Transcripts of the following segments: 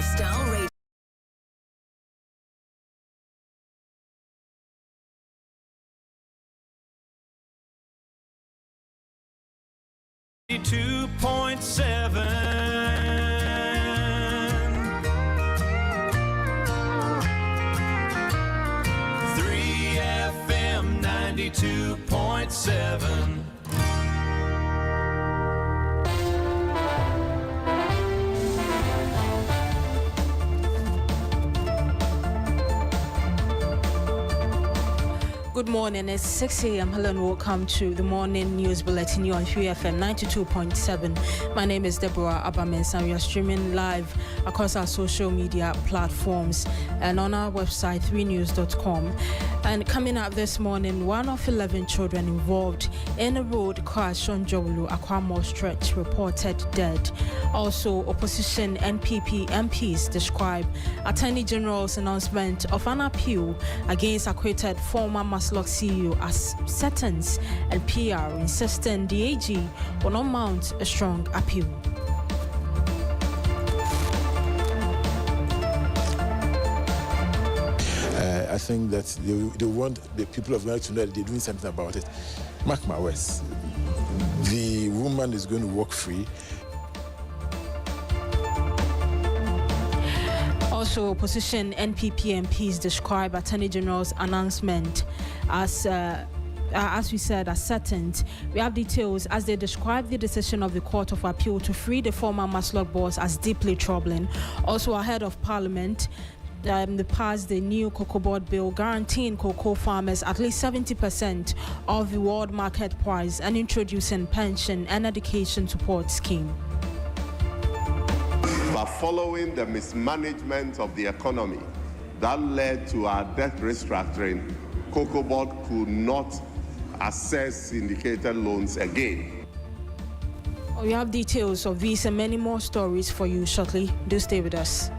Lifestyle Radio. FM 92.7. Good morning, it's 6 a.m. Hello and welcome to the morning news bulletin here on 3fm 92.7. My name is Deborah Abamensa. We are streaming live across our social media platforms and on our website 3news.com. And coming up this morning, 1 of 11 children involved in a road crash on Jowlu Akwamo stretch reported dead. Also, opposition NPP MPs describe Attorney General's announcement of an appeal against acquitted former Tamakloe CEO as sentence, and PR insisting the AG will not mount a strong appeal. I think that they want the people of Ghana to know that they're doing something about it. Mark my words, the woman is going to walk free. Also, opposition NPP MPs describe Attorney General's announcement as we said, as certain. We have details as they describe the decision of the Court of Appeal to free the former Tamakloe boss as deeply troubling. Also, ahead of Parliament, they passed the new cocoa board bill guaranteeing cocoa farmers at least 70% of the world market price and introducing pension and education support scheme. But following the mismanagement of the economy that led to our debt restructuring, Cocoa Board could not access syndicated loans again. We have details of these and many more stories for you shortly. Do stay with us.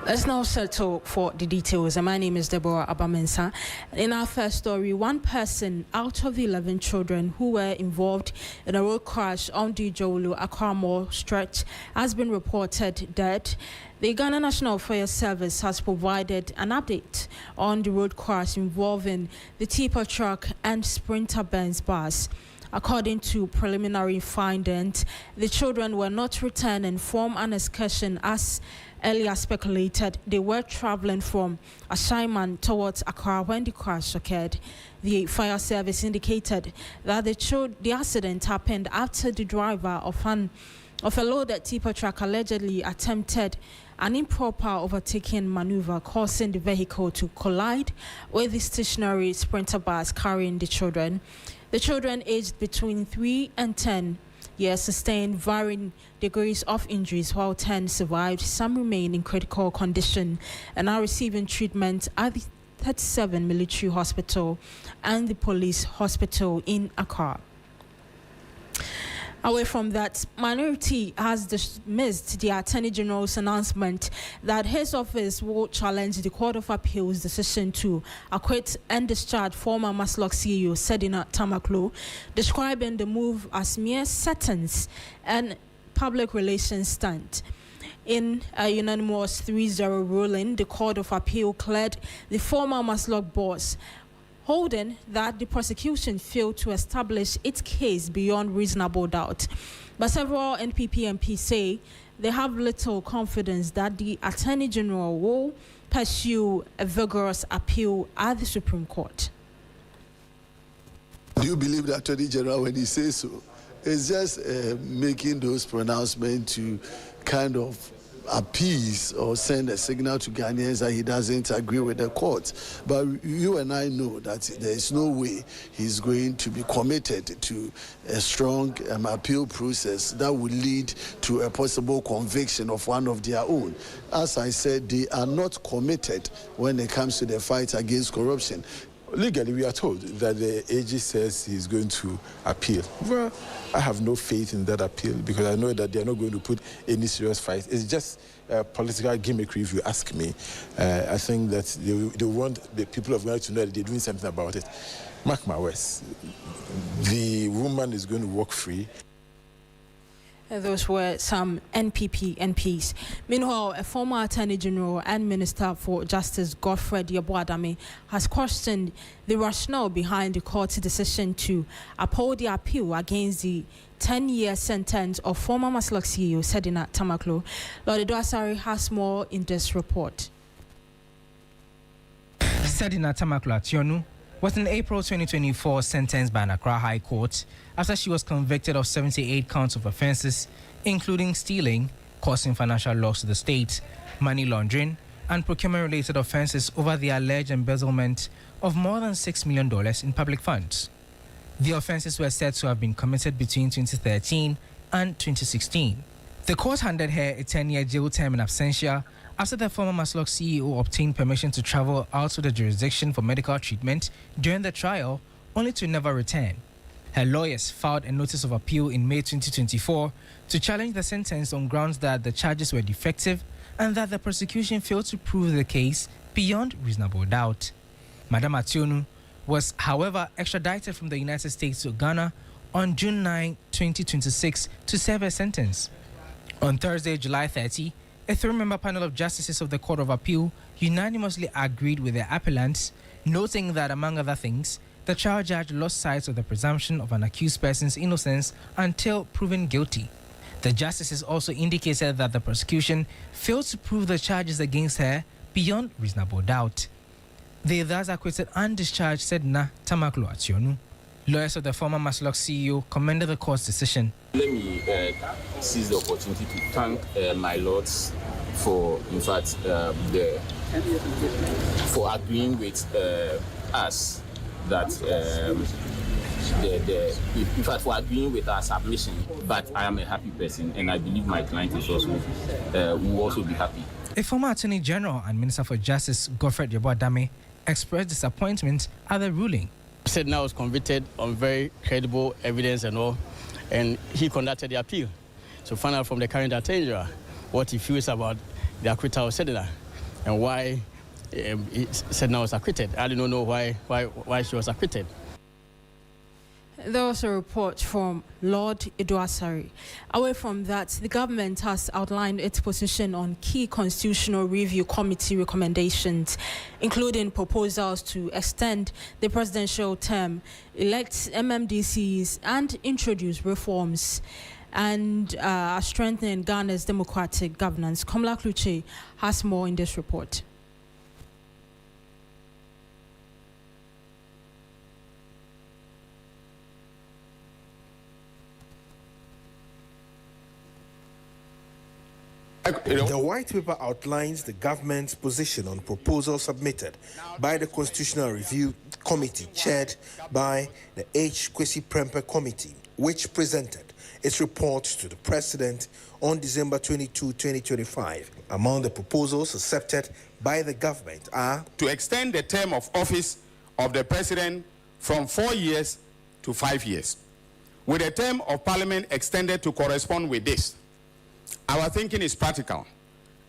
Let's now settle for the details. My name is Deborah Abamensa. In our first story, one person out of the 11 children who were involved in a road crash on the Jowlu Akwamo stretch has been reported dead. The Ghana National Fire Service has provided an update on the road crash involving the tipper truck and Sprinter Benz bus. According to preliminary findings, the children were not returning from an excursion as earlier speculated. They were traveling from Ashaiman towards Accra when the crash occurred. The fire service indicated that the accident happened after the driver of a loaded tipper truck allegedly attempted an improper overtaking maneuver, causing the vehicle to collide with the stationary Sprinter bus carrying the children. The children aged between 3 and 10 years sustained varying degrees of injuries, while 10 survived. Some remain in critical condition and are receiving treatment at the 37 Military Hospital and the Police Hospital in Accra. Away from that, Minority has dismissed the Attorney General's announcement that his office will challenge the Court of Appeal's decision to acquit and discharge former Tamakloe CEO Sedina Tamakloe, describing the move as mere sentence and public relations stunt. In a unanimous 3-0 ruling, the Court of Appeal cleared the former Tamakloe boss, holding that the prosecution failed to establish its case beyond reasonable doubt. But several NPP MPs say they have little confidence that the Attorney General will pursue a vigorous appeal at the Supreme Court. Do you believe the Attorney General when he says so? It's just making those pronouncements to kind of appease or send a signal to Ghanaians that he doesn't agree with the court. But you and I know that there is no way he's going to be committed to a strong appeal process that will lead to a possible conviction of one of their own. As I said, they are not committed when it comes to the fight against corruption. Legally, we are told that the AG says he's going to appeal. Well, I have no faith in that appeal because I know that they are not going to put any serious fight. It's just political gimmickry, if you ask me. I think that they want the people of Ghana to know that they're doing something about it. Mark my words, the woman is going to walk free. Those were some NPP MPs. Meanwhile, a former Attorney General and Minister for Justice Godfred Yeboah-Dame has questioned the rationale behind the court's decision to uphold the appeal against the 10-year sentence of former Maslok CEO Sedina Tamakloe. Lord Edwasari has more in this report. Sedina Tamakloe was in April 2024 sentenced by an Accra High Court after she was convicted of 78 counts of offences, including stealing, causing financial loss to the state, money laundering, and procurement-related offences over the alleged embezzlement of more than $6 million in public funds. The offences were said to have been committed between 2013 and 2016. The court handed her a 10-year jail term in absentia after the former Maslok CEO obtained permission to travel out of the jurisdiction for medical treatment during the trial, only to never return. Her lawyers filed a notice of appeal in May 2024 to challenge the sentence on grounds that the charges were defective and that the prosecution failed to prove the case beyond reasonable doubt. Madam Ationu was, however, extradited from the United States to Ghana on June 9, 2026 to serve a sentence. On Thursday, July 30, a 3-member panel of justices of the Court of Appeal unanimously agreed with the appellants, noting that, among other things, the trial judge lost sight of the presumption of an accused person's innocence until proven guilty. The justices also indicated that the prosecution failed to prove the charges against her beyond reasonable doubt. They thus acquitted and discharged Sedina Tamakloe Ationu. Lawyers of the former Maslok CEO commended the court's decision. Let me seize the opportunity to thank my lords for, in fact, for agreeing with us that, in fact, for agreeing with our submission. But I am a happy person, and I believe my client is also will also be happy. A former Attorney General and Minister for Justice Godfred Yeboah-Dame expressed disappointment at the ruling. Sedina was convicted on very credible evidence and all, and he conducted the appeal. So find out from the current Attorney General what he feels about the acquittal of Sedina and why Sedina was acquitted. I do not know why she was acquitted. There was a report from Lord Edwasari. Away from that, the government has outlined its position on key Constitutional Review Committee recommendations, including proposals to extend the presidential term, elect MMDCs, and introduce reforms and strengthen Ghana's democratic governance. Tamakloe has more in this report. The white paper outlines the government's position on proposals submitted by the Constitutional Review Committee chaired by the H. Kwesi Prempeh Committee, which presented its report to the President on December 22, 2025. Among the proposals accepted by the government are to extend the term of office of the President from 4 years to 5 years, with the term of Parliament extended to correspond with this. Our thinking is practical.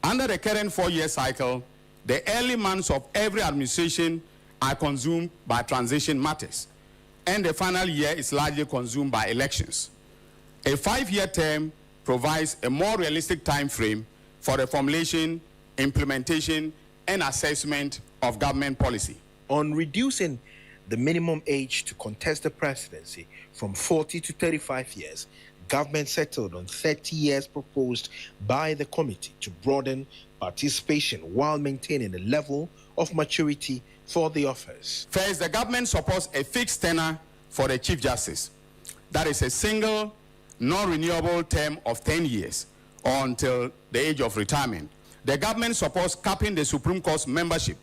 Under the current 4-year cycle, the early months of every administration are consumed by transition matters, and the final year is largely consumed by elections. A 5-year term provides a more realistic time frame for the formulation, implementation, and assessment of government policy. on reducing the minimum age to contest the presidency from 40 to 35 years. Government settled on 30 years proposed by the committee to broaden participation while maintaining a level of maturity for the office. First, the government supports a fixed tenure for the Chief Justice. That is a single, non-renewable term of 10 years or until the age of retirement. The government supports capping the Supreme Court's membership.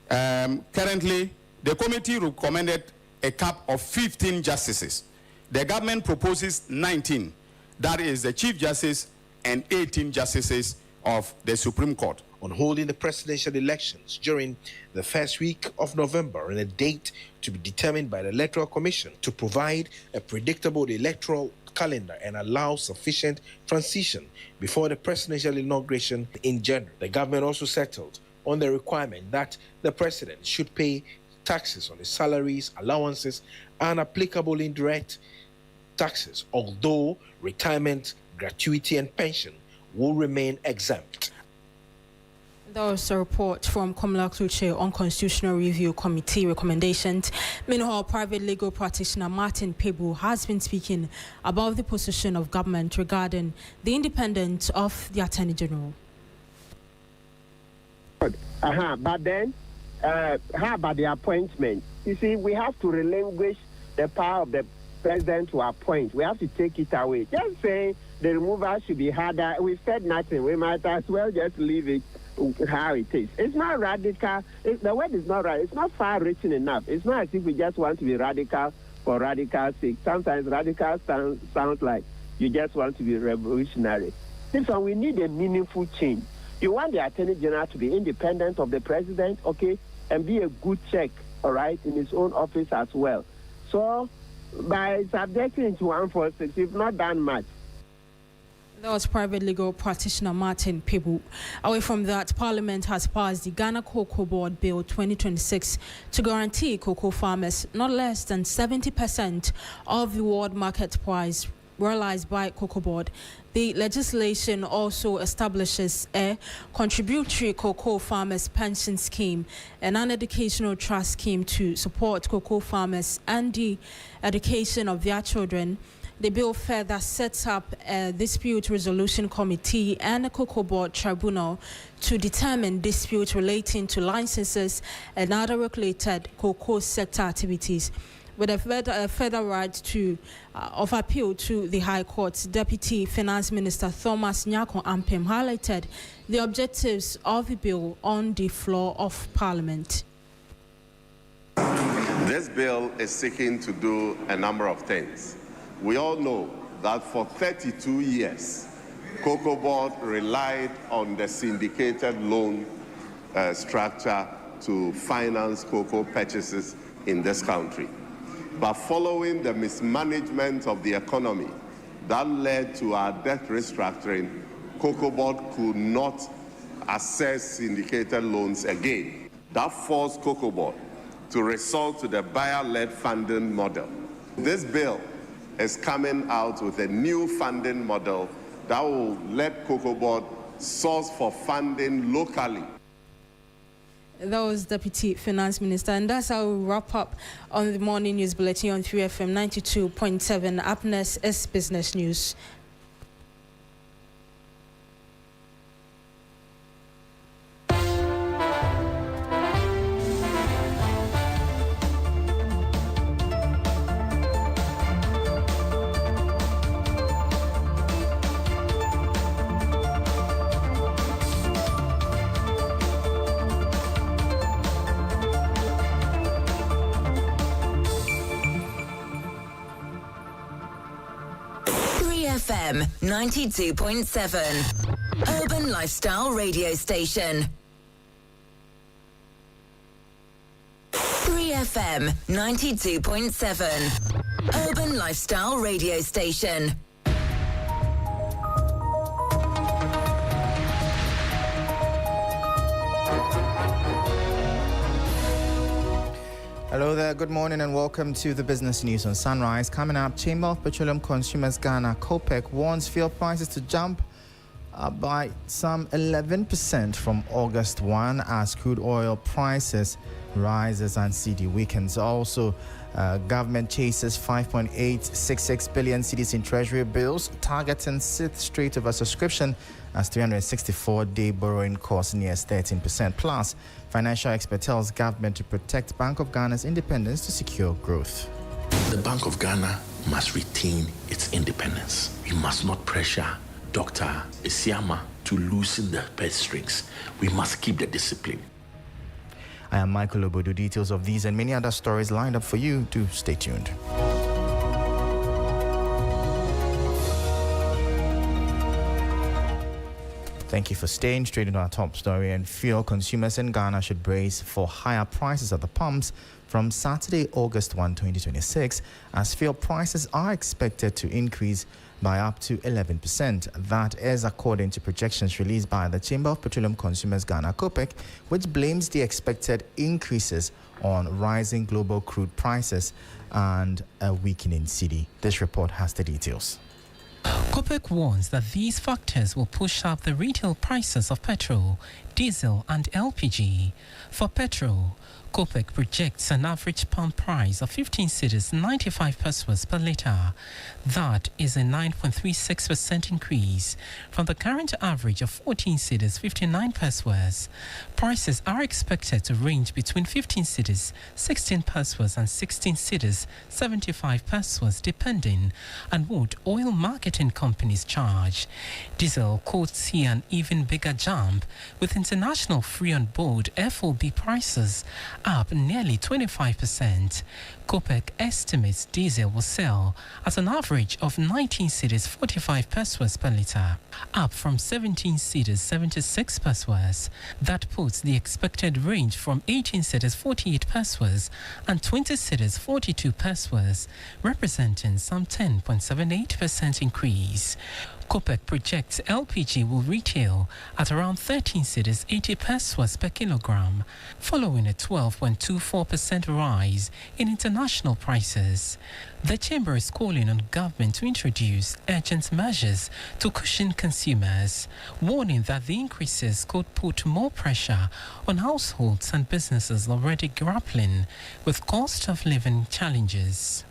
Currently, the committee recommended a cap of 15 justices. The government proposes 19. That is the Chief Justice and 18 justices of the Supreme Court. on holding the presidential elections during the first week of November, and a date to be determined by the Electoral Commission to provide a predictable electoral calendar and allow sufficient transition before the presidential inauguration in January. The government also settled on the requirement that the president should pay taxes on his salaries, allowances, and applicable indirect taxes, although retirement, gratuity, and pension will remain exempt. There was a report from Tamakloe Unconstitutional Review Committee recommendations. Meanwhile, private legal practitioner Martin Pebu has been speaking about the position of government regarding the independence of the Attorney General. But then, how about the appointment? You see, we have to relinquish the power of the president to appoint. We have to take it away. Just saying the removal should be harder. We've said nothing. We might as well just leave it how it is. It's not radical. The word is not right. It's not far-reaching enough. It's not as if we just want to be radical for radical's sake. Sometimes radical sounds like you just want to be revolutionary. This one, we need a meaningful change. You want the Attorney General to be independent of the president, okay, and be a good check, all right, in his own office as well. So, by subjecting to 146, we've not done much. That was private legal practitioner Martin Pebu. Away from that, Parliament has passed the Ghana Cocoa Board Bill 2026 to guarantee cocoa farmers not less than 70% of the world market price realized by Cocoa Board. The legislation also establishes a contributory cocoa farmers pension scheme and an educational trust scheme to support cocoa farmers and the education of their children. The bill further sets up a dispute resolution committee and a Cocoa Board tribunal to determine disputes relating to licenses and other regulated cocoa sector activities. With a further right of appeal to the High Court, Deputy Finance Minister Thomas Nyako Ampem highlighted the objectives of the bill on the floor of Parliament. This bill is seeking to do a number of things. We all know that for 32 years, Cocoa Board relied on the syndicated loan structure to finance cocoa purchases in this country. But following the mismanagement of the economy that led to our debt restructuring, Cocoa Board could not access syndicated loans again. That forced Cocoa Board to resort to the buyer-led funding model. This bill is coming out with a new funding model that will let Cocoa Board source for funding locally. That was Deputy Finance Minister, and that's how we wrap up on the morning news bulletin on 3FM 92.7. Up next is business news. FM 92.7, Urban Lifestyle Radio Station. 3FM 92.7, Urban Lifestyle Radio Station. Hello there, good morning and welcome to the business news on Sunrise. Coming up, Chamber of Petroleum Consumers Ghana (COPEC) warns fuel prices to jump by some 11% from August 1 as crude oil prices rises and CD weakens. Also, government chases 5.866 billion cedis in treasury bills, targeting 6th straight over subscription as 364-day borrowing costs near 13%. Plus, financial expert tells government to protect Bank of Ghana's independence to secure growth. The Bank of Ghana must retain its independence. We must not pressure Dr. Isiama to loosen the purse strings. We must keep the discipline. I am Michael Obodo. Details of these and many other stories lined up for you. Do stay tuned. Thank you for staying. Straight into our top story. And fuel consumers in Ghana should brace for higher prices at the pumps from Saturday, August 1, 2026, as fuel prices are expected to increase by up to 11%. That is according to projections released by the Chamber of Petroleum Consumers Ghana, COPEC, which blames the expected increases on rising global crude prices and a weakening cedi. This report has the details. COPEC warns that these factors will push up the retail prices of petrol, diesel and LPG. For petrol, COPEC projects an average pump price of 15 cedis 95 pesos per litre. That is a 9.36% increase from the current average of 14 cedis 59 pesos. Prices are expected to range between 15 cedis 16 pesos and 16 cedis 75 pesos, depending on what oil marketing companies charge. Diesel could see an even bigger jump, with international free on board FOB prices up nearly 25%. COPEC estimates diesel will sell at an average of 19 cedis 45 pesos per litre, up from 17 cedis 76 pesos. That puts the expected range from 18 cedis 48 pesos and 20 cedis 42 pesos, representing some 10.78% increase. COPEC projects LPG will retail at around 13 cedis 80 pesos per kilogram, following a 12.24% rise in international prices. The chamber is calling on government to introduce urgent measures to cushion consumers, warning that the increases could put more pressure on households and businesses already grappling with cost of living challenges.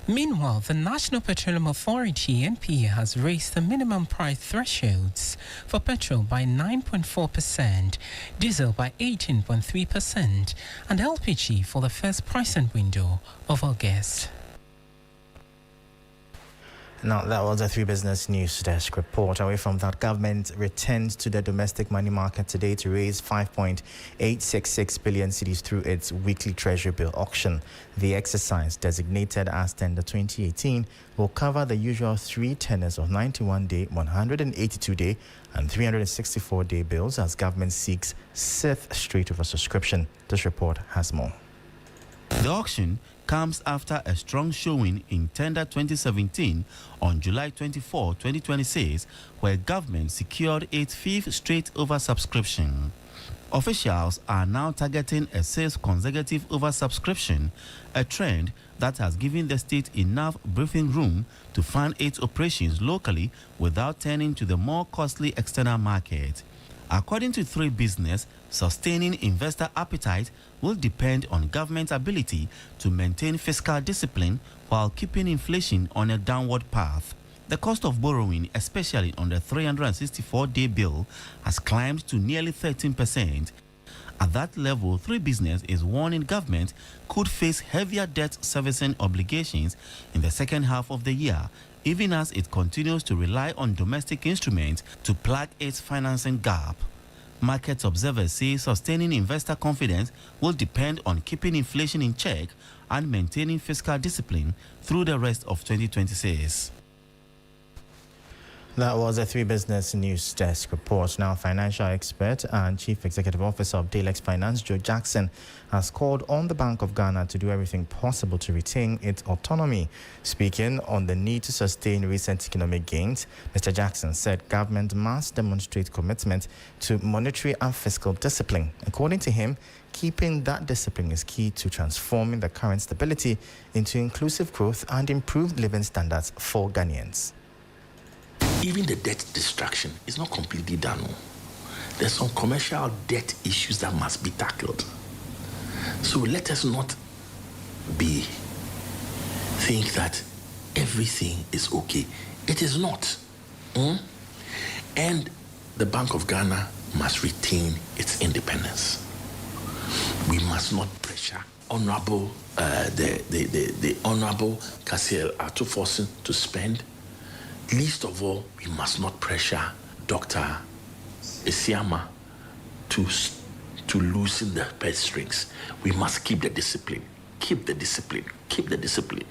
Meanwhile, the National Petroleum Authority (NPA) has raised the minimum price thresholds for petrol by 9.4%, diesel by 18.3%, and LPG for the first pricing window of August. Now, that was a 3 Business News Desk report. Away from that, government returns to the domestic money market today to raise 5.866 billion cedis through its weekly treasury bill auction. The exercise, designated as Tender 2018, will cover the usual 3 tenors of 91-day, 182-day, and 364-day bills as government seeks 6th straight oversubscription. This report has more. The auction comes after a strong showing in Tender 2017 on July 24, 2026, where government secured its 5th straight oversubscription. Officials are now targeting a 6th consecutive oversubscription, a trend that has given the state enough breathing room to fund its operations locally without turning to the more costly external market. According to 3 Business, sustaining investor appetite will depend on government's ability to maintain fiscal discipline while keeping inflation on a downward path. The cost of borrowing, especially on the 364-day bill, has climbed to nearly 13%. At that level, 3 Business is warning government could face heavier debt servicing obligations in the second half of the year, even as it continues to rely on domestic instruments to plug its financing gap. Market observers say sustaining investor confidence will depend on keeping inflation in check and maintaining fiscal discipline through the rest of 2026. That was a 3 Business News Desk report. Now, financial expert and Chief Executive Officer of Delegate Finance, Joe Jackson, has called on the Bank of Ghana to do everything possible to retain its autonomy. Speaking on the need to sustain recent economic gains, Mr. Jackson said government must demonstrate commitment to monetary and fiscal discipline. According to him, keeping that discipline is key to transforming the current stability into inclusive growth and improved living standards for Ghanaians. Even the debt destruction is not completely done. There's some commercial debt issues that must be tackled. So let us not think that everything is okay. It is not. And the Bank of Ghana must retain its independence. We must not pressure Honorable the Honorable Kasiel Atufosin to spend. Least of all, we must not pressure Dr. Isiama to loosen the purse strings. We must keep the discipline. Keep the discipline. Keep the discipline.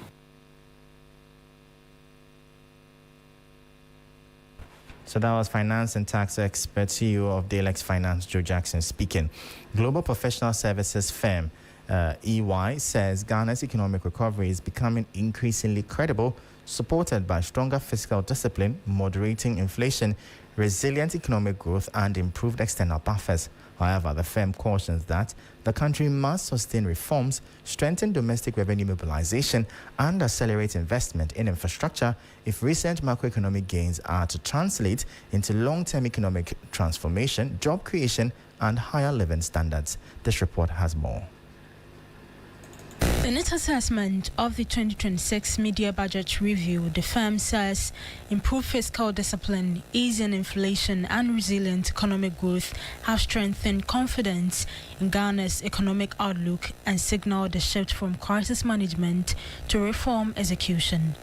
So that was finance and tax expert CEO of Delegate Finance, Joe Jackson, speaking. Global professional services firm EY says Ghana's economic recovery is becoming increasingly credible, supported by stronger fiscal discipline, moderating inflation, resilient economic growth, and improved external buffers. However, the firm cautions that the country must sustain reforms, strengthen domestic revenue mobilization, and accelerate investment in infrastructure if recent macroeconomic gains are to translate into long-term economic transformation, job creation, and higher living standards. This report has more. In its assessment of the 2026 media budget review, the firm says improved fiscal discipline, easing inflation, and resilient economic growth have strengthened confidence in Ghana's economic outlook and signaled a shift from crisis management to reform execution.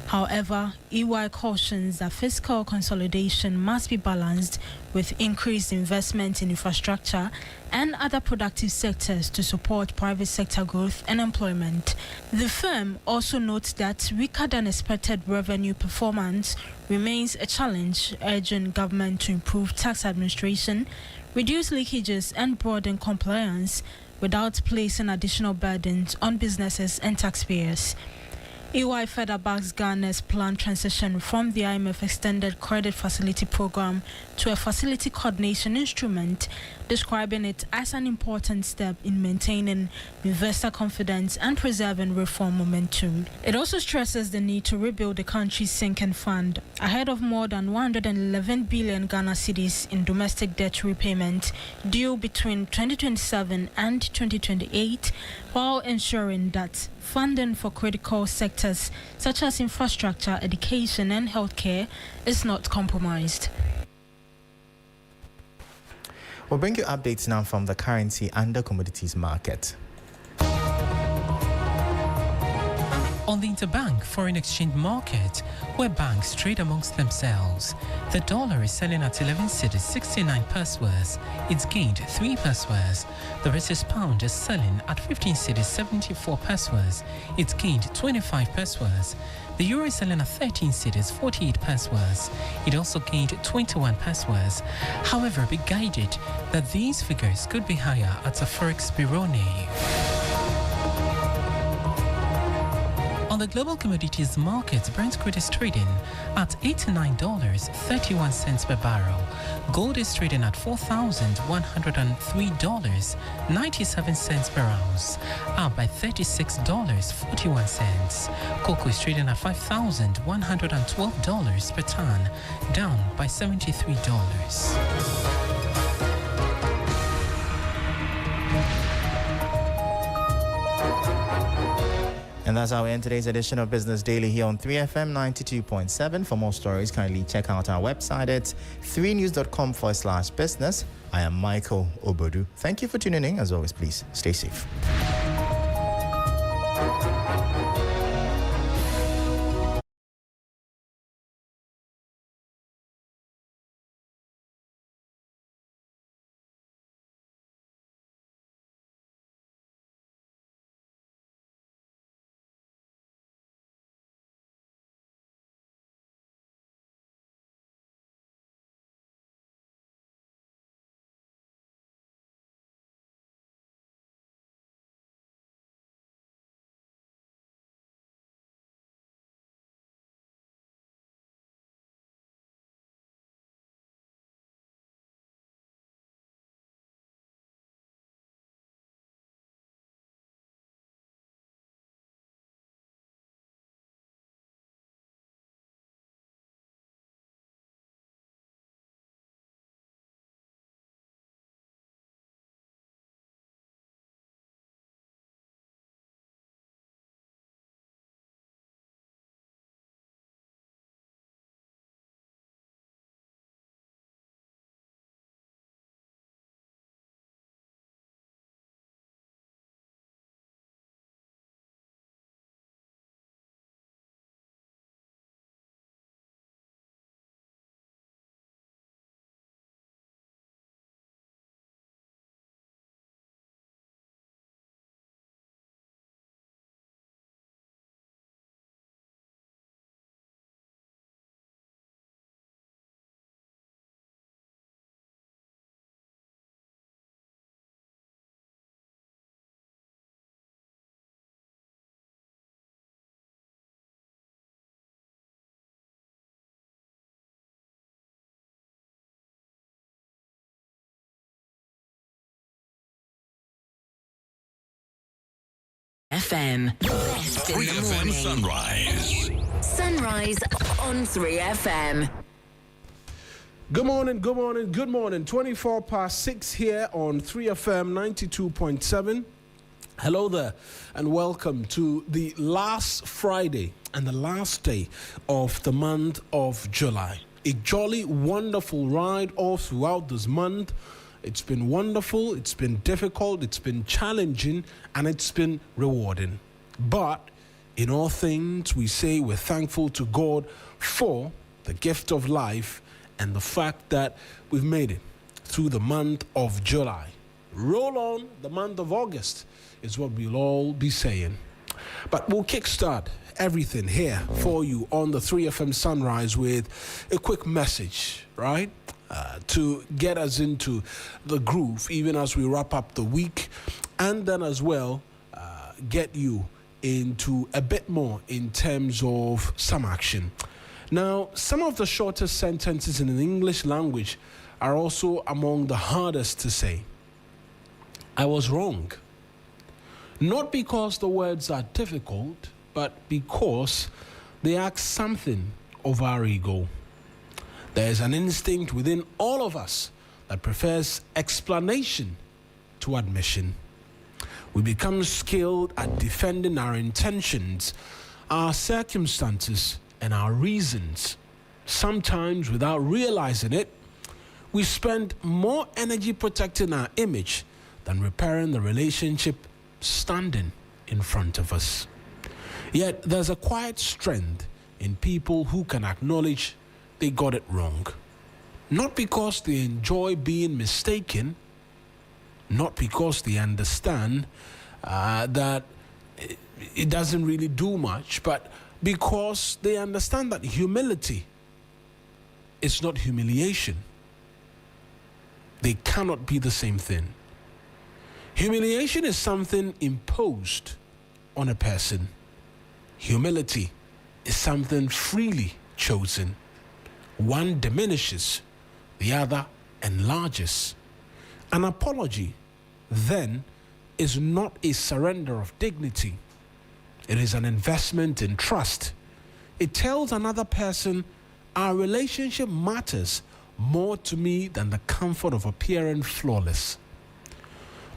However, EY cautions that fiscal consolidation must be balanced with increased investment in infrastructure and other productive sectors to support private sector growth and employment. The firm also notes that weaker than expected revenue performance remains a challenge, urging government to improve tax administration, reduce leakages, and broaden compliance without placing additional burdens on businesses and taxpayers. EY further backs Ghana's planned transition from the IMF Extended Credit Facility Program to a facility coordination instrument, describing it as an important step in maintaining investor confidence and preserving reform momentum. It also stresses the need to rebuild the country's sinking fund ahead of more than 111 billion Ghana cedis in domestic debt repayment due between 2027 and 2028, while ensuring that funding for critical sectors such as infrastructure, education, and healthcare is not compromised. We'll bring you updates now from the currency and the commodities market. On the interbank foreign exchange market, where banks trade amongst themselves, the dollar is selling at 11 cedis 69 pence worth. It's gained 3 pence worth. The British pound is selling at 15 cedis 74 pence worth. It's gained 25 pence worth. The euro is selling at 13 cedis 48 pence worth. It also gained 21 pence worth. However, be guided that these figures could be higher at the Forex Bureau. On the global commodities market, Brent crude is trading at $89.31 per barrel. Gold is trading at $4,103.97 per ounce, up by $36.41. Cocoa is trading at $5,112 per ton, down by $73. And that's how we end today's edition of Business Daily here on 3FM 92.7. For more stories, kindly check out our website at 3news.com/business. I am Michael Obodu. Thank you for tuning in. As always, please stay safe. FM. Best in the 3FM morning. Sunrise. Sunrise on 3FM. Good morning, good morning, good morning. 24 past 6 here on 3FM 92.7. Hello there, and welcome to the last Friday and the last day of the month of July. A jolly, wonderful ride all throughout this month. It's been wonderful, it's been difficult, it's been challenging, and it's been rewarding. But in all things, we say we're thankful to God for the gift of life and the fact that we've made it through the month of July. Roll on, the month of August is what we'll all be saying. But we'll kickstart everything here for you on the 3FM Sunrise with a quick message, right? To get us into the groove, even as we wrap up the week, and then as well get you into a bit more in terms of some action. Now, some of the shortest sentences in the English language are also among the hardest to say. I was wrong. Not because the words are difficult, but because they ask something of our ego. There is an instinct within all of us that prefers explanation to admission. We become skilled at defending our intentions, our circumstances, and our reasons. Sometimes, without realizing it, we spend more energy protecting our image than repairing the relationship standing in front of us. Yet, there's a quiet strength in people who can acknowledge they got it wrong. Not because they enjoy being mistaken, not because they understand that it doesn't really do much, but because they understand that humility is not humiliation. They cannot be the same thing. Humiliation is something imposed on a person. Humility is something freely chosen. One diminishes, the other enlarges. An apology, then, is not a surrender of dignity. It is an investment in trust. It tells another person, our relationship matters more to me than the comfort of appearing flawless.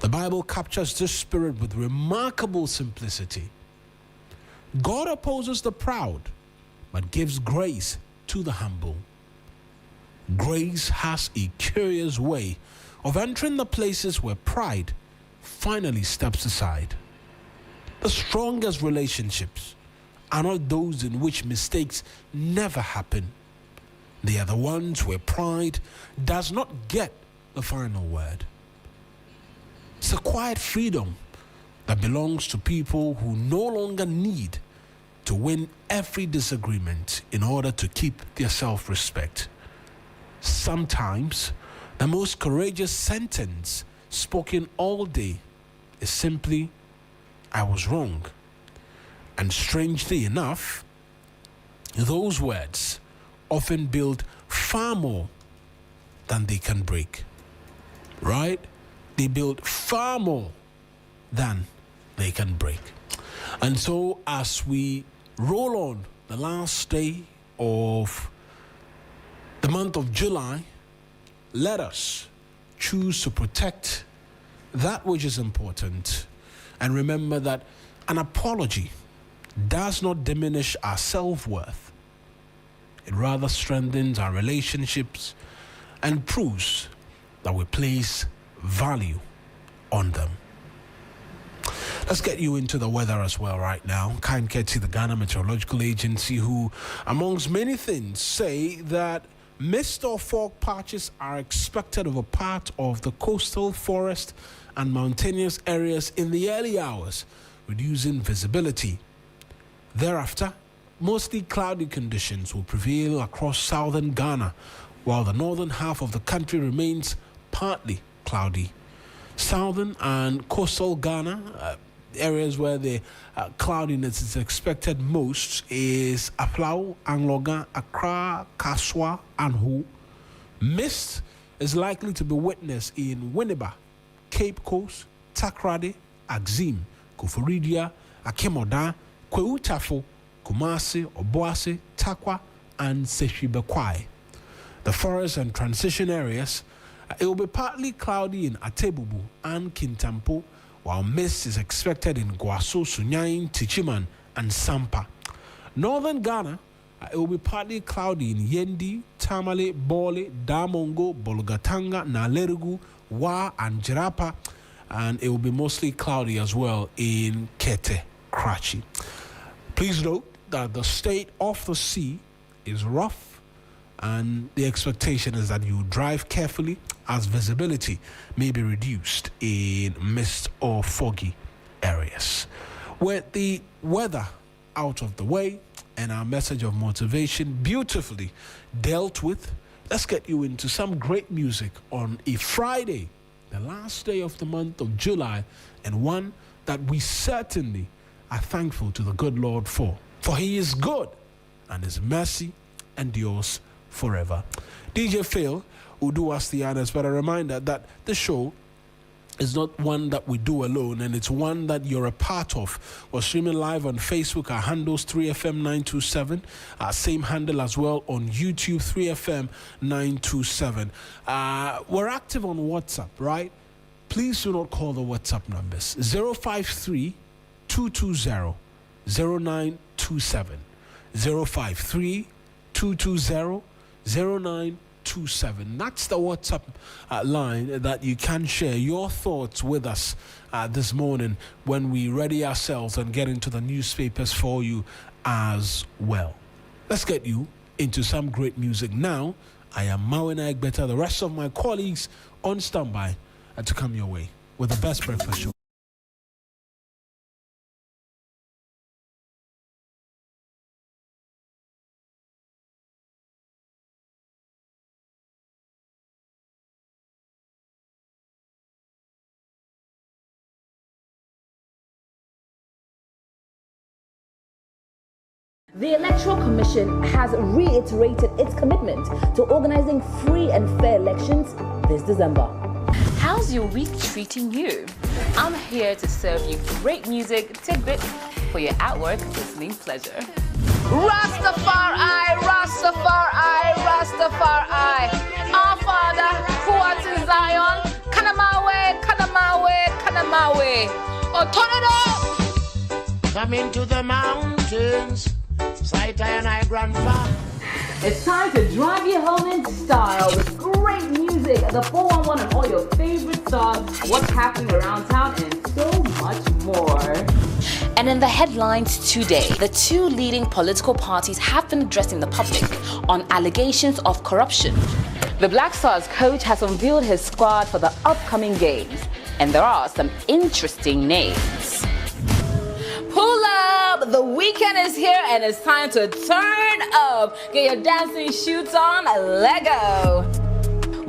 The Bible captures this spirit with remarkable simplicity. God opposes the proud, but gives grace to the humble. Grace has a curious way of entering the places where pride finally steps aside. The strongest relationships are not those in which mistakes never happen. They are the ones where pride does not get the final word. It's a quiet freedom that belongs to people who no longer need to win every disagreement in order to keep their self-respect. Sometimes, the most courageous sentence spoken all day is simply, I was wrong. And strangely enough, those words often build far more than they can break. Right? They build far more than they can break. And so as we roll on the last day of the month of July, let us choose to protect that which is important. And remember that an apology does not diminish our self-worth. It rather strengthens our relationships and proves that we place value on them. Let's get you into the weather as well right now. Kind courtesy the Ghana Meteorological Agency, who, amongst many things, say that mist or fog patches are expected over part of the coastal, forest, and mountainous areas in the early hours, reducing visibility. Thereafter, mostly cloudy conditions will prevail across southern Ghana, while the northern half of the country remains partly cloudy. Southern and coastal Ghana, areas where the cloudiness is expected most, is Aflao, Angloga, Accra, Kaswa, and Ho. Mist is likely to be witnessed in Winneba, Cape Coast, Takrady, Axim, Koforidia, Akemoda, Kweuchafo, Kumasi, Obuasi, Takwa, and Seshibekwai. The forest and transition areas, it will be partly cloudy in Atebubu and Kintampo, while mist is expected in Gwaso, Sunyain, Tichiman, and Sampa. Northern Ghana, it will be partly cloudy in Yendi, Tamale, Bole, Damongo, Bolgatanga, Nalerugu, Wa, and Jirapa, and it will be mostly cloudy as well in Kete, Krachi. Please note that the state of the sea is rough, and the expectation is that you drive carefully as visibility may be reduced in mist or foggy areas. With the weather out of the way and our message of motivation beautifully dealt with, let's get you into some great music on a Friday, the last day of the month of July, and one that we certainly are thankful to the good Lord for. For he is good, and his mercy endures forever. DJ Phil will do us the honors, but a reminder that the show is not one that we do alone, and it's one that you're a part of. We're streaming live on Facebook. Our handle's 3fm927. Our same handle as well on YouTube, 3fm927. We're active on WhatsApp, right? Please do not call the WhatsApp numbers. 053-220-0927. 053-220-0927. That's the WhatsApp line that you can share your thoughts with us this morning when we ready ourselves and get into the newspapers for you as well. Let's get you into some great music now. I am Mawina Egbeta, the rest of my colleagues on standby to come your way with the best breakfast show. The Electoral Commission has reiterated its commitment to organizing free and fair elections this December. How's your week treating you? I'm here to serve you great music tidbits for your at-work listening pleasure. Rastafari, Rastafari, Rastafari. Our Father, who art in Zion, Kanamawe, Kanamawe, Kanamawe. Oh, turn it up! Come into the mountains. And I grandfather. It's time to drive you home in style with great music, the 411 and all your favorite songs, what's happening around town, and so much more. And in the headlines today, the two leading political parties have been addressing the public on allegations of corruption. The Black Stars coach has unveiled his squad for the upcoming games, and there are some interesting names. Pull up! The weekend is here and it's time to turn up. Get your dancing shoes on, Lego.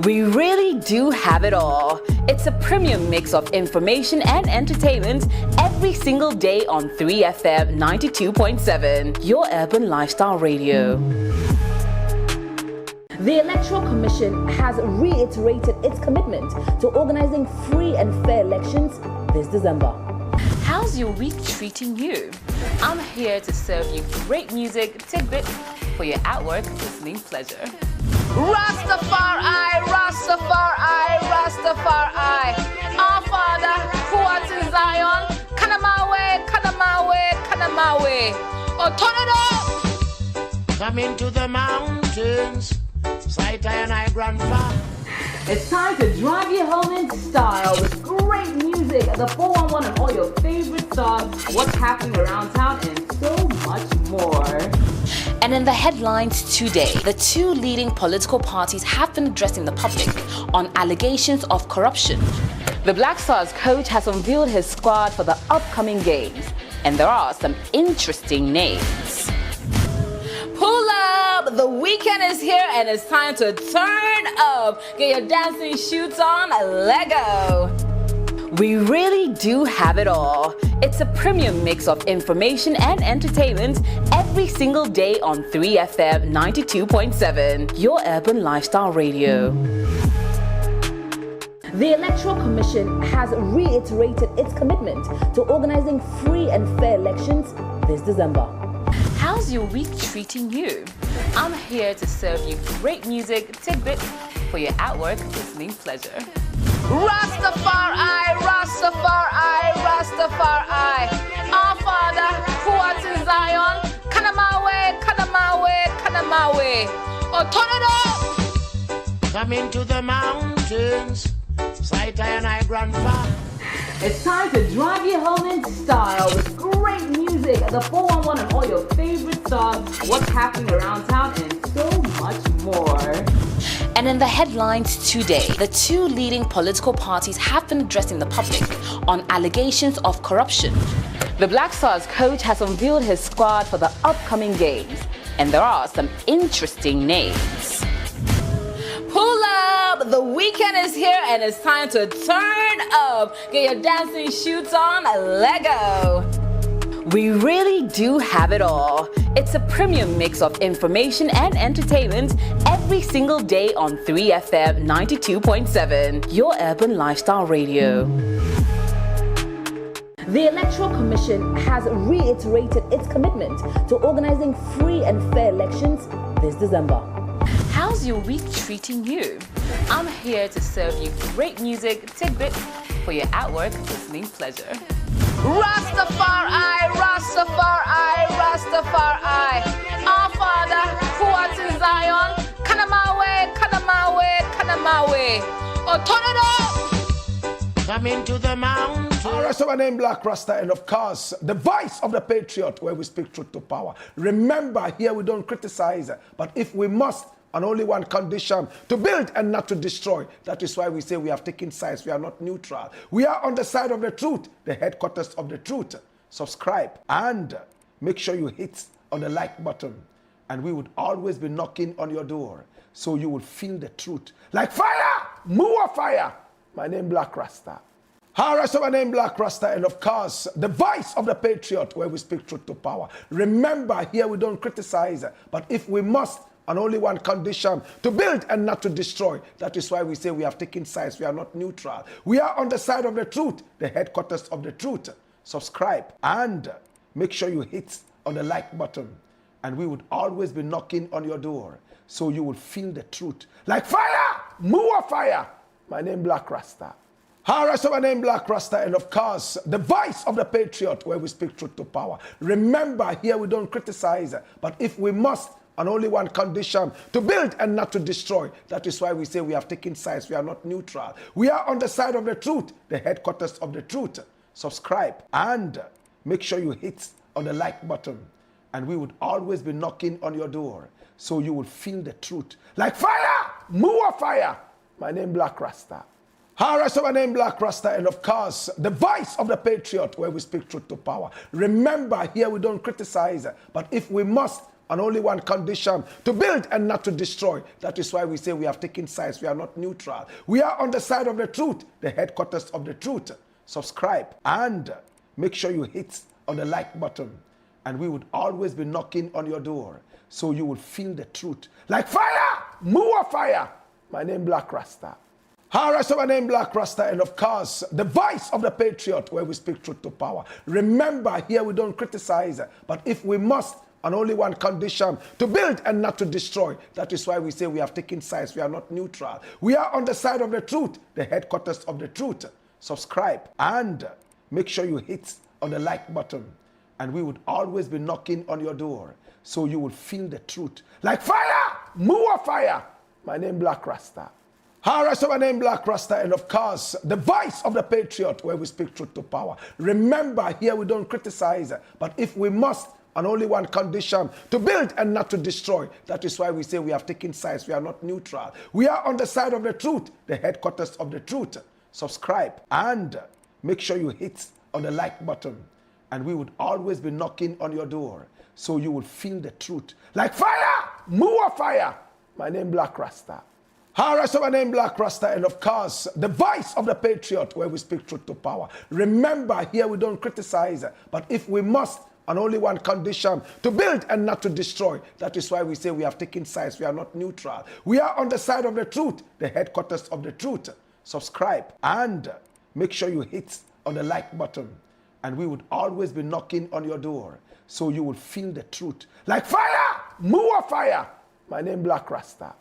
We really do have it all. It's a premium mix of information and entertainment every single day on 3fm92.7, your urban lifestyle radio. The Electoral Commission has reiterated its commitment to organizing free and fair elections this December. How's your week treating you? I'm here to serve you great music tidbits for your at-work listening pleasure. Rastafari, Rastafari, Rastafari. Our Father, who art in Zion, Kanamawe, Kanamawe, Kanamawe. Oh, turn it up! Come into the mountains. And I grandfather. It's time to drive you home in style with great music, the 411 and all your favorite songs, what's happening around town, and so much more. And in the headlines today, the two leading political parties have been addressing the public on allegations of corruption. The Black Stars coach has unveiled his squad for the upcoming games, and there are some interesting names. Pull up! The weekend is here and it's time to turn up. Get your dancing shoes on, Lego. We really do have it all. It's a premium mix of information and entertainment every single day on 3fm92.7, your urban lifestyle radio. The Electoral Commission has reiterated its commitment to organizing free and fair elections this December. How's your week treating you? I'm here to serve you great music tidbits for your at-work listening pleasure. Rastafari, Rastafari, Rastafari. Our Father, who art in Zion, Kanamawe, Kanamawe, Kanamawe. Otonodo! Come into the mountains, sight and I grandpa. It's time to drive you home in style with great music, the 411 and all your favorite songs, what's happening around town, and so much more. And in the headlines today, the two leading political parties have been addressing the public on allegations of corruption. The Black Stars coach has unveiled his squad for the upcoming games, and there are some interesting names. Pull up! The weekend is here and it's time to turn up. Get your dancing shoes on, Lego. We really do have it all. It's a premium mix of information and entertainment every single day on 3fm92.7, your urban lifestyle radio. The Electoral Commission has reiterated its commitment to organizing free and fair elections this December. How's your week treating you? I'm here to serve you great music tidbits for your at-work listening pleasure. Rastafari, Rastafari, Rastafari. Our Father, who art in Zion, Kanamawe, Kanamawe, Kanamawe. Otonodo! Come into the mountains. All right, so my name Black Rasta, and of course, the voice of the patriot, where we speak truth to power. Remember, here we don't criticize, but if we must, on only one condition, to build and not to destroy. That is why we say we have taken sides. We are not neutral. We are on the side of the truth, the headquarters of the truth. Subscribe and make sure you hit on the like button. And we would always be knocking on your door so you will feel the truth. Like fire! More fire! My name Black Rasta. All right, so my name Black Rasta, and of course, the voice of the patriot, where we speak truth to power. Remember, here we don't criticize, but if we must, on only one condition, to build and not to destroy. That is why we say we have taken sides. We are not neutral. We are on the side of the truth, the headquarters of the truth. Subscribe and make sure you hit on the like button. And we would always be knocking on your door so you will feel the truth. Like fire! More fire! My name Black Rasta. All right, so my name Black Rasta, and of course, the voice of the patriot, where we speak truth to power. Remember, here we don't criticize, but if we must, on only one condition, to build and not to destroy. That is why we say we have taken sides. We are not neutral. We are on the side of the truth, the headquarters of the truth. Subscribe and make sure you hit on the like button. And we would always be knocking on your door so you will feel the truth. Like fire! More fire! My name Black Rasta. All right, so my name Black Rasta, and of course, the voice of the patriot, where we speak truth to power. Remember, here we don't criticize, but if we must, on only one condition, to build and not to destroy. That is why we say we have taken sides. We are not neutral. We are on the side of the truth, the headquarters of the truth. Subscribe and make sure you hit on the like button. And we would always be knocking on your door so you will feel the truth. Like fire! More fire! My name Black Rasta. All right, so my name Black Rasta, and of course, the voice of the patriot, where we speak truth to power. Remember, here we don't criticize, but if we must, on only one condition, to build and not to destroy. That is why we say we have taken sides. We are not neutral. We are on the side of the truth, the headquarters of the truth. Subscribe and make sure you hit on the like button. And we would always be knocking on your door so you will feel the truth. Like fire! More fire! My name Black Rasta. All right, so my name Black Rasta, and of course, the voice of the patriot, where we speak truth to power. Remember, here we don't criticize, but if we must, on only one condition, to build and not to destroy. That is why we say we have taken sides. We are not neutral. We are on the side of the truth, the headquarters of the truth. Subscribe and make sure you hit on the like button. And we would always be knocking on your door so you will feel the truth. Like fire! More fire! My name Black Rasta. All right, so my name Black Rasta, and of course, the voice of the patriot, where we speak truth to power. Remember, here we don't criticize, but if we must, on only one condition, to build and not to destroy. That is why we say we have taken sides. We are not neutral. We are on the side of the truth, the headquarters of the truth. subscribe, and make sure you hit on the like button. And we would always be knocking on your door, so you will feel the truth. Like fire! More fire! My name Black Rasta.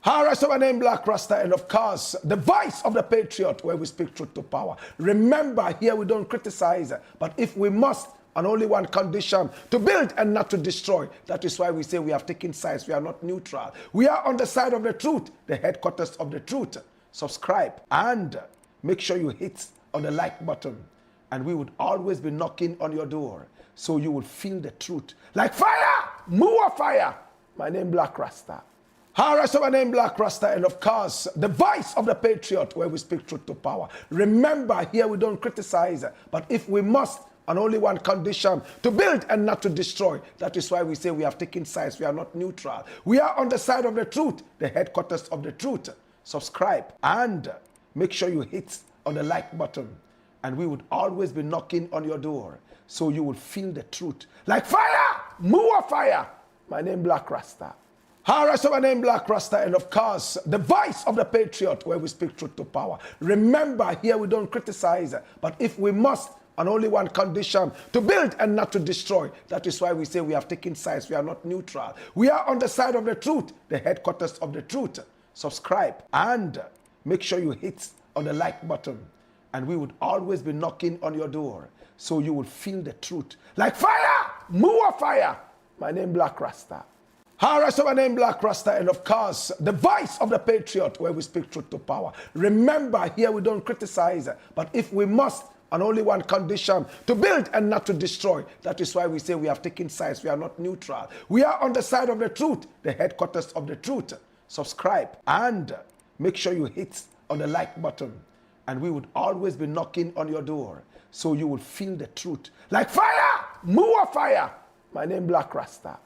Alright, so my name Black Rasta, and of course, the voice of the patriot, where we speak truth to power. Remember, here we don't criticize, but if we must, on only one condition, to build and not to destroy. That is why we say we have taken sides. We are not neutral. We are on the side of the truth, the headquarters of the truth. Subscribe and make sure you hit on the like button. And we would always be knocking on your door, so you will feel the truth. Like fire! More fire! My name Black Rasta. Alright, so my name Black Rasta, and of course, the voice of the patriot, where we speak truth to power. Remember, here we don't criticize, but if we must, on only one condition, to build and not to destroy. That is why we say we have taken sides. We are not neutral. We are on the side of the truth, the headquarters of the truth. Subscribe and make sure you hit on the like button. And we would always be knocking on your door, so you will feel the truth. Like fire! More fire! My name Black Rasta. Alright, so my name Black Rasta, and of course, the voice of the patriot, where we speak truth to power. Remember, here we don't criticize, but if we must, on only one condition, to build and not to destroy. That is why we say we have taken sides. We are not neutral. We are on the side of the truth, the headquarters of the truth. Subscribe and make sure you hit on the like button. And we would always be knocking on your door, so you will feel the truth. Like fire! More fire! My name Black Rasta. Alright, so my name Black Rasta, and of course, the voice of the patriot, where we speak truth to power. Remember, here we don't criticize, but if we must, on only one condition, to build and not to destroy. That is why we say we have taken sides. We are not neutral. We are on the side of the truth, the headquarters of the truth. Subscribe and make sure you hit on the like button. And we would always be knocking on your door, so you will feel the truth. Like fire! More fire! My name Black Rasta.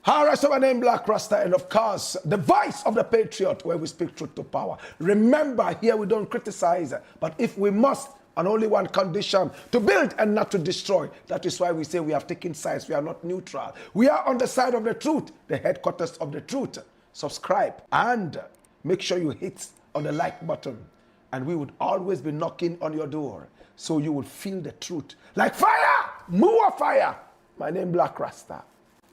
Alright, so my name Black Rasta, and of course, the voice of the patriot, where we speak truth to power. Remember, here we don't criticize, but if we must, on only one condition, to build and not to destroy. That is why we say we have taken sides. We are not neutral. We are on the side of the truth, the headquarters of the truth. Subscribe and make sure you hit on the like button. And we would always be knocking on your door, so you will feel the truth. Like fire! More fire! My name Black Rasta.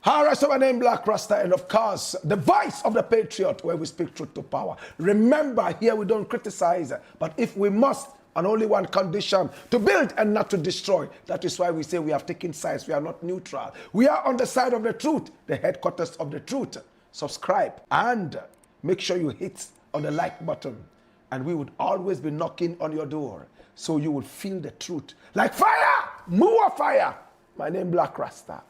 Alright, so my name Black Rasta, and of course, the voice of the patriot, where we speak truth to power. Remember, here we don't criticize, but if we must, on only one condition, to build and not to destroy. That is why we say we have taken sides. We are not neutral. We are on the side of the truth, the headquarters of the truth. Subscribe and make sure you hit on the like button. And we would always be knocking on your door, so you will feel the truth. Like fire! More fire! My name Black Rasta.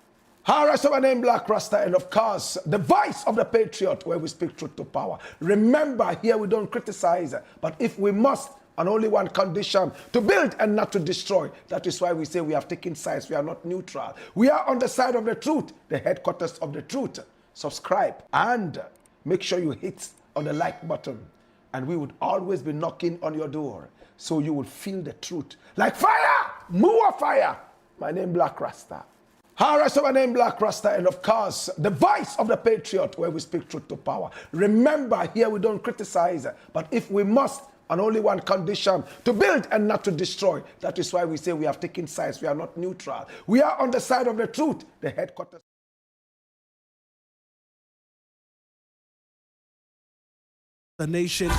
Alright, so my name Black Rasta, and of course, the voice of the patriot, where we speak truth to power. Remember, here we don't criticize, but if we must, on only one condition, to build and not to destroy. That is why we say we have taken sides. We are not neutral. We are on the side of the truth, the headquarters of the truth. Subscribe and make sure you hit on the like button. And we would always be knocking on your door, so you will feel the truth. Like fire! More fire! My name Black Rasta. Alright, so my name Black Rasta, and of course, the voice of the patriot, where we speak truth to power. Remember, here we don't criticize, but if we must, on only one condition, to build and not to destroy. That is why we say we have taken sides. We are not neutral. We are on the side of the truth, the headquarters. The nation.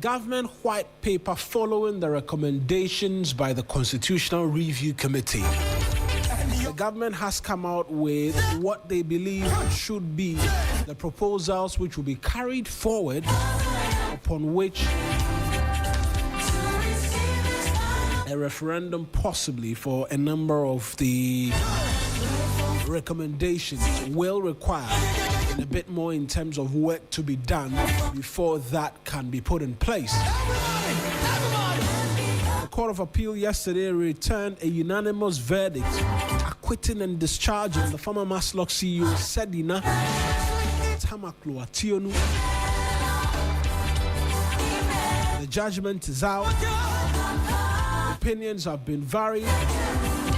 Government white paper following the recommendations by the Constitutional Review Committee. The government has come out with what they believe should be the proposals which will be carried forward, upon which a referendum possibly for a number of the recommendations will require a bit more in terms of work to be done before that can be put in place. The Court of Appeal yesterday returned a unanimous verdict acquitting and discharging the former Maslock CEO Sedina, Tamakloe. The judgment is out. Opinions have been varied.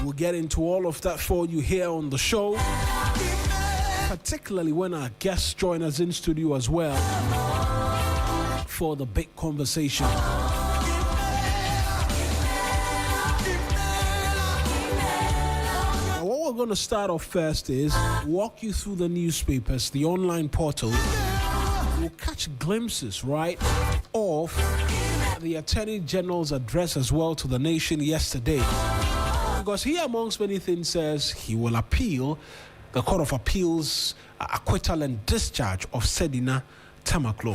We'll get into all of that for you here on the show. particularly when our guests join us in studio as well for the big conversation. Now, what we're going to start off first is walk you through the newspapers, the online portal. We'll catch glimpses, right, of the Attorney General's address as well to the nation yesterday. Because he, amongst many things, says he will appeal the Court of Appeals acquittal and discharge of Sedina Tamakloe.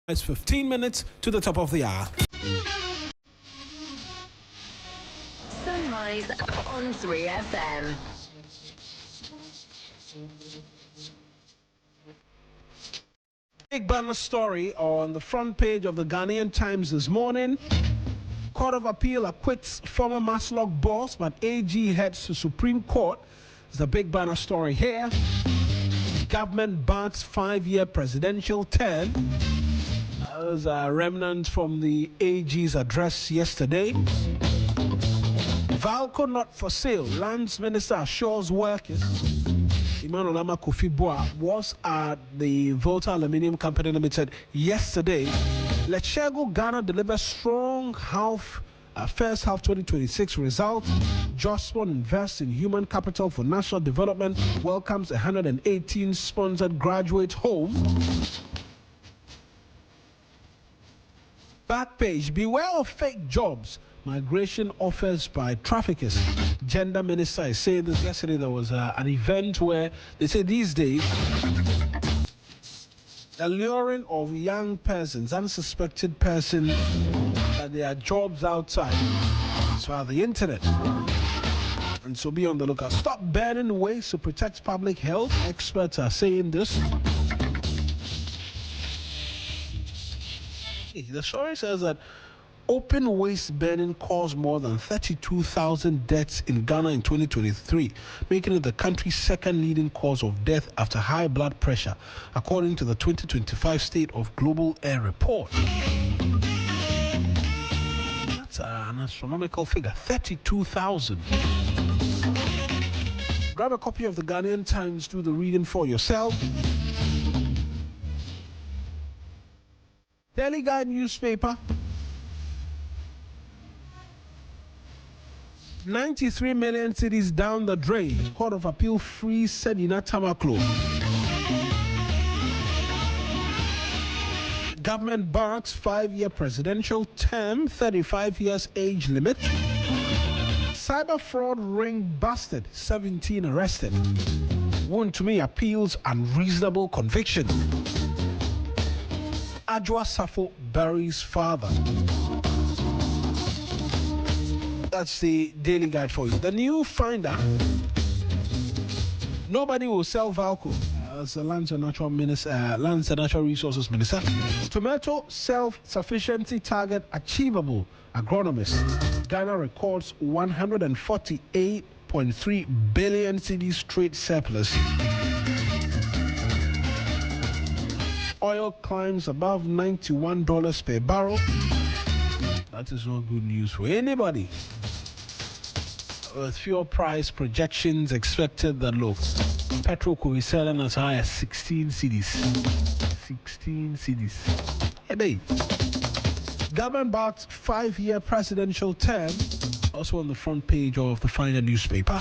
It's 15 minutes to the top of the hour. Sunrise on 3FM. Big banner story on the front page of the Ghanaian Times this morning. Court of Appeal acquits former Maslog boss, but AG heads to Supreme Court. It's the big banner story here. Government bans 5-year presidential term. Those are remnants from the AG's address yesterday. Valco not for sale. Lands Minister assures workers. Emmanuel Kofi Boa was at the Volta Aluminium Company Limited yesterday. Letshego Ghana delivers strong first half 2026 results. Jospon invests in human capital for national development. Welcomes 118 sponsored graduate home. Back page, beware of fake jobs. Migration offers by traffickers. Gender Minister is saying this. Yesterday there was an event where they say these days the luring of young persons, unsuspected persons, that there are jobs outside via the internet. And so be on the lookout. Stop burning waste to protect public health. Experts are saying this. The story says that open waste burning caused more than 32,000 deaths in Ghana in 2023, making it the country's second leading cause of death after high blood pressure, according to the 2025 State of Global Air Report. That's an astronomical figure, 32,000. Grab a copy of the Ghanaian Times, do the reading for yourself. Delegate newspaper. 93 million cities down the drain. Court of Appeal frees Sedina Tamakloe. Government barks 5-year presidential term, 35 years age limit. Cyber fraud ring busted, 17 arrested. Wontumi appeals unreasonable conviction. Ajwa Safo buries father. That's the daily guide for you. The new finder. Nobody will sell Valco as the Lands and Natural Resources Minister. Tomato self-sufficiency target achievable. Agronomist. Ghana records 148.3 billion cedis trade surplus. Oil climbs above $91 per barrel. That is not good news for anybody. With fuel price projections expected that look, petrol could be selling as high as 16 cedis. 16 cedis. Hey, government backs 5-year presidential term. Also on the front page of the Finder newspaper.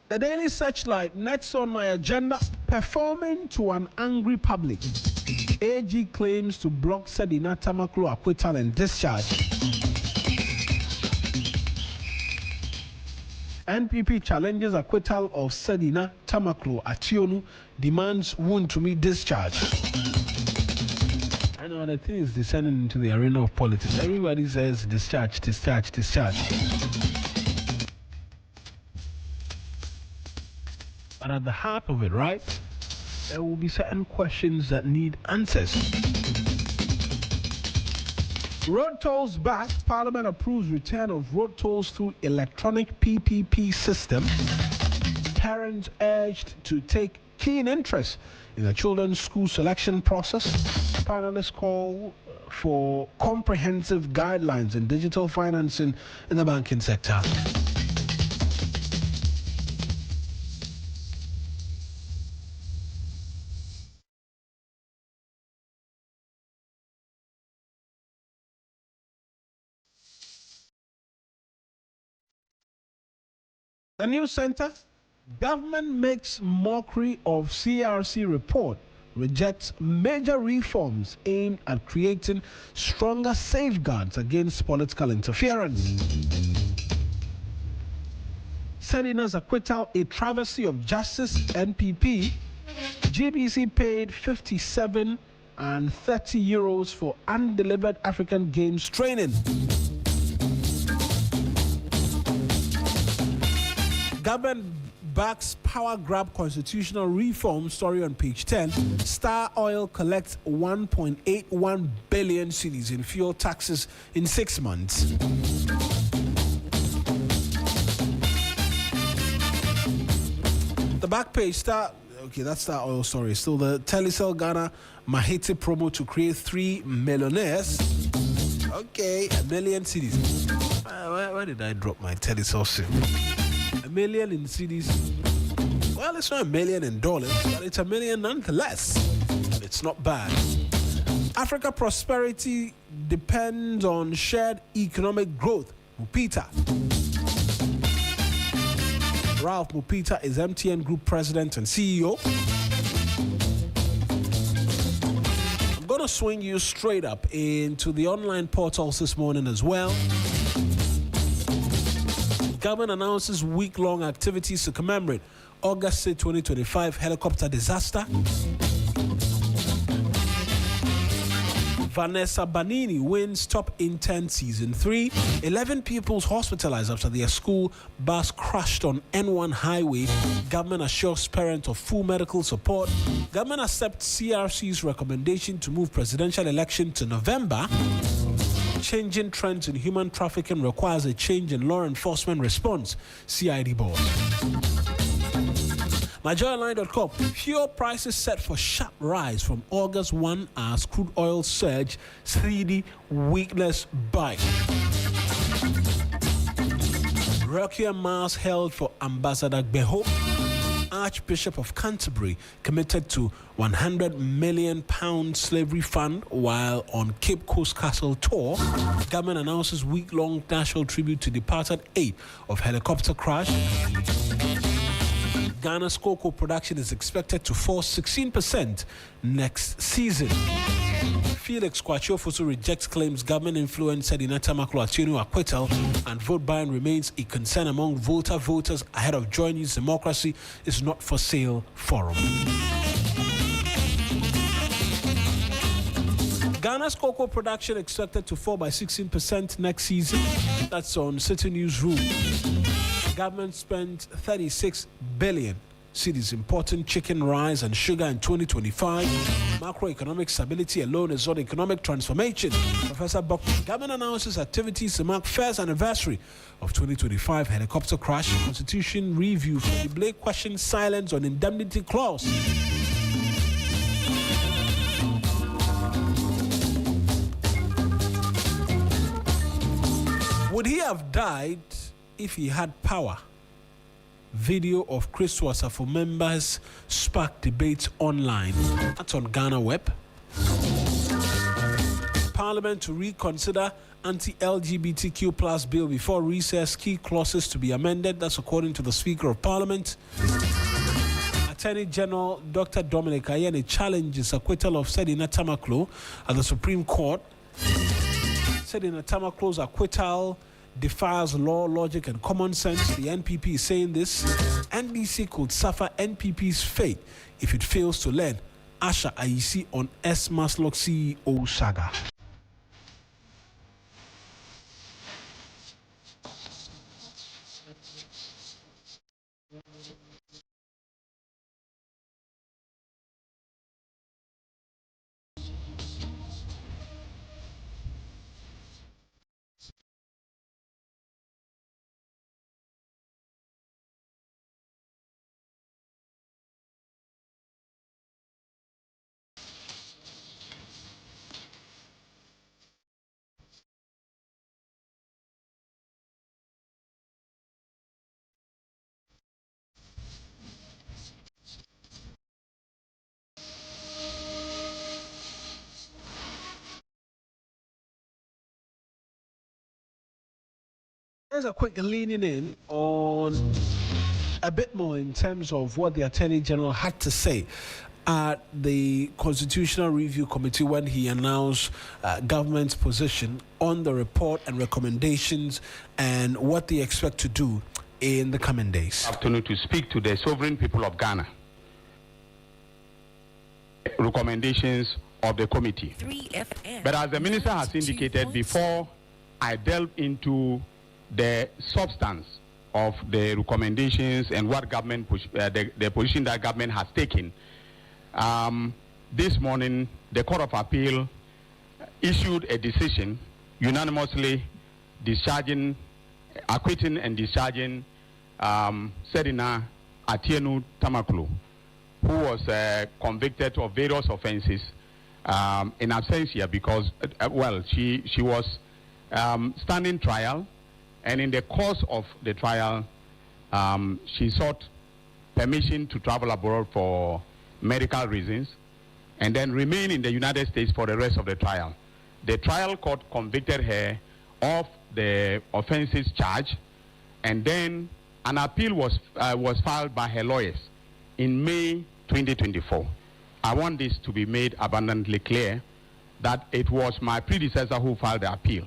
The Daily Searchlight, next on my agenda, performing to an angry public. AG claims to block Sedina Tamakloe acquittal and discharge. NPP challenges acquittal of Sedina Tamakloe. Ationu demands Wontumi discharge. I know the thing is descending into the arena of politics. Everybody says discharge, discharge, discharge. But at the heart of it, right, there will be certain questions that need answers. Road tolls back. Parliament approves return of road tolls through electronic PPP system. Parents urged to take keen interest in the children's school selection process. Panelists call for comprehensive guidelines in digital financing in the banking sector. The news center. Government makes mockery of CRC report, rejects major reforms aimed at creating stronger safeguards against political interference. Sedina's acquittal, a travesty of justice. NPP. GBC paid 57 and 30 euros for undelivered African Games training. Government backs power grab constitutional reform, story on page 10. Star Oil collects 1.81 billion cedis in fuel taxes in 6 months. The back page, that's Star Oil story. Still the Telecel Ghana Mahiti promo to create 3 millionaires. Okay, a million cedis. Where did I drop my Telecel SIM? $1 million in cedis. Well, it's not $1 million in dollars, but it's $1 million nonetheless. It's not bad. Africa prosperity depends on shared economic growth. Mupita. Ralph Mupita is MTN Group President and CEO. I'm going to swing you straight up into the online portals this morning as well. Government announces week-long activities to commemorate August 6, 2025 helicopter disaster. Vanessa Banini wins Top Intern Season 3. 11 pupils hospitalized after their school bus crashed on N1 highway. Government assures parents of full medical support. Government accepts CRC's recommendation to move presidential election to November. Changing trends in human trafficking requires a change in law enforcement response. CID board. MyJoyline.com. Fuel prices set for sharp rise from August 1 as crude oil surge. 3D weakness bite. Requiem mass held for Ambassador Beho. Archbishop of Canterbury committed to £100 million slavery fund while on Cape Coast Castle tour. Government announces week-long national tribute to departed 8 of helicopter crash. Ghana's cocoa production is expected to fall 16% next season. Felix Kwachiofosu rejects claims government influence Sedina Tamakloe acquittal, and vote buying remains a concern among voters ahead of Joy News Democracy is Not for Sale forum. Ghana's cocoa production expected to fall by 16% next season. That's on City Newsroom. Government spent 36 billion cedis importing chicken, rice, and sugar in 2025. Macroeconomic stability alone is not economic transformation. Professor Buck. Government announces activities to mark first anniversary of 2025 helicopter crash. Constitution review for the Blake question silence on indemnity clause. Would he have died if he had power? Video of Chris Wasafo members spark debates online. That's on Ghana Web. Parliament to reconsider anti-LGBTQ plus bill before recess. Key clauses to be amended. That's according to the Speaker of Parliament. Attorney General Dr. Dominic Ayeni challenges acquittal of Sedina Tamakloe at the Supreme Court. Sedina Tamakloe's acquittal defies law, logic, and common sense. The NPP is saying this. NDC could suffer NPP's fate if it fails to learn. Asha Ayisi on S. Maslock CEO saga. There's a quick leaning in on a bit more in terms of what the Attorney General had to say at the Constitutional Review Committee when he announced government's position on the report and recommendations and what they expect to do in the coming days. Afternoon to speak to the sovereign people of Ghana. Recommendations of the committee. 3FM. But as the minister has indicated, before I delve into the substance of the recommendations and what government the position that government has taken, this morning the Court of Appeal issued a decision unanimously acquitting and discharging Sedina Tamakloe, who was convicted of various offenses in absentia because, she was standing trial, and in the course of the trial, she sought permission to travel abroad for medical reasons and then remain in the United States for the rest of the trial. The trial court convicted her of the offenses charged, and then an appeal was filed by her lawyers in May 2024. I want this to be made abundantly clear that it was my predecessor who filed the appeal.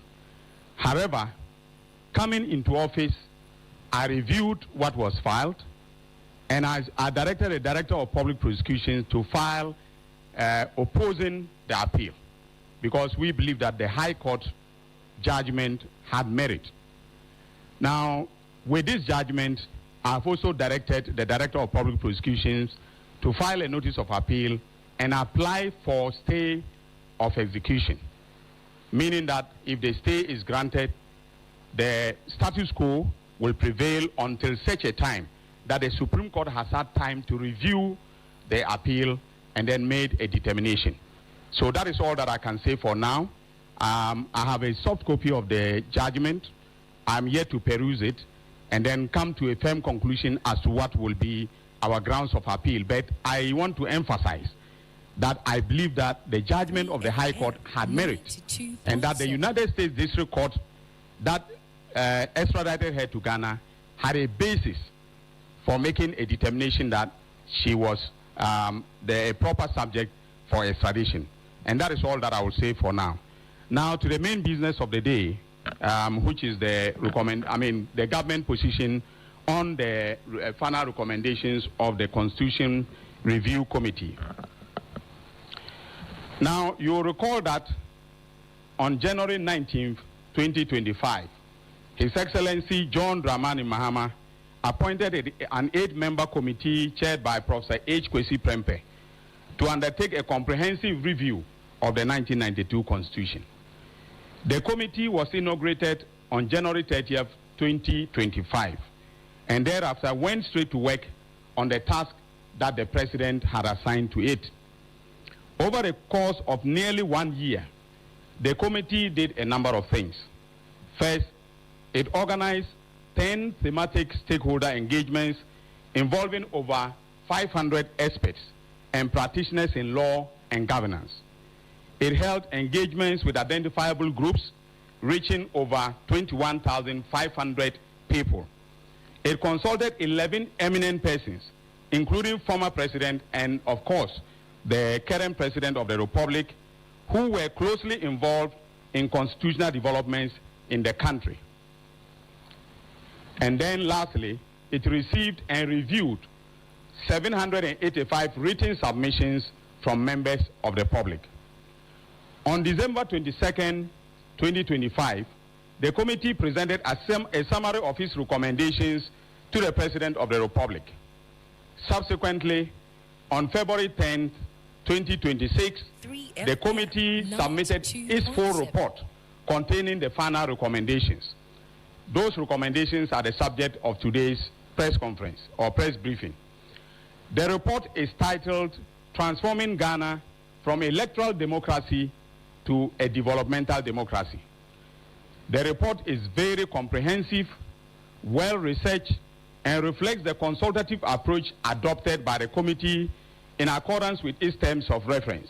However, coming into office, I reviewed what was filed, and I directed the Director of Public Prosecutions to file opposing the appeal, because we believe that the High Court judgment had merit. Now, with this judgment, I've also directed the Director of Public Prosecutions to file a notice of appeal and apply for stay of execution, meaning that if the stay is granted, the status quo will prevail until such a time that the Supreme Court has had time to review the appeal and then made a determination. So that is all that I can say for now. I have a soft copy of the judgment. I'm yet to peruse it and then come to a firm conclusion as to what will be our grounds of appeal. But I want to emphasize that I believe that the judgment of the High Court had merit, and that the United States District Court that extradited her to Ghana had a basis for making a determination that she was the proper subject for extradition. And that is all that I will say for now. Now to the main business of the day, which is the government position on the final recommendations of the Constitution Review Committee. Now, you'll recall that on January 19th, 2025, His Excellency John Dramani Mahama appointed an 8-member committee chaired by Professor H. Kwesi Prempeh to undertake a comprehensive review of the 1992 Constitution. The committee was inaugurated on January 30th, 2025, and thereafter went straight to work on the task that the President had assigned to it. Over the course of nearly 1 year, the committee did a number of things. First, it organized 10 thematic stakeholder engagements involving over 500 experts and practitioners in law and governance. It held engagements with identifiable groups reaching over 21,500 people. It consulted 11 eminent persons, including former president and, of course, the current president of the Republic, who were closely involved in constitutional developments in the country. And then lastly, it received and reviewed 785 written submissions from members of the public. On December 22nd, 2025, the committee presented a summary of its recommendations to the President of the Republic. Subsequently, on February 10th, 2026, the committee submitted its full report containing the final recommendations. Those recommendations are the subject of today's press conference or press briefing. The report is titled Transforming Ghana from Electoral Democracy to a Developmental Democracy. The report is very comprehensive, well-researched, and reflects the consultative approach adopted by the committee in accordance with its terms of reference.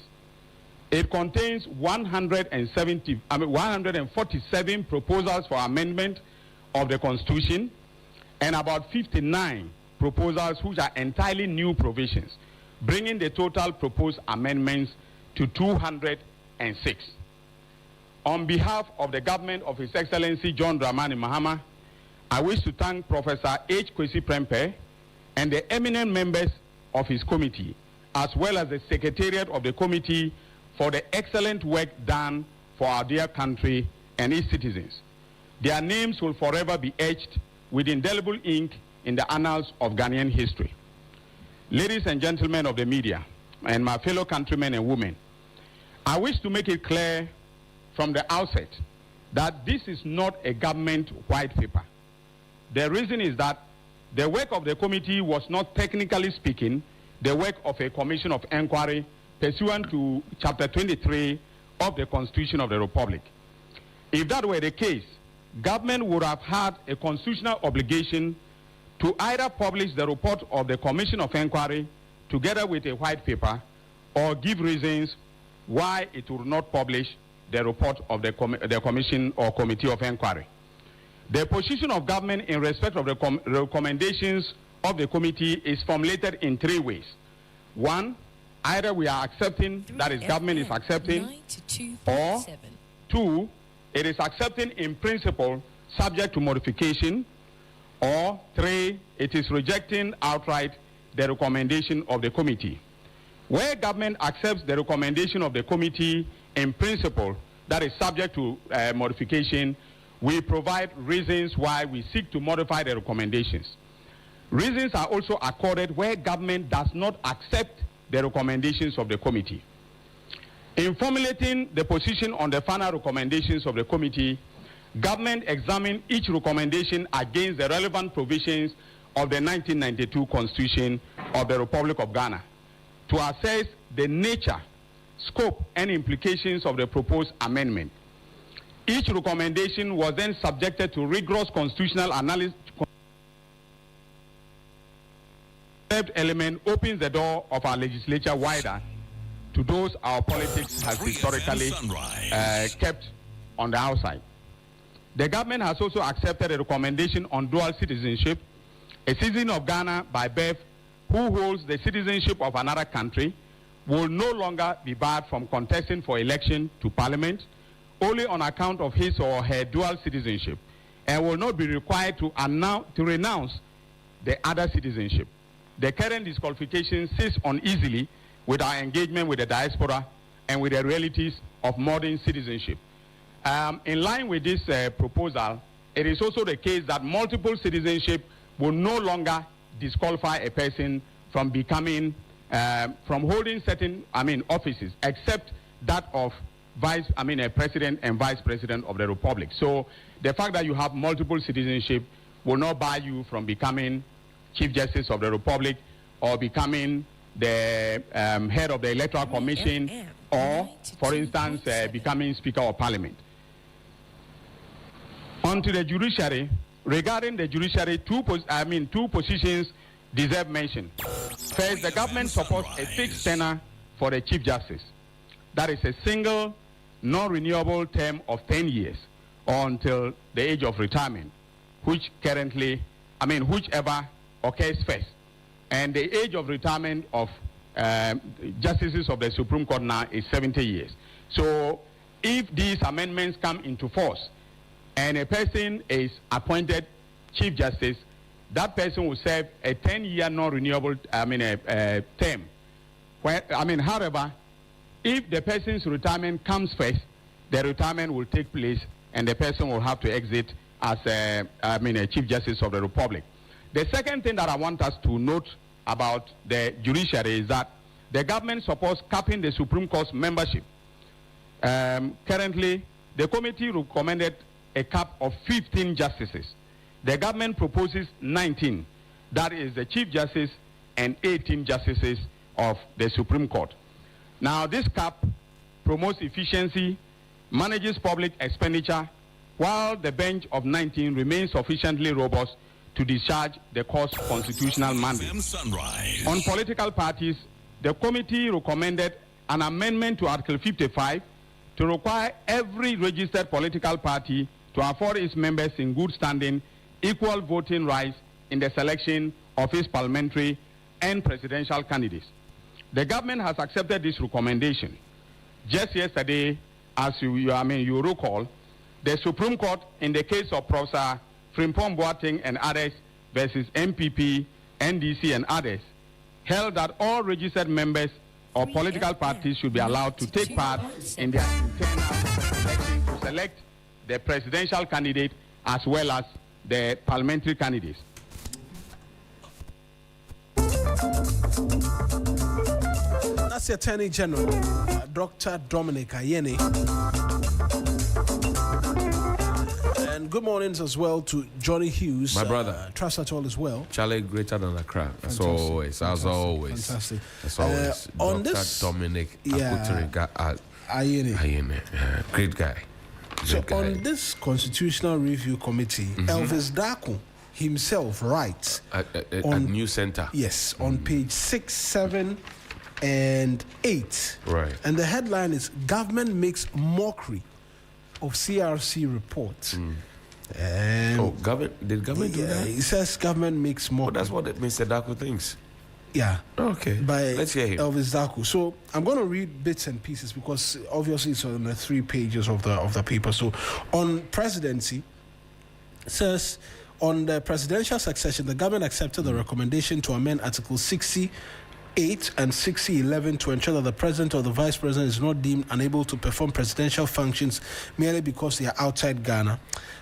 It contains 147 proposals for amendment of the Constitution and about 59 proposals which are entirely new provisions, bringing the total proposed amendments to 206. On behalf of the government of His Excellency John Dramani Mahama, I wish to thank Professor H. Kwesi Prempeh and the eminent members of his committee, as well as the Secretariat of the committee, for the excellent work done for our dear country and its citizens. Their names will forever be etched with indelible ink in the annals of Ghanaian history. Ladies and gentlemen of the media, and my fellow countrymen and women, I wish to make it clear from the outset that this is not a government white paper. The reason is that the work of the committee was not, technically speaking, the work of a commission of inquiry pursuant to Chapter 23 of the Constitution of the Republic. If that were the case, government would have had a constitutional obligation to either publish the report of the commission of inquiry together with a white paper, or give reasons why it would not publish the report of the commission or committee of inquiry. The position of government in respect of the recommendations of the committee is formulated in three ways. One, either we are accepting, that is, government is accepting, or two, it is accepting in principle subject to modification, or three, it is rejecting outright the recommendation of the committee. Where government accepts the recommendation of the committee in principle, that is subject to modification, we provide reasons why we seek to modify the recommendations. Reasons are also accorded where government does not accept the recommendations of the committee. In formulating the position on the final recommendations of the committee, government examined each recommendation against the relevant provisions of the 1992 Constitution of the Republic of Ghana to assess the nature, scope, and implications of the proposed amendment. Each recommendation was then subjected to rigorous constitutional analysis. The third element opens the door of our legislature wider to those our politics has historically kept on the outside. The government has also accepted a recommendation on dual citizenship. A citizen of Ghana by birth who holds the citizenship of another country will no longer be barred from contesting for election to parliament only on account of his or her dual citizenship, and will not be required to renounce the other citizenship. The current disqualification ceases uneasily with our engagement with the diaspora and with the realities of modern citizenship. In line with this proposal, it is also the case that multiple citizenship will no longer disqualify a person from becoming, from holding certain, offices, except that of a president and vice president of the republic. So the fact that you have multiple citizenship will not bar you from becoming Chief Justice of the Republic or becoming the head of the Electoral Commission or, for instance, becoming Speaker of Parliament. On to the judiciary. Regarding the judiciary, two positions deserve mention. First, the government supports a fixed tenure for the Chief Justice. That is a single, non-renewable term of 10 years or until the age of retirement, which currently, whichever occurs first. And the age of retirement of justices of the Supreme Court now is 70 years. So if these amendments come into force and a person is appointed Chief Justice, that person will serve a 10-year non-renewable term. However, if the person's retirement comes first, the retirement will take place and the person will have to exit as a Chief Justice of the Republic. The second thing that I want us to note about the judiciary is that the government supports capping the Supreme Court's membership. Currently, the committee recommended a cap of 15 justices. The government proposes 19. That is the Chief Justice and 18 justices of the Supreme Court. Now, this cap promotes efficiency, manages public expenditure, while the bench of 19 remains sufficiently robust to discharge the court's constitutional mandate. On political parties, the committee recommended an amendment to Article 55 to require every registered political party to to afford its members in good standing equal voting rights in the selection of its parliamentary and presidential candidates. The government has accepted this recommendation. Just yesterday, as you recall, the Supreme Court, in the case of Professor Frimpong Boateng and others versus MPP, NDC and others, held that all registered members of political parties should be allowed to take part in their internal election to select the presidential candidate as well as the parliamentary candidates. That's the Attorney General, Dr. Dominic Ayeni. And good mornings as well to Johnny Hughes. My brother. Trust at all as well. Charlie greater than Accra. As always. As always. Fantastic. As always. On Dr. this, Dominic Ayeni. Great guy. So on this Constitutional Review Committee, Elvis Daku himself writes on New Center. Yes, on page 6, 7, and 8. Right. And the headline is "Government Makes Mockery of CRC Report." Government did government do that? It says government makes mockery. That's what Mr. Daku thinks. Yeah. Okay. By Let's hear him. Elvis Daku. So I'm going to read bits and pieces because obviously it's on the 3 pages of the paper. So on presidency, it says on the presidential succession, the government accepted the recommendation to amend Article 68 and 6011 to ensure that the president or the vice president is not deemed unable to perform presidential functions merely because they are outside Ghana.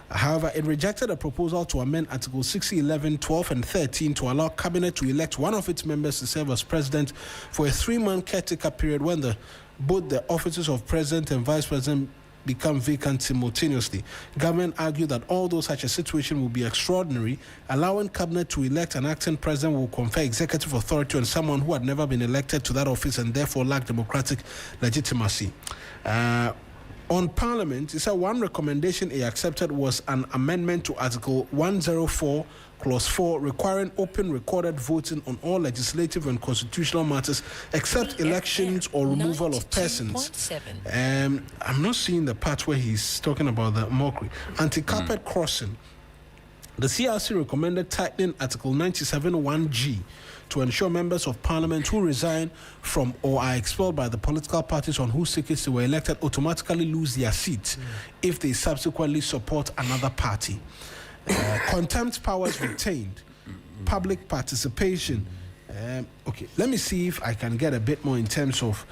However, it rejected a proposal to amend Article 6011, 12, and 13 to allow Cabinet to elect one of its members to serve as president for a 3-month caretaker period when both the offices of president and vice president become vacant simultaneously. Government argued that although such a situation will be extraordinary, allowing Cabinet to elect an acting president will confer executive authority on someone who had never been elected to that office and therefore lacked democratic legitimacy. On Parliament, it said one recommendation it accepted was an amendment to Article 104, Clause 4, requiring open recorded voting on all legislative and constitutional matters except elections or removal of persons. I'm not seeing the part where he's talking about the mockery. Anti-carpet crossing. The CRC recommended tightening Article 97(1)(g) to ensure members of Parliament who resign from or are expelled by the political parties on whose tickets they were elected automatically lose their seats if they subsequently support another party. Contempt powers retained. Public participation. Okay, let me see if I can get a bit more in terms of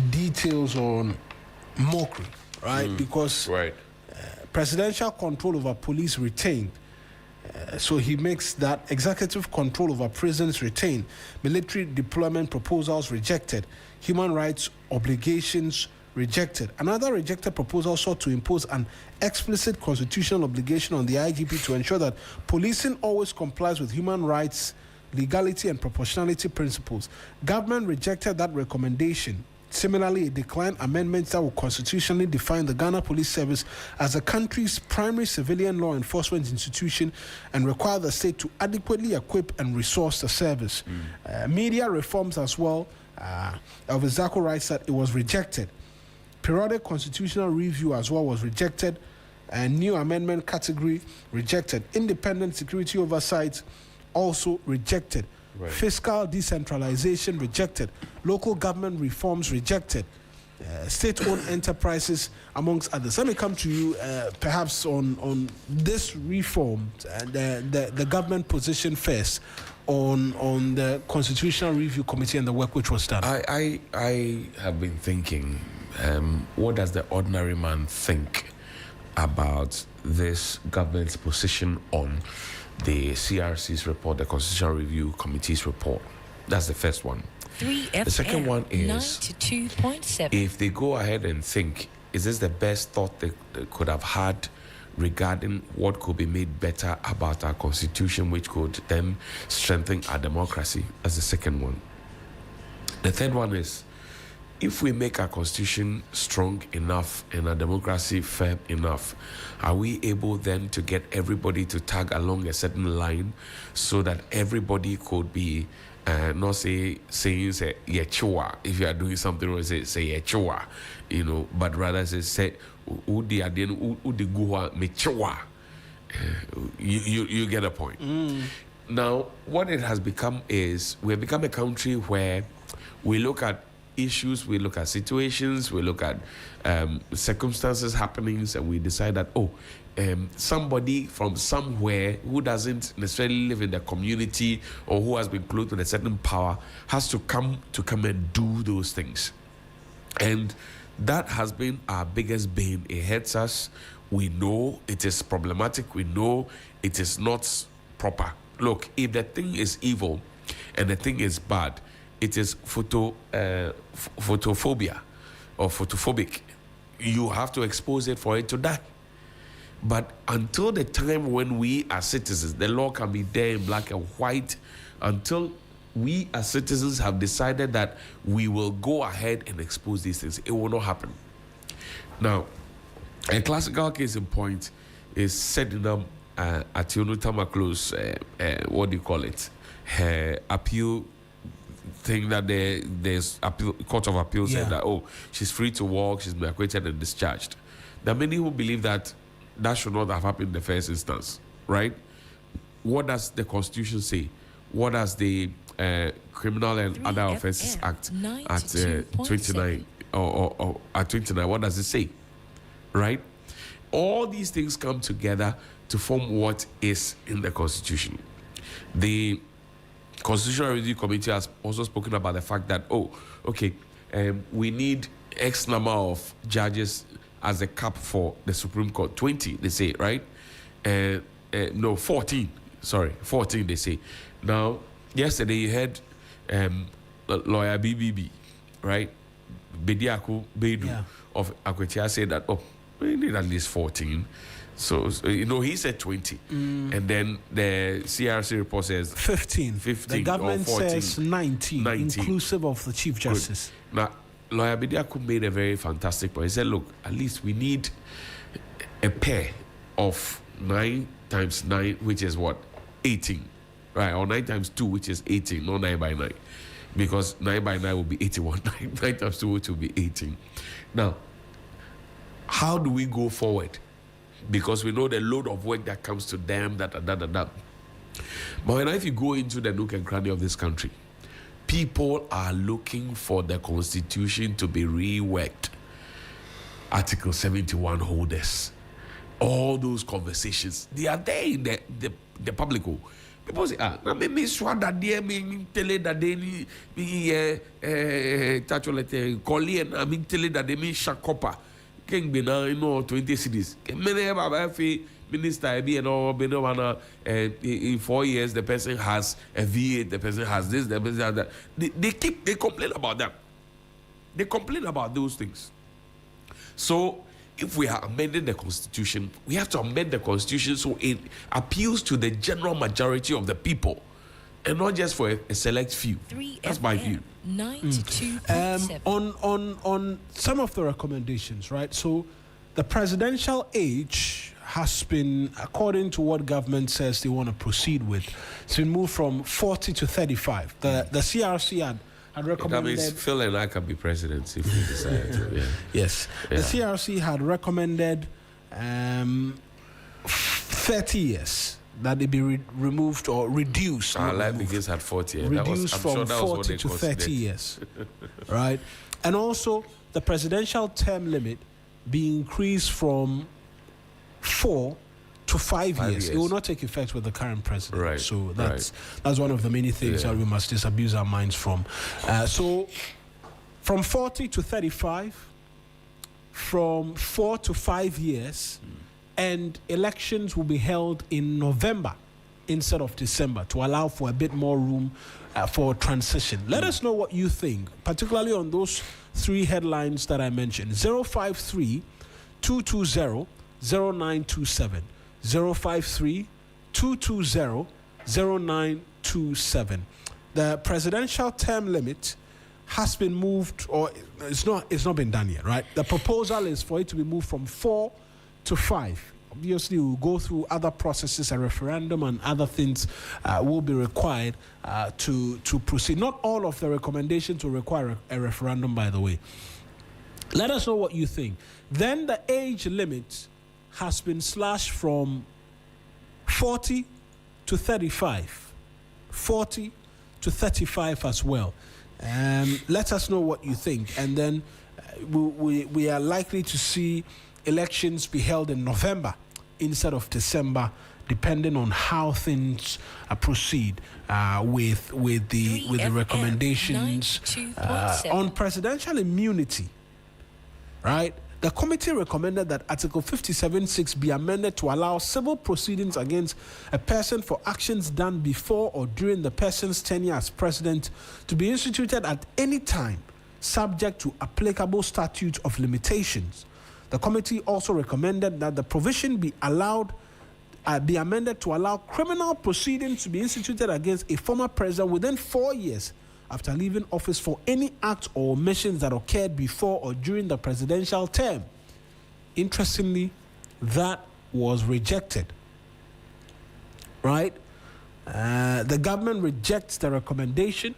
details on mockery, right? Because presidential control over police retained. So he makes that executive control over prisons retained, military deployment proposals rejected, human rights obligations rejected. Another rejected proposal sought to impose an explicit constitutional obligation on the IGP to ensure that policing always complies with human rights, legality and proportionality principles. Government rejected that recommendation. Similarly, it declined amendments that will constitutionally define the Ghana Police Service as the country's primary civilian law enforcement institution and require the state to adequately equip and resource the service. Media reforms as well. Elvis Daku writes that it was rejected. Periodic constitutional review as well was rejected. And new amendment category rejected. Independent security oversight also rejected. Fiscal decentralization rejected. Local government reforms rejected. State-owned enterprises, amongst others. Let me come to you, perhaps on this reform, the government position first on the Constitutional Review Committee and the work which was done. I have been thinking, what does the ordinary man think about this government's position on the CRC's report, the Constitutional Review Committee's report? That's the first one. 3fm, the second one is 92.7. If they go ahead and think, is this the best thought they could have had regarding what could be made better about our constitution, which could then strengthen our democracy? That's the second one. The third one is, if we make our constitution strong enough and our democracy firm enough, are we able then to get everybody to tag along a certain line so that everybody could be not saying say yechua if you are doing something wrong, say yechua, but rather say udi adien udi guwa mechewa. You get a point. Now, what it has become is we have become a country where we look at issues, we look at situations, we look at circumstances, happenings, and we decide that, somebody from somewhere who doesn't necessarily live in the community or who has been close to a certain power has to come and do those things. And that has been our biggest bane. It hurts us. We know it is problematic. We know it is not proper. Look, if the thing is evil and the thing is bad, it is photophobia or photophobic. You have to expose it for it to die. But until the time when we as citizens, the law can be there in black and white, until we as citizens have decided that we will go ahead and expose these things, it will not happen. Now, a classical case in point is Sedina Tamakloe's, what do you call it? Appeal thing that there's appeal, Court of Appeal said that, she's free to walk, she's been acquitted and discharged. There are many who believe that should not have happened in the first instance, right? What does the Constitution say? What does the Criminal and Other Offences Act at 29 or at 29? What does it say? Right? All these things come together to form what is in the Constitution. The Constitutional Review Committee has also spoken about the fact that, we need X number of judges as a cap for the Supreme Court. 20, they say, right? 14. Sorry, 14, they say. Now, yesterday you heard lawyer BBB, right? Bediako Bedu of Acquitted said that, we need at least 14. So he said 20. And then the CRC report says 15. The government says 19, inclusive of the Chief Justice. Good. Now, Lawyer Bediako made a very fantastic point. He said, look, at least we need a pair of 9 times 9, which is what? 18. Right? Or 9 times 2, which is 18, not 9 by 9. Because 9 by 9 will be 81. 9 times 2, which will be 18. Now, how do we go forward? Because we know the load of work that comes to them, But if you go into the nook and cranny of this country, people are looking for the Constitution to be reworked. Article 71 holders. All those conversations, they are there in the public. People say, me sure that they me tell that they me Colleen, I mean tell that they me shakopa. King be now 20 cities. Many of minister be in 4 years the person has a V8, the person has this, the person has that. They complain about that. They complain about those things. So if we are amending the Constitution, we have to amend the Constitution so it appeals to the general majority of the people and not just for a select few. That's my view. 92.7. On some of the recommendations, right? So the presidential age has been, according to what government says they want to proceed with, it's been moved from 40 to 35. The CRC had recommended... That means Phil and I can be presidents if we decide to. Yeah. Yes. Yeah. The CRC had recommended 30 years that they be removed or reduced. Our life begins at 40. Reduced from 40 to 30 years. Right? And also, the presidential term limit be increased from 4 to 5 years. It will not take effect with the current president. Right. So that's one of the many things that we must disabuse our minds from. So from 40 to 35, from 4 to 5 years, and elections will be held in November instead of December to allow for a bit more room for transition. Let us know what you think, particularly on those 3 headlines that I mentioned. 053-220-0927. 053-220-0927. The presidential term limit has been moved, or it's not been done yet, right? The proposal is for it to be moved from 4 to 5. Obviously, we'll go through other processes, a referendum and other things will be required to proceed. Not all of the recommendations will require a referendum, by the way. Let us know what you think. Then the age limit has been slashed from 40 to 35. 40 to 35 as well. Let us know what you think. And then we are likely to see elections be held in November instead of December, depending on how things proceed with the recommendations on presidential immunity. Right? The committee recommended that Article 57.6 be amended to allow civil proceedings against a person for actions done before or during the person's tenure as president to be instituted at any time, subject to applicable statute of limitations. The committee also recommended that the provision be amended to allow criminal proceedings to be instituted against a former president within 4 years after leaving office for any act or omissions that occurred before or during the presidential term. Interestingly, that was rejected. Right? The government rejects the recommendation.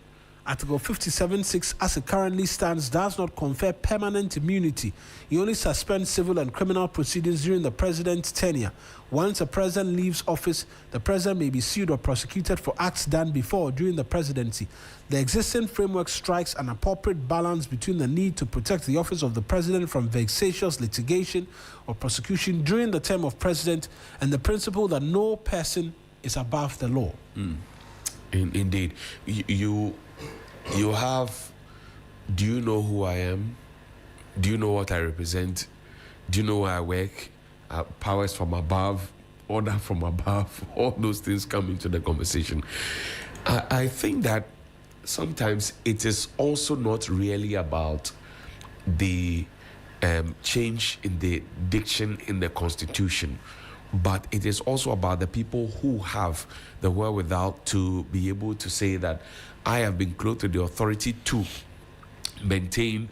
Article 57.6, as it currently stands, does not confer permanent immunity. It only suspends civil and criminal proceedings during the president's tenure. Once a president leaves office, the president may be sued or prosecuted for acts done before or during the presidency. The existing framework strikes an appropriate balance between the need to protect the office of the president from vexatious litigation or prosecution during the term of president and the principle that no person is above the law. Indeed. You have, do you know who I am? Do you know what I represent? Do you know where I work? Powers from above, order from above, all those things come into the conversation. I think that sometimes it is also not really about the change in the diction in the Constitution, but it is also about the people who have the wherewithal to be able to say that I have been clothed with the authority to maintain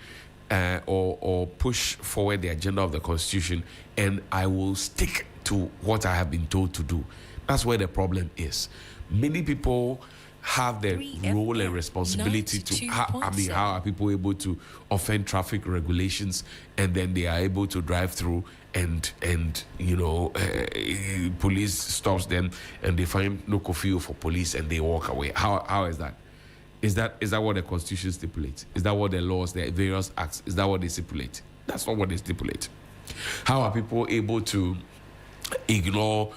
or push forward the agenda of the Constitution, and I will stick to what I have been told to do. That's where the problem is. Many people have the role and responsibility to, how are people able to offend traffic regulations and then they are able to drive through and police stops them and they find no curfew for police and they walk away. How is that? Is that what the Constitution stipulates? Is that what the laws, the various acts, is that what they stipulate? That's not what they stipulate. How are people able to ignore,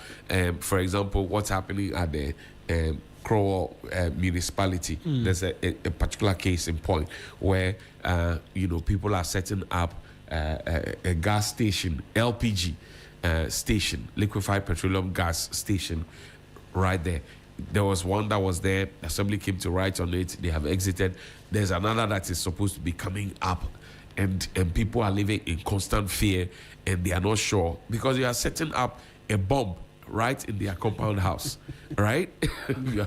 for example, what's happening at the Crowell municipality? There's a particular case in point where people are setting up a gas station, LPG station, liquefied petroleum gas station, right there. There was one that was there. Assembly came to write on it. They have exited. There's another that is supposed to be coming up, and people are living in constant fear, and they are not sure because you are setting up a bomb right in their compound house, right?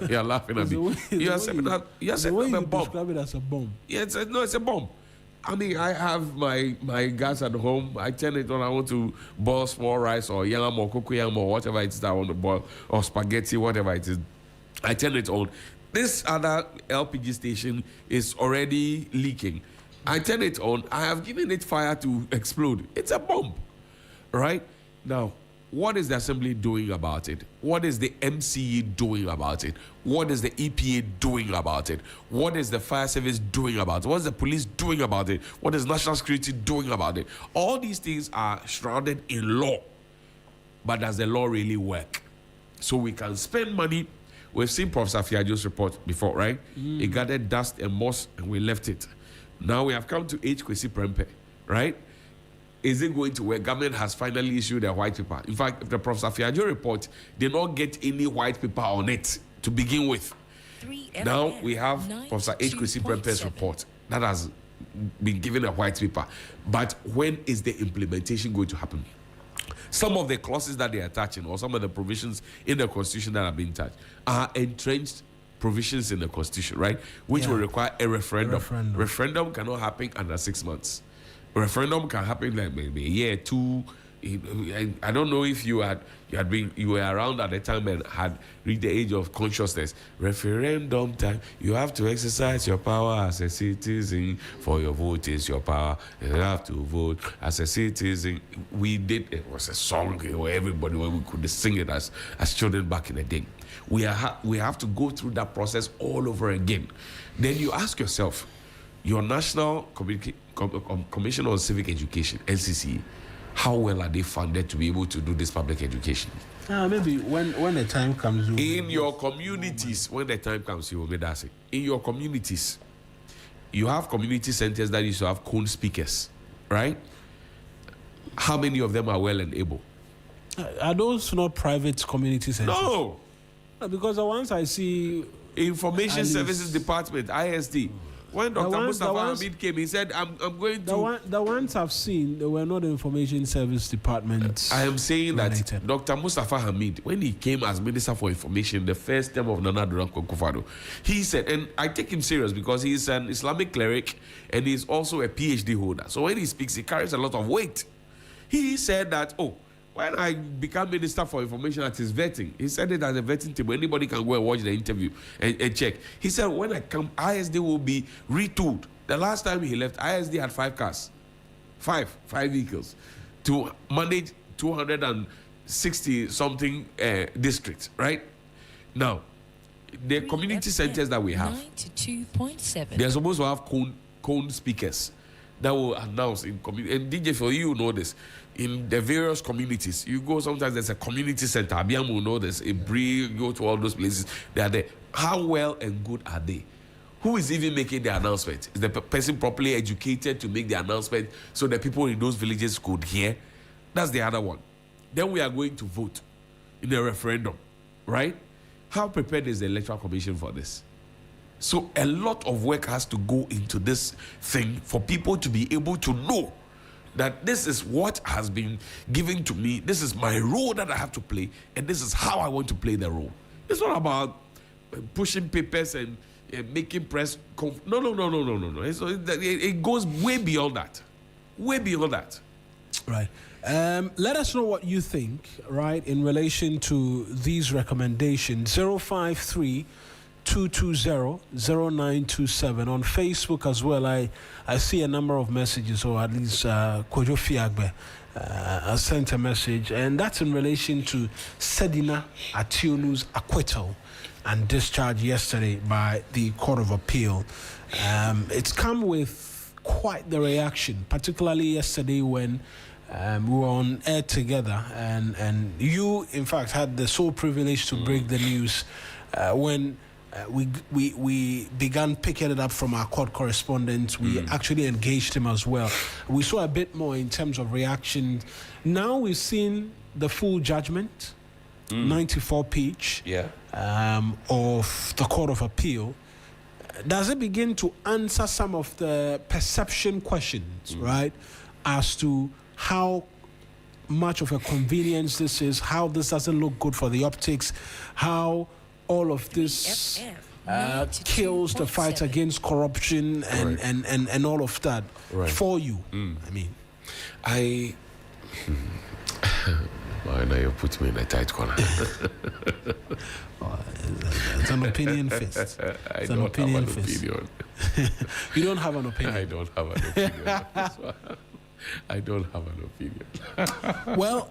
you're laughing at me. You are setting up a bomb. Describe it as a bomb. Yeah, it's a bomb. I mean, I have my gas at home. I turn it on. I want to boil small rice or yam or cocoyam or whatever it is that I want to boil, or spaghetti, whatever it is. I turn it on. This other LPG station is already leaking. I turn it on. I have given it fire to explode. It's a bomb, right? Now, what is the Assembly doing about it? What is the MCE doing about it? What is the EPA doing about it? What is the fire service doing about it? What is the police doing about it? What is national security doing about it? All these things are shrouded in law. But does the law really work? So we can spend money. We've seen Professor Fiajo's report before, right? It gathered dust and moss and we left it. Now we have come to H. Kwesi Prempeh, right? Is it going to work? Government has finally issued a white paper. In fact, if the Professor Fiajo report did not get any white paper on it to begin with. Now we have Professor H. Kwesi Prempeh's report that has been given a white paper. But when is the implementation going to happen? Some of the clauses that they are touching, or some of the provisions in the Constitution that are being touched, are entrenched provisions in the Constitution, right? Which will require a referendum. Referendum cannot happen under 6 months. Referendum can happen like maybe a year, 2, I don't know if you were around at the time and had reached the age of consciousness. Referendum time, you have to exercise your power as a citizen, for your vote is your power. You have to vote as a citizen. It was a song where everybody, where we could sing it as children back in the day. We have to go through that process all over again. Then you ask yourself, your National Commission on Civic Education, NCC, how well are they funded to be able to do this public education? Maybe when the time comes. In your communities, when the time comes, you will make that say. In your communities, you have community centers that used to have cone speakers, right? How many of them are well and able? Are those not private community centers? No. Because the ones I see... Information Services Department, ISD. When Dr. Mustafa Hamid came, he said, I'm going to... The ones I've seen, they were not the Information Service Department. I am saying that Dr. Mustafa Hamid, when he came as Minister for Information, the first term of Nana Duranko Kufado, he said, and I take him serious because he's an Islamic cleric and he's also a PhD holder. So when he speaks, he carries a lot of weight. He said that, when I become Minister for Information at his vetting, he said it as a vetting table. Anybody can go and watch the interview and check. He said, when I come, ISD will be retooled. The last time he left, ISD had 5 cars. Five vehicles to manage 260-something districts, right? Now, the community centers that we have, 92.7. they're supposed to have cone speakers that will announce in community. And DJ, for you know this, in the various communities, you go, sometimes there's a community center. Abiam will know this. You go to all those places. They are there. How well and good are they? Who is even making the announcement? Is the person properly educated to make the announcement so that people in those villages could hear? That's the other one. Then we are going to vote in a referendum, right? How prepared is the Electoral Commission for this? So a lot of work has to go into this thing for people to be able to know that this is what has been given to me, this is my role that I have to play, and this is how I want to play the role. It's not about pushing papers and making press no. It goes way beyond that. Way beyond that. Right. Let us know what you think, right, in relation to these recommendations. 053-220-0927 on Facebook as well. I see a number of messages, or at least Kojo Fiagbe sent a message, and that's in relation to Sedina Atiolu's acquittal and discharge yesterday by the Court of Appeal. It's come with quite the reaction, particularly yesterday when we were on air together, and you, in fact, had the sole privilege to break the news when we began picking it up from our court correspondent. We actually engaged him as well. We saw a bit more in terms of reaction. Now we've seen the full judgment, 94-page of the Court of Appeal. Does it begin to answer some of the perception questions, right, as to how much of a convenience this is, how this doesn't look good for the optics, how all of this kills the fight against corruption and all of that for you? I mean, well, now you put me in a tight corner. It's an opinion fest. I don't have an opinion. You don't have an opinion? I don't have an opinion. I don't have an opinion. Well,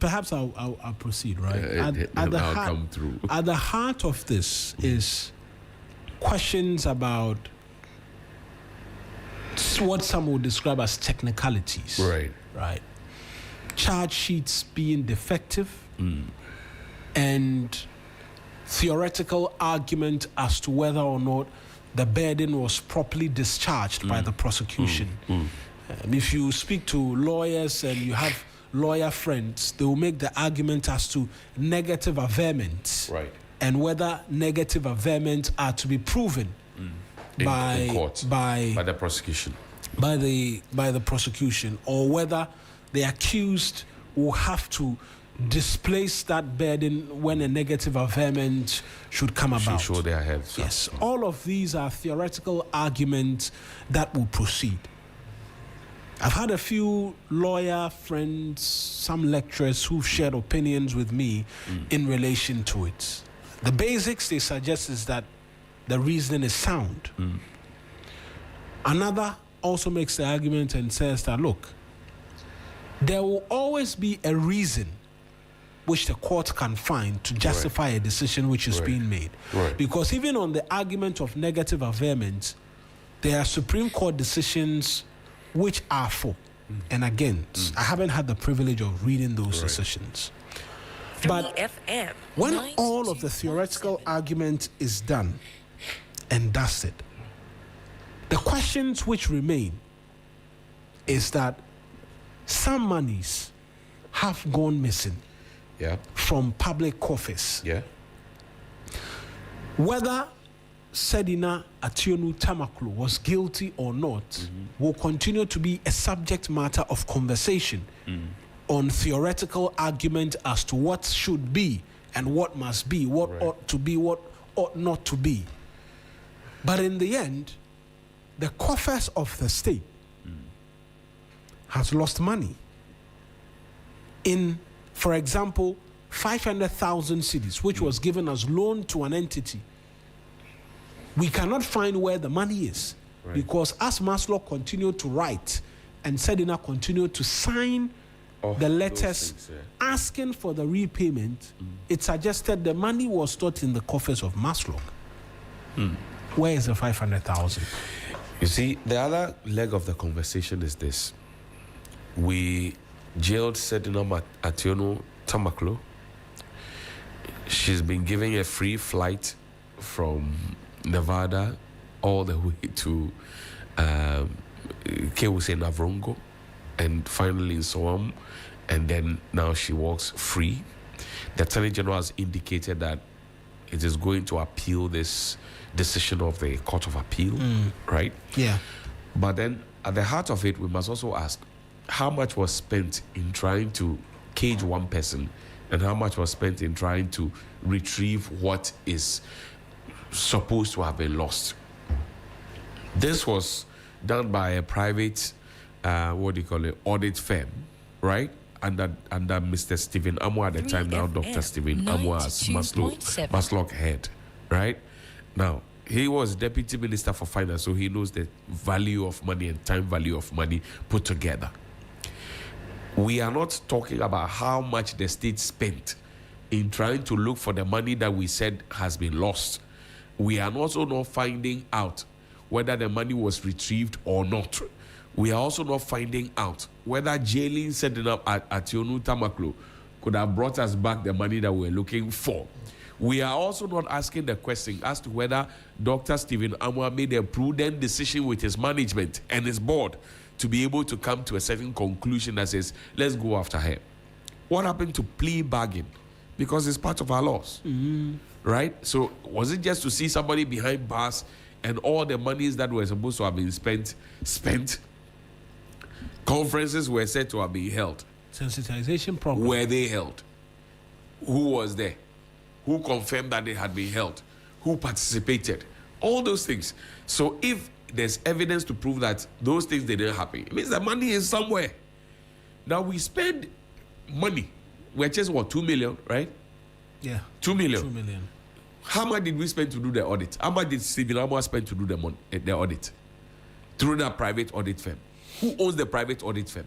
perhaps I'll proceed, right? Come through. At the heart of this is questions about what some would describe as technicalities. Right. Charge sheets being defective and theoretical argument as to whether or not the burden was properly discharged by the prosecution. If you speak to lawyers and you have lawyer friends, they will make the argument as to negative averments and whether negative averments are to be proven in court, by the prosecution. By the prosecution, or whether the accused will have to displace that burden when a negative averment should come about. Show their heads. Yes, all of these are theoretical arguments that will proceed. I've had a few lawyer friends, some lecturers who've shared opinions with me in relation to it. The basics they suggest is that the reasoning is sound. Another also makes the argument and says that, look, there will always be a reason which the court can find to justify a decision which is being made. Because even on the argument of negative averment, there are Supreme Court decisions which are for and against. I haven't had the privilege of reading those decisions. But when all of the theoretical argument is done and dusted, the questions which remain is that some monies have gone missing from public coffers. Whether Sedina Ationu Tamakloe was guilty or not will continue to be a subject matter of conversation on theoretical argument as to what should be and what must be, what ought to be, what ought not to be. But in the end, the coffers of the state has lost money. In, for example, 500,000 cedis, which was given as loan to an entity, we cannot find where the money is because as Maslow continued to write and Sedina continued to sign the letters asking for the repayment, it suggested the money was stored in the coffers of Maslow. Where is the 500,000? You see, the other leg of the conversation is this. We jailed Sedina Ationu Tamakloe. She's been given a free flight from Nevada all the way to Kewuse Navrongo and finally in Soam, and then now she walks free. The Attorney General has indicated that it is going to appeal this decision of the Court of Appeal, right? Yeah. But then at the heart of it, we must also ask how much was spent in trying to cage one person and how much was spent in trying to retrieve what is supposed to have been lost. This was done by a private, audit firm, right? Under Mr. Stephen Amwa at the time, now Dr. Stephen Amwa as Maslow head, right? Now, he was Deputy Minister for Finance, so he knows the value of money and time value of money put together. We are not talking about how much the state spent in trying to look for the money that we said has been lost. We are also not finding out whether the money was retrieved or not. We are also not finding out whether jailing Sedina Ationu Tamakloe could have brought us back the money that we were looking for. We are also not asking the question as to whether Dr. Stephen Amwa made a prudent decision with his management and his board to be able to come to a certain conclusion that says, let's go after her. What happened to plea bargain? Because it's part of our laws, right? So was it just to see somebody behind bars and all the monies that were supposed to have been spent? Conferences were said to have been held. Sensitization program. Were they held? Who was there? Who confirmed that they had been held? Who participated? All those things. So if there's evidence to prove that those things didn't happen, it means the money is somewhere. Now we spend money. We're just 2 million, right? Yeah. 2 million. 2 million. How much did we spend to do the audit? How much did Stephen Amwa spend to do the audit? Through that private audit firm. Who owns the private audit firm?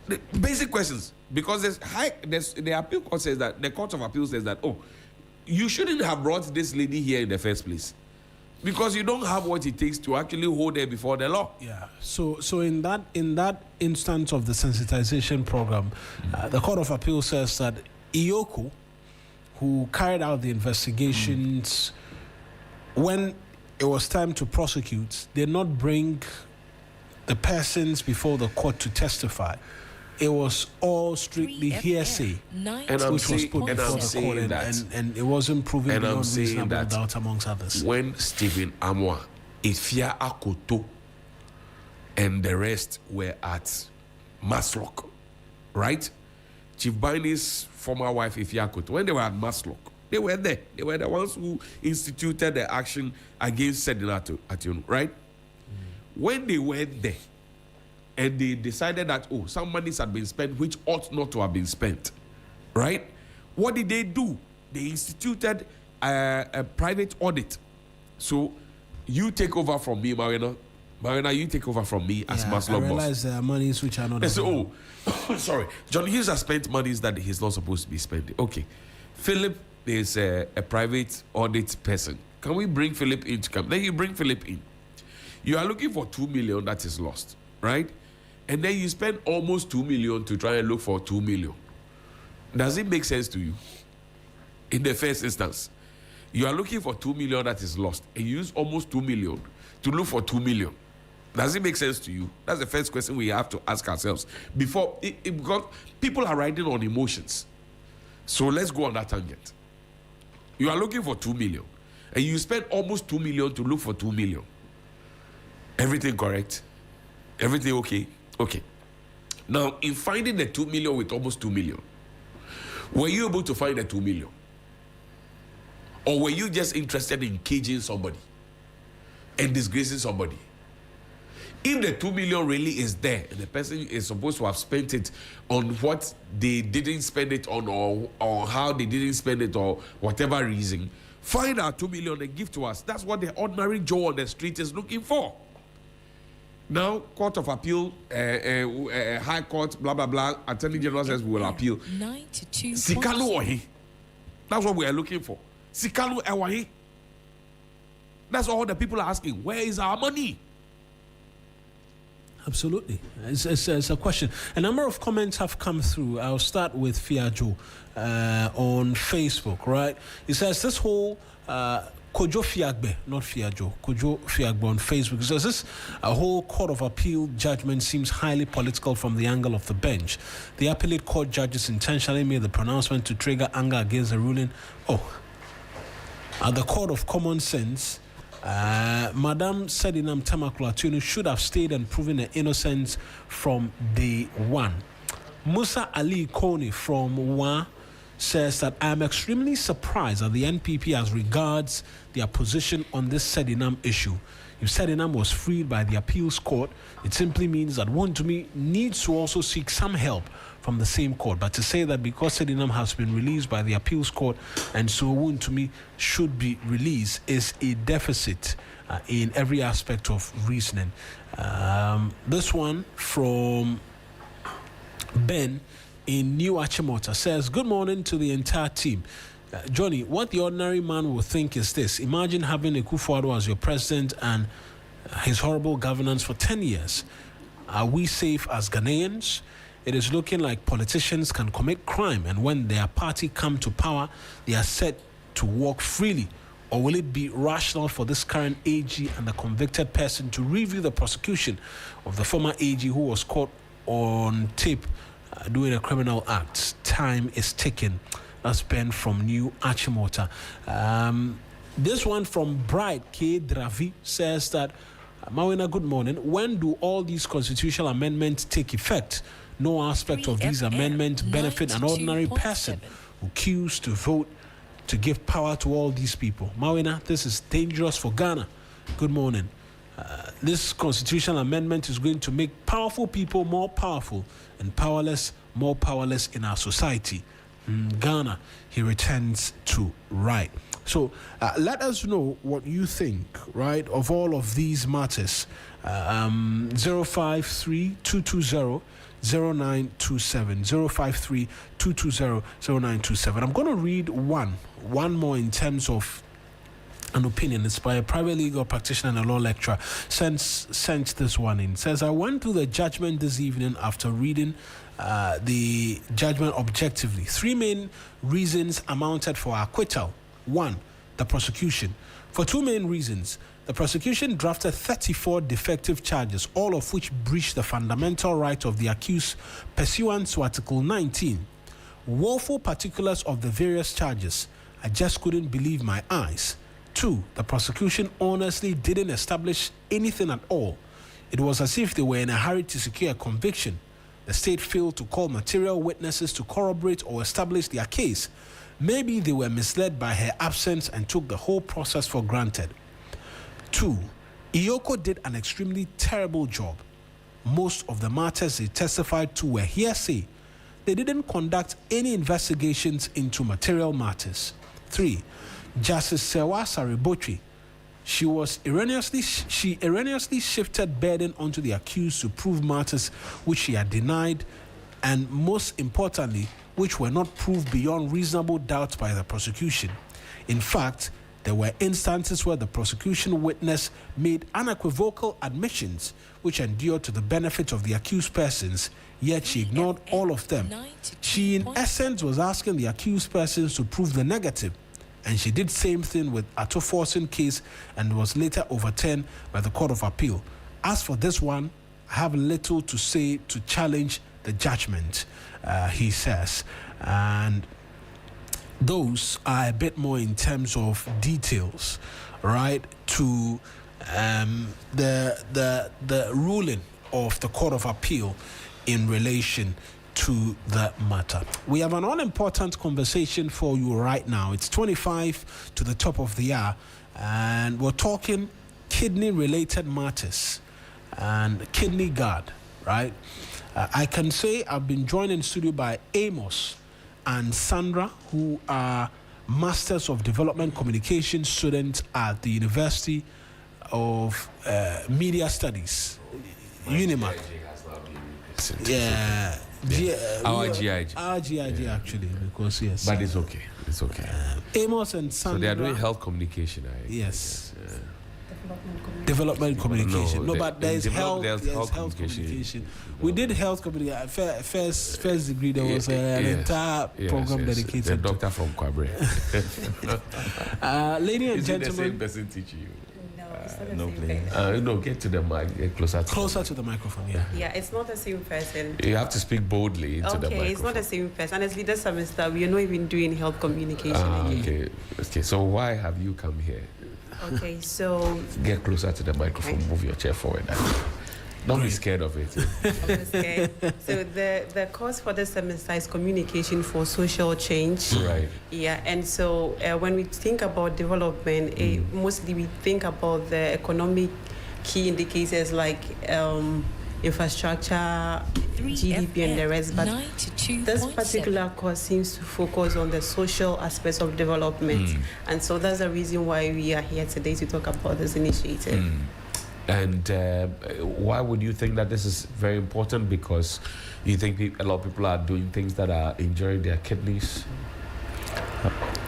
The basic questions. Because the appeal court says that, the Court of Appeal says that, you shouldn't have brought this lady here in the first place. Because you don't have what it takes to actually hold her before the law. Yeah. So in that instance of the sensitization program, the Court of Appeal says that Iyoko, who carried out the investigations, when it was time to prosecute, did not bring the persons before the court to testify. It was all strictly hearsay, which was put before the court, and it wasn't proven beyond reasonable doubt amongst others. When Stephen Amwa, Ifya Akoto, and the rest were at Maslow, right? Chief Bainy's former wife, Ifya Akoto, when they were at Maslow, they were there. They were the ones who instituted the action against Sedina Ationu, right? When they went there, and they decided that, some monies had been spent which ought not to have been spent, right? What did they do? They instituted a private audit. So you take over from me, Marina. Marina, you take over from me as Maslow boss. I realize there are monies which are not. They say, sorry, John Hughes has spent monies that he's not supposed to be spending. Okay, Philip is a private audit person. Can we bring Philip in to come? Then you bring Philip in. You are looking for 2 million that is lost, right? And then you spend almost 2 million to try and look for 2 million. Does it make sense to you? In the first instance, you are looking for 2 million that is lost, and you use almost 2 million to look for 2 million. Does it make sense to you? That's the first question we have to ask ourselves before, because people are riding on emotions. So let's go on that tangent. You are looking for 2 million, and you spend almost 2 million to look for 2 million. Everything correct? Everything okay? Okay. Now, in finding the 2 million with almost 2 million, were you able to find the 2 million? Or were you just interested in caging somebody and disgracing somebody? If the 2 million really is there and the person is supposed to have spent it on what they didn't spend it on, or how they didn't spend it, or whatever reason, find our 2 million and give to us. That's what the ordinary Joe on the street is looking for. Now, Court of Appeal, High Court, blah, blah, blah, Attorney General says we will appeal. 92. Sikanu Ohi. That's what we are looking for. Sikanu Ewahi. That's all the people are asking. Where is our money? Absolutely. It's a question. A number of comments have come through. I'll start with Fiajo on Facebook, right? It says this whole Kojo Fiagbe, not Fiajo, Kojo Fiagbe on Facebook. It says this whole Court of Appeal judgment seems highly political from the angle of the bench. The appellate court judges intentionally made the pronouncement to trigger anger against the ruling. At the court of common sense, Madam Sedina Tamakloe should have stayed and proven her innocence from day one. Musa Ali Kone from Wa says that I am extremely surprised at the NPP as regards their position on this Sedinam issue. If Sedinam was freed by the appeals court, it simply means that Wontumi needs to also seek some help from the same court. But to say that because Sedinam has been released by the appeals court and so Wontumi should be released is a deficit in every aspect of reasoning. This one from Ben in New Achimota says, good morning to the entire team. Johnny, what the ordinary man will think is this. Imagine having Akufo-Addo as your president and his horrible governance for 10 years. Are we safe as Ghanaians? It is looking like politicians can commit crime, and when their party come to power, they are set to walk freely. Or will it be rational for this current AG and the convicted person to review the prosecution of the former AG who was caught on tape doing a criminal act? Time is ticking. That's Ben from New Achimota. This one from Bright K. Dravi says that, Mawina, good morning. When do all these constitutional amendments take effect? No aspect of these amendments benefit an ordinary person who queues to vote to give power to all these people. Mawina, this is dangerous for Ghana. Good morning. This constitutional amendment is going to make powerful people more powerful and powerless more powerless in our society. Ghana, he returns to right. So let us know what you think, right, of all of these matters. 053-220-0927. 053-220-0927. I'm going to read one more in terms of an opinion. It's by a private legal practitioner and a law lecturer. Sent this one in. It says, I went through the judgment this evening after reading the judgment objectively. 3 main reasons amounted for acquittal. 1, the prosecution. For 2 main reasons. The prosecution drafted 34 defective charges, all of which breached the fundamental right of the accused pursuant to Article 19. Woeful particulars of the various charges. I just couldn't believe my eyes. 2, the prosecution honestly didn't establish anything at all. It was as if they were in a hurry to secure a conviction. The state failed to call material witnesses to corroborate or establish their case. Maybe they were misled by her absence and took the whole process for granted. 2, Iyoko did an extremely terrible job. most of the matters they testified to were hearsay. They didn't conduct any investigations into material matters. 3. Justice Sewa Saribotri. She erroneously shifted burden onto the accused to prove matters which she had denied, and most importantly, which were not proved beyond reasonable doubt by the prosecution. In fact, there were instances where the prosecution witness made unequivocal admissions which endured to the benefit of the accused persons, yet she ignored all of them. She, in essence, was asking the accused persons to prove the negative, and she did same thing with Ato Forson case and was later overturned by the Court of Appeal. As for this one, I have little to say to challenge the judgment, he says. And those are a bit more in terms of details, right, to the ruling of the Court of Appeal in relation to the matter. We have an all-important conversation for you right now. It's 25 to the top of the hour, and we're talking kidney-related matters and kidney guard, right? I can say I've been joined in studio by Amos and Sandra, who are Masters of Development Communication students at the University of Media Studies, UNIMAC. Yeah. Our GIG. Our GIG, actually, because yes. But it's okay. It's okay. Amos and Sandra. So they are doing health communication, right? Yes. Development communication. No, but there is health communication. We did health communication. First degree, there was an entire program dedicated the doctor from Kwabre. Ladies and gentlemen. Is it the same person teaching you? No, please. Get to the mic, get closer to the microphone. Yeah, it's not the same person. You have to speak boldly into the microphone. Okay, it's not the same person. Honestly, this semester we are not even doing health communication again. Okay. So why have you come here? Okay, so get closer to the microphone. Okay. Move your chair forward. Don't be scared of it. I'm scared. So the course for this semester is communication for social change. Right. Yeah, and so when we think about development, mostly we think about the economic key indicators like infrastructure, GDP, and the rest. But this particular course seems to focus on the social aspects of development, and so that's the reason why we are here today to talk about this initiative. And why would you think that this is very important? Because you think a lot of people are doing things that are injuring their kidneys?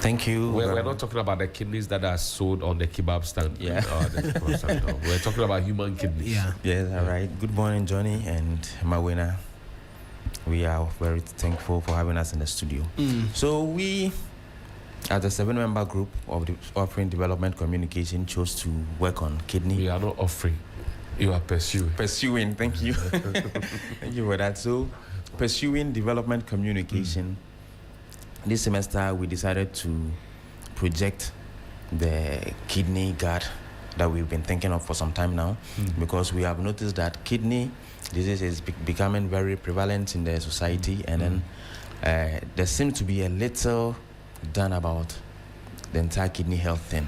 Thank you. We're not talking about the kidneys that are sold on the kebab stand. Yeah. No. We're talking about human kidneys. Yeah. Yes, all right. Good morning, Johnny and Mawena. We are very thankful for having us in the studio. So we, as a 7-member group of the offering development communication, chose to work on kidney. We are not offering. You are pursuing. Pursuing, thank you. Thank you for that. So, pursuing development communication, this semester we decided to project the kidney guard that we've been thinking of for some time now, because we have noticed that kidney disease is becoming very prevalent in the society, and then there seems to be a little done about the entire kidney health thing.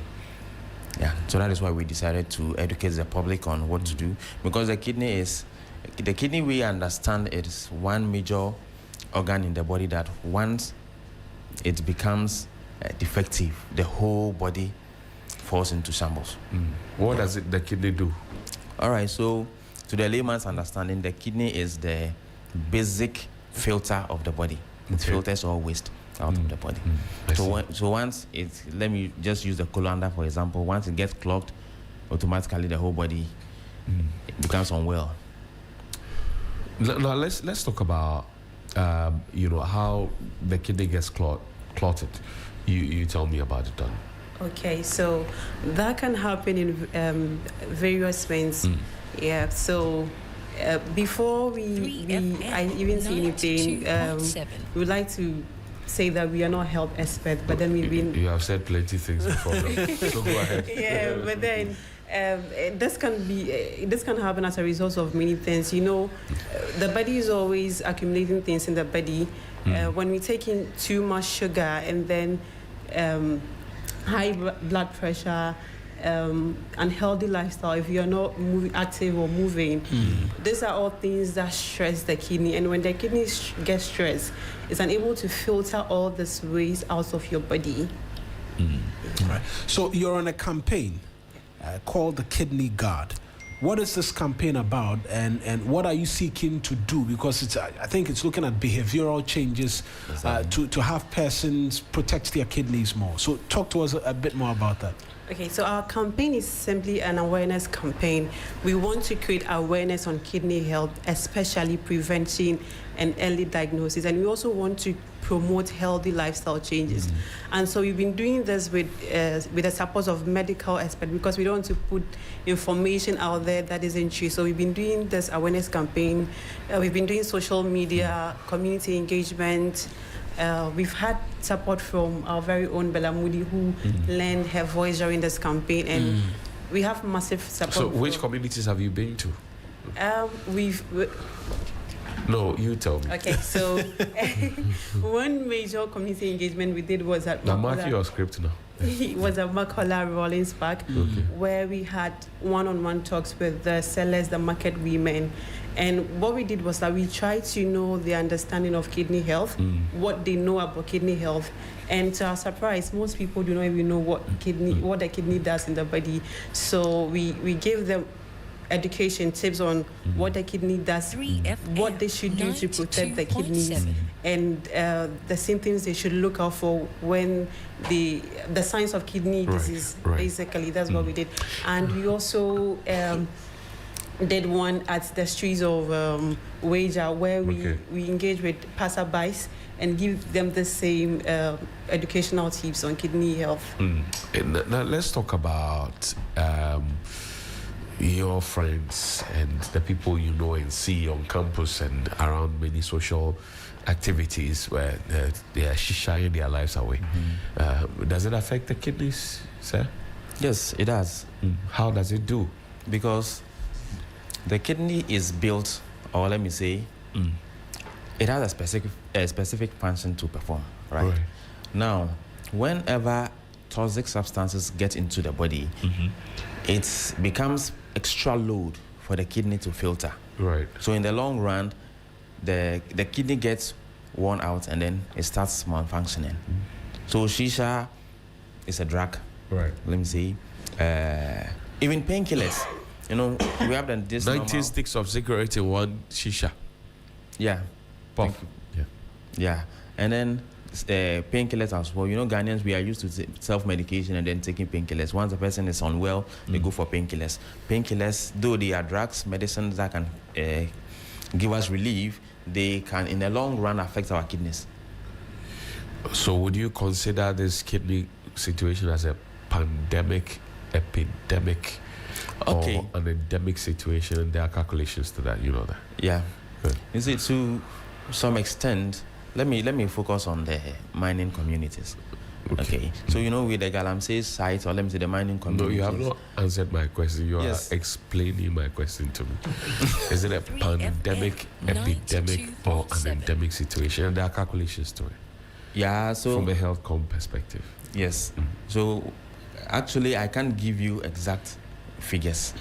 Yeah, so that is why we decided to educate the public on what to do, because the kidney we understand is one major organ in the body that once it becomes defective, the whole body falls into shambles. What does the kidney do? All right, so to the layman's understanding, the kidney is the basic filter of the body. It filters all waste out of the body. So once let me just use the colander for example. Once it gets clogged, automatically the whole body becomes unwell. Now let's talk about how the kidney gets clotted. You tell me about it, Don. Okay, so that can happen in various ways. Yeah, so before I even say anything, we would like to say that we are not health experts, but then you have said plenty things before. So go ahead. Yeah, but then this can happen as a result of many things. The body is always accumulating things in the body. When we take in too much sugar and then high blood pressure, unhealthy lifestyle, if you're not active or moving, these are all things that stress the kidney. And when the kidney gets stressed, it's unable to filter all this waste out of your body. Right. So you're on a campaign called the Kidney Guard. What is this campaign about, and what are you seeking to do? Because I think it's looking at behavioral changes to have persons protect their kidneys more. So talk to us a bit more about that. Okay, so our campaign is simply an awareness campaign. We want to create awareness on kidney health, especially prevention and early diagnosis. And we also want to promote healthy lifestyle changes. And so we've been doing this with the support of medical experts, because we don't want to put information out there that isn't true. So we've been doing this awareness campaign. We've been doing social media, community engagement. We've had support from our very own Bella Moody, who lent her voice during this campaign, and we have massive support. So which communities have you been to? No, you tell me. Okay, so one major community engagement we did was at now mark your script now. It was at Makola Rollins Park, where we had one-on-one talks with the sellers, the market women. And what we did was that we tried to know their understanding of kidney health, what they know about kidney health. And to our surprise, most people do not even know what the kidney does in the body. So we gave them education tips on what the kidney does, what they should do to protect the kidneys, and the same things they should look out for when the signs of kidney disease. Basically, that's what we did. And we also did one at the streets of Waja, where we engage with passerbys and give them the same educational tips on kidney health. Now let's talk about your friends and the people you know and see on campus and around many social activities where they are shishaing their lives away. Does it affect the kidneys, sir? Yes, it does. How does it do? Because the kidney is built, or let me say, it has a specific function to perform, right? Now, whenever toxic substances get into the body, it becomes extra load for the kidney to filter. So in the long run, the kidney gets worn out and then it starts malfunctioning. So shisha is a drug. Let me see. Even painkillers. You know, we have done this. 19 sticks of cigarette in one shisha. Yeah. Puff. Yeah. And then painkillers as well. You know, Ghanaians, we are used to self-medication and then taking painkillers. Once a person is unwell, they go for painkillers. Painkillers, though they are drugs, medicines that can give us relief, they can, in the long run, affect our kidneys. So would you consider this kidney situation as a pandemic, epidemic, or an endemic situation? And there are calculations to that, you know that? Yeah. You see, to some extent, let me focus on the mining communities. Okay. So, you know, with the Galamsey site, or let me say the mining communities. No, you have not answered my question. You are explaining my question to me. Is it a pandemic, epidemic, or an endemic situation? And there are calculations to it. Yeah, so from a health com perspective. Yes. So actually I can't give you exact figures.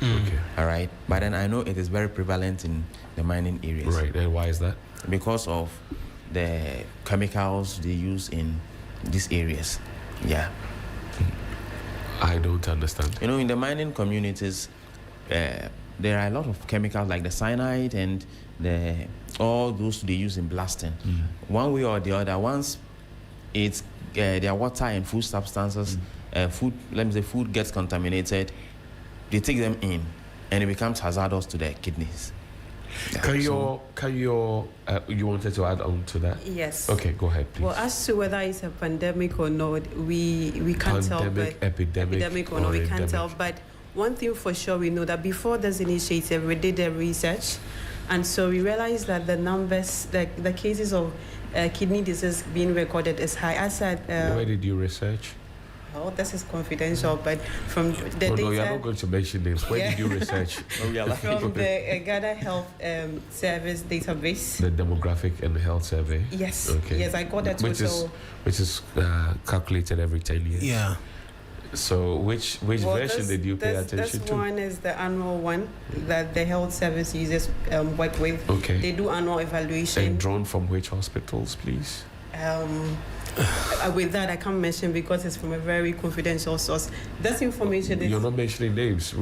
All right. But then I know it is very prevalent in the mining areas. Right. And why is that? Because of the chemicals they use in these areas. Yeah. I don't understand. You know, in the mining communities, there are a lot of chemicals like the cyanide and all those they use in blasting. One way or the other, once it's their water and food substances, food gets contaminated, they take them in and it becomes hazardous to their kidneys. You wanted to add on to that? Yes. Okay, go ahead, please. Well, as to whether it's a pandemic or not, we can't tell. Epidemic or not, we can't tell. But one thing for sure, we know that before this initiative, we did the research, and so we realized that the numbers, the cases of kidney disease being recorded is high. As where did you research? Oh, this is confidential, but from the data... No, you're not going to mention names. Where did you research? From the Ghana Health Service database. The Demographic and Health Survey? Yes. Okay. Yes, I got that total... Which is calculated every 10 years. Yeah. So which version did you pay attention this to? one is the annual one that the health service users work with. Okay. They do annual evaluation. And drawn from which hospitals, please? With that, I can't mention because it's from a very confidential source. This information is... You're not mentioning names.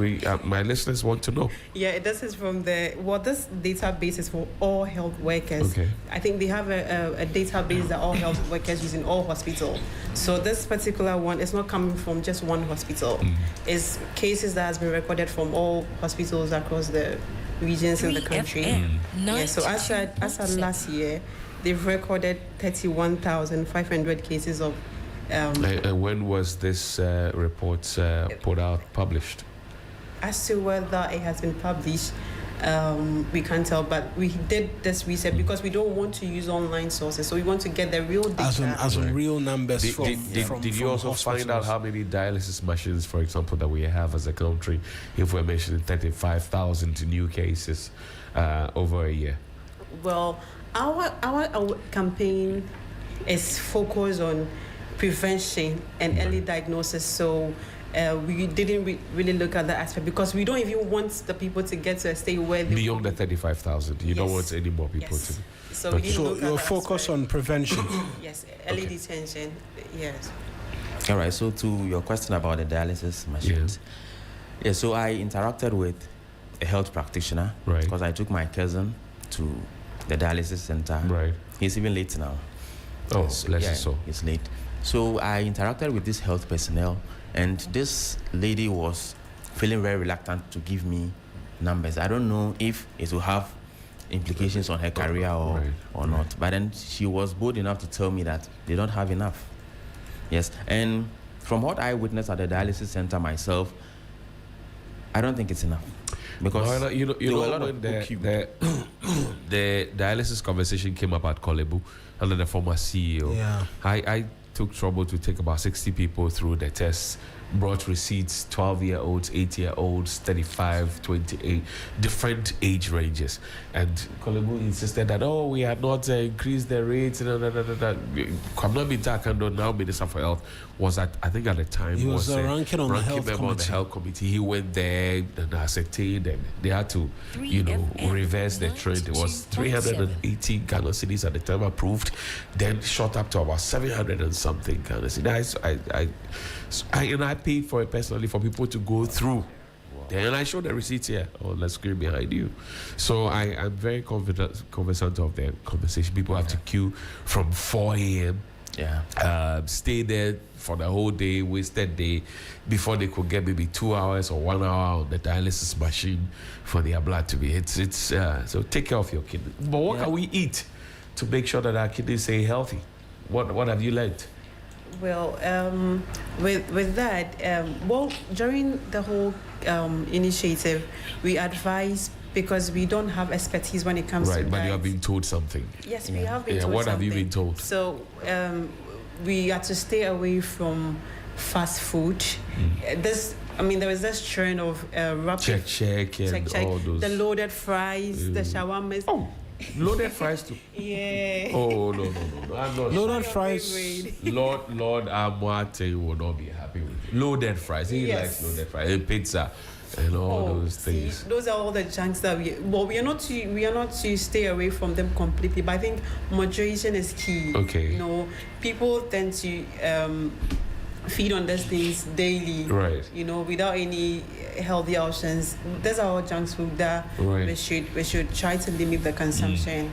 My listeners want to know. Yeah, this is from this database is for all health workers. Okay. I think they have a database that all health workers use in all hospitals. So this particular one is not coming from just one hospital. It's cases that has been recorded from all hospitals across the regions in the country. Yeah, so as of last year, they've recorded 31,500 cases of... and when was this report published? As to whether it has been published, we can't tell, but we did this research because we don't want to use online sources, so we want to get the real data. As on real numbers Did you also find out how many dialysis machines, for example, that we have as a country, if we're mentioning 35,000 new cases over a year? Well, our campaign is focused on prevention and early diagnosis, so we didn't really look at that aspect because we don't even want the people to get to a state where they... Beyond the 35,000, you don't want any more people to... So you're focused on prevention. Yes, early detention, yes. All right, so to your question about the dialysis machines. Yeah, so I interacted with a health practitioner because I took my cousin to the dialysis center. Right. He's even late now. Oh, so. He's late. So I interacted with this health personnel, and this lady was feeling very reluctant to give me numbers. I don't know if it will have implications on her career or not. But then she was bold enough to tell me that they don't have enough. Yes, and from what I witnessed at the dialysis center myself, I don't think it's enough. Because when the dialysis conversation came up at Kolebu under the former CEO, I took trouble to take about 60 people through the tests, brought receipts, 12-year-olds, 8-year-olds, 35, 28, different age ranges. And Kolebu insisted that, we had not increased the rates. Kwamna now Minister for Health was I think at the time he was ranking on the health member on the health committee. He went there and ascertained, and they had to, reverse the trend. It was 380 Ghana cedis at the time approved, then shot up to about 700 and something Ghana cedis. I paid for it personally for people to go through. Then I showed the receipts here on the screen behind you. So I'm very conversant of the conversation. People have to queue from 4 a.m. Stay there for the whole day, wasted day, before they could get maybe 2 hours or 1 hour on the dialysis machine for their blood to be hit. So take care of your kidney. But what can we eat to make sure that our kidneys stay healthy? What have you learned? Well, with that, during the whole initiative, we advise, because we don't have expertise when it comes to but you have been told something. Yes, we have been told what something. Have you been told? So we had to stay away from fast food. There was this trend of rapid check and all those. The loaded fries, the shawarmas. Loaded fries too. Yeah. Oh no! I'm not. Loaded fries. Lord Amwate will not be happy with it. Loaded fries. He likes loaded fries and pizza and all those things. See, those are all the junks that we are not to stay away from them completely. But I think moderation is key. Okay. People tend to feed on these things daily. Right. Without any healthy options. These are all junk food that we should try to limit the consumption.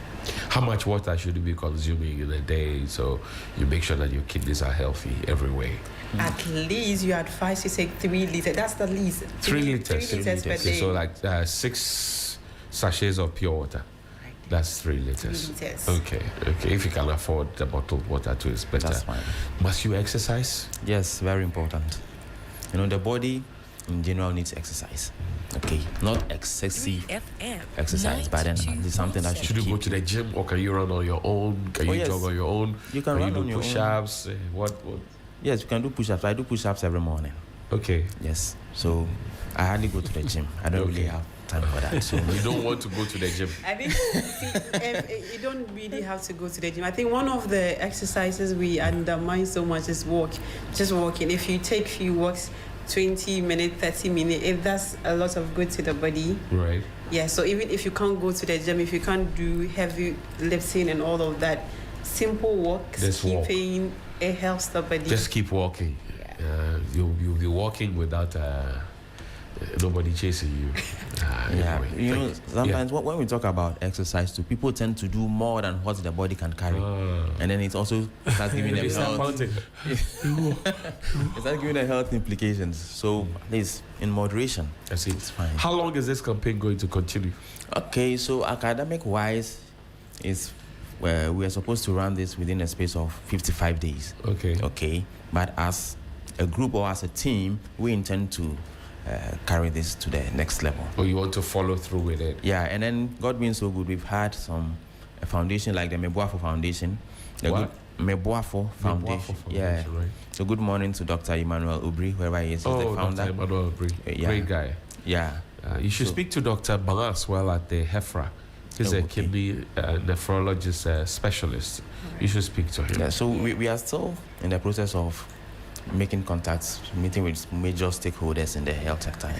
How much water should you be consuming in a day so you make sure that your kidneys are healthy every way? At least you advise to take 3 liters. That's the least. 3 liters. 3 liters per day. So like 6 sachets of pure water. That's 3 liters. 3 liters. Okay. If you can afford the bottled water too, it's better. That's fine. Must you exercise? Yes, very important. The body in general needs exercise. Okay, not excessive exercise, but then it's something that should you go to the gym, or can you run on your own? Can you jog on your own? You can run on do push-ups. What? Yes, you can do push-ups. I do push-ups every morning. Okay. Yes. So I hardly go to the gym. I don't really have time for that. So you don't want to go to the gym. I think you don't really have to go to the gym. I think one of the exercises we undermine so much is just walking. If you take few walks, 20 minutes, 30 minutes, it does a lot of good to the body. Right. Yeah, so even if you can't go to the gym, if you can't do heavy lifting and all of that, simple walks, keeping, it helps the body. Just keep walking. Yeah. You'll be walking without nobody chasing you. Anyway, you know, sometimes yeah. when we talk about exercise too, people tend to do more than what the body can carry, and then it also starts giving them health. It starts giving them health implications. So at least in moderation, that's it. It's fine. How long is this campaign going to continue? Okay, so academic-wise, is we are supposed to run this within a space of 55 days. Okay, but as a group or as a team, we intend to carry this to the next level. Or you want to follow through with it? Yeah, and then God being so good, we've had a foundation like the Meboafo Foundation. The Meboafo Foundation. Yeah. Right. So good morning to Dr. Emmanuel Ubri, whoever he is. He's the founder. Dr. Emmanuel Ubri. Yeah. Great guy. Yeah. You should speak to Dr. Bala as well at the HEFRA. He's a kidney nephrologist specialist. You should speak to him. Yeah, so we are still in the process of making contacts, meeting with major stakeholders in the health sector.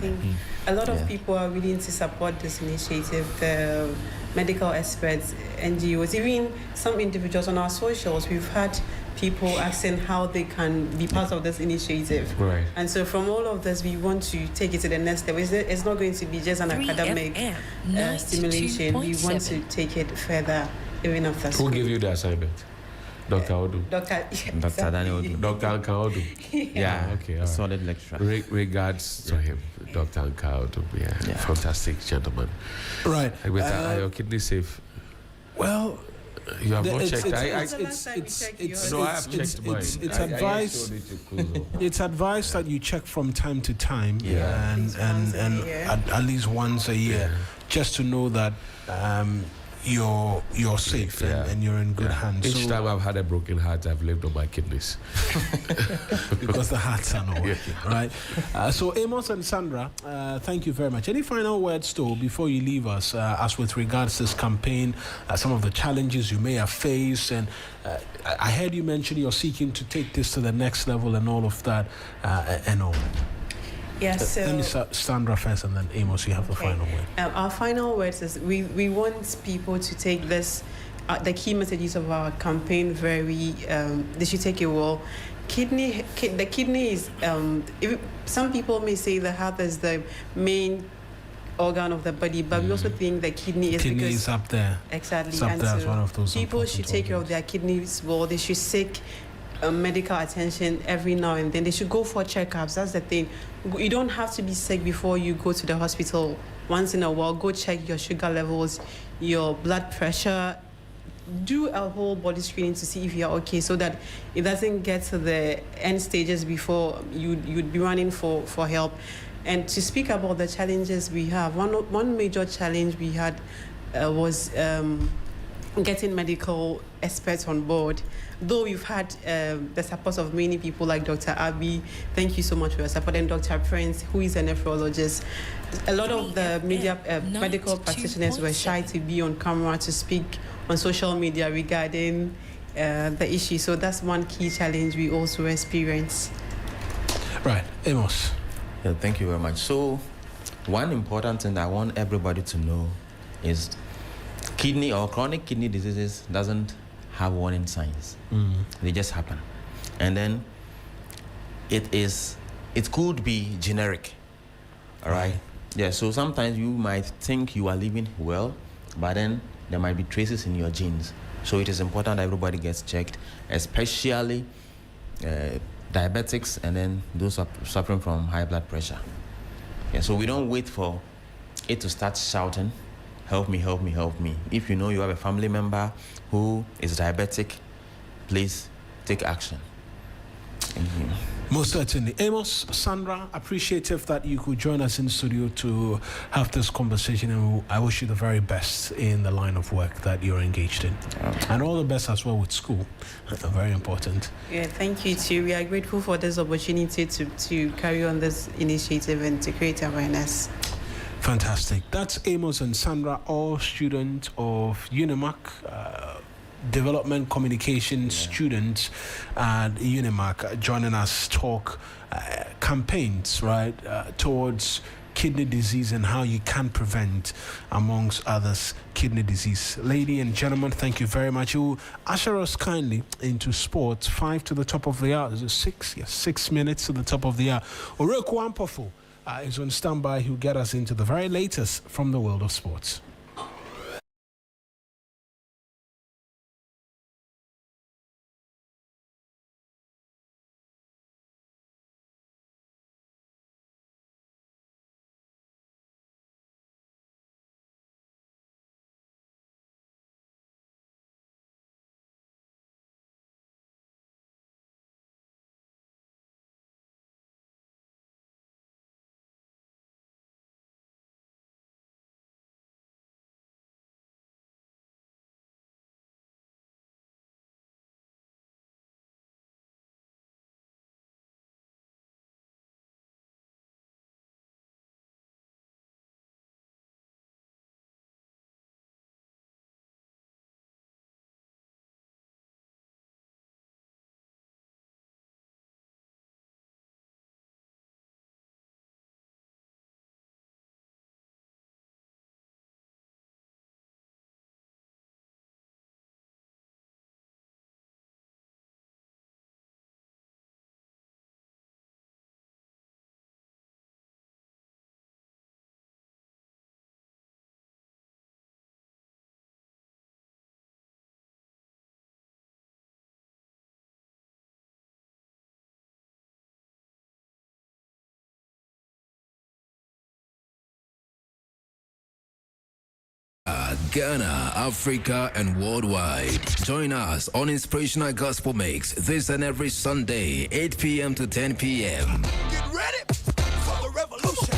A lot of people are willing to support this initiative. The medical experts, NGOs, even some individuals on our socials, we've had people asking how they can be part of this initiative. Right. And so from all of this, we want to take it to the next step. It's not going to be just an academic stimulation. We want to take it further, even after school. Who gave you the assignment? Dr. Odu. Dr. Daniel Odu. Dr. Anka Odu. Yeah. Okay. All Solid lecturer. Regards to him, Dr. Anka Odu. Yeah. Fantastic gentleman. Right. Are your kidneys safe? Well, you have not checked. No, I have checked mine. It's advised. It's advised that you check from time to time, and at least once a year, just to know that you're safe and you're in good hands. Each time I've had a broken heart, I've lived on my kidneys. Because the hearts are not working, right? So Amos and Sandra, thank you very much. Any final words, though, before you leave us, as with regards to this campaign, some of the challenges you may have faced, and I heard you mention you're seeking to take this to the next level and all of that, and all. Yes. So let me start Sandra first, and then Amos, you have the final word. Our final words is we want people to take this, the key messages of our campaign very. They should take it well. The kidney is. Some people may say the heart is the main organ of the body, but we also think the kidney is up there. Exactly, it's up there as one of those. People should take care of their kidneys well. They should seek medical attention every now and then. They should go for checkups. That's the thing. You don't have to be sick before you go to the hospital. Once in a while, go check your sugar levels, your blood pressure. Do a whole body screening to see if you're okay, so that it doesn't get to the end stages before you'd be running for help. And to speak about the challenges we have, one major challenge we had was getting medical experts on board. Though we've had the support of many people like Dr. Abi, thank you so much for your support, and Dr. Prince, who is a nephrologist. A lot of the media medical practitioners were shy to be on camera to speak on social media regarding the issue. So that's one key challenge we also experience. Right, Amos. Yeah, thank you very much. So one important thing that I want everybody to know is kidney or chronic kidney diseases doesn't have warning signs. They just happen. And then it could be generic. All right? Yeah, so sometimes you might think you are living well, but then there might be traces in your genes. So it is important that everybody gets checked, especially diabetics and then those suffering from high blood pressure. Yeah, so we don't wait for it to start shouting, help me, help me, help me. If you know you have a family member who is diabetic, please take action. Thank you. Most certainly. Amos, Sandra, appreciative that you could join us in studio to have this conversation, and I wish you the very best in the line of work that you're engaged in. And all the best as well with school. Very important. Yeah, thank you too. We are grateful for this opportunity to carry on this initiative and to create awareness. Fantastic. That's Amos and Sandra, all students of Unimac, Development Communication students at Unimac, joining us talk campaigns, right, towards kidney disease and how you can prevent, amongst others, kidney disease. Ladies and gentlemen, thank you very much. You usher us kindly into sports. 5 to the top of the hour. Is it 6? Yes, 6 minutes to the top of the hour. Oreku Ampofo is on standby. He'll get us into the very latest from the world of sports. Ghana, Africa, and worldwide. Join us on Inspirational Gospel Mix this and every Sunday, 8 p.m. to 10 p.m. Get ready for the revolution.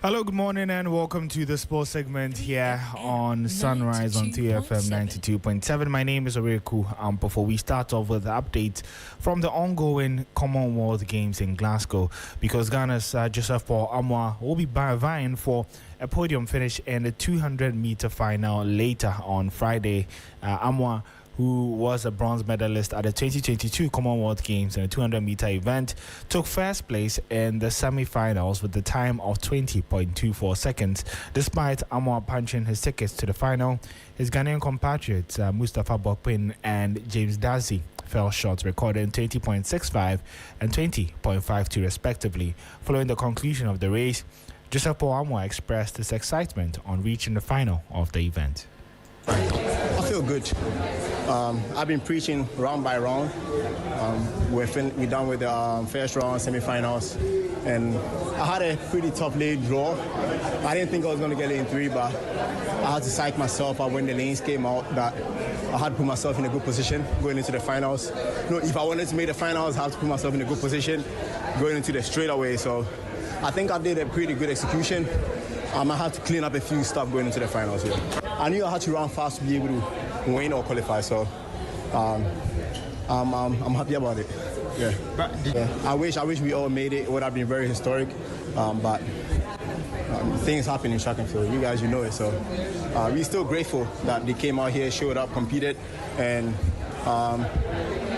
Hello, good morning, and welcome to the sports segment here on Sunrise on 3fm92.7. My name is Oreku. Before we start off with the update from the ongoing Commonwealth Games in Glasgow, because Ghana's Joseph Paul Amwa will be vying for a podium finish in the 200-meter final later on Friday. Amwa, who was a bronze medalist at the 2022 Commonwealth Games in the 200-meter event, took first place in the semi-finals with the time of 20.24 seconds. Despite Amwa punching his tickets to the final, his Ghanaian compatriots Mustafa Bokpin and James Darcy fell short, recording 20.65 and 20.52 respectively. Following the conclusion of the race, Joseph Paul Amwa expressed his excitement on reaching the final of the event. I feel good. I've been preaching round by round. We're done with the first round, semi-finals, and I had a pretty tough lane draw. I didn't think I was going to get lane 3, but I had to psych myself out when the lanes came out that I had to put myself in a good position going into the finals. If I wanted to make the finals, I had to put myself in a good position going into the straightaway. So I think I did a pretty good execution. I had to clean up a few stuff going into the finals here. I knew I had to run fast to be able to win or qualify, so I'm happy about it. Yeah. I wish we all made it. It would have been very historic, but things happen in track and field. You guys, you know it. So we're still grateful that they came out here, showed up, competed, and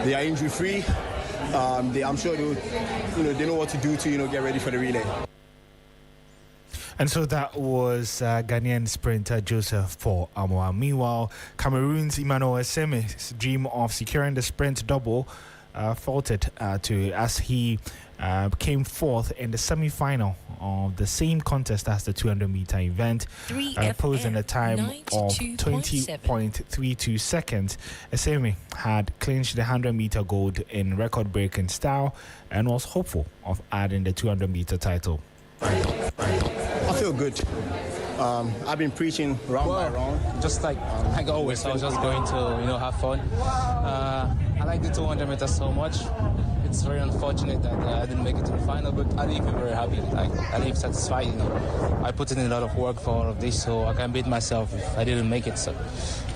they are injury free. I'm sure they know what to do to get ready for the relay. And so that was Ghanaian sprinter Joseph Paul Amwa. Meanwhile, Cameroon's Emmanuel Eseme's dream of securing the sprint double faltered as he came fourth in the semi-final of the same contest as the 200-meter event, posing a time of 20.32 seconds. Eseme had clinched the 100-meter gold in record-breaking style and was hopeful of adding the 200-meter title. I feel good. I've been preaching round by round. Just like always, I was just going to have fun. I like the 200 meters so much. It's very unfortunate that I didn't make it to the final, but I leave very happy. I leave satisfied. I put in a lot of work for all of this, so I can beat myself if I didn't make it. So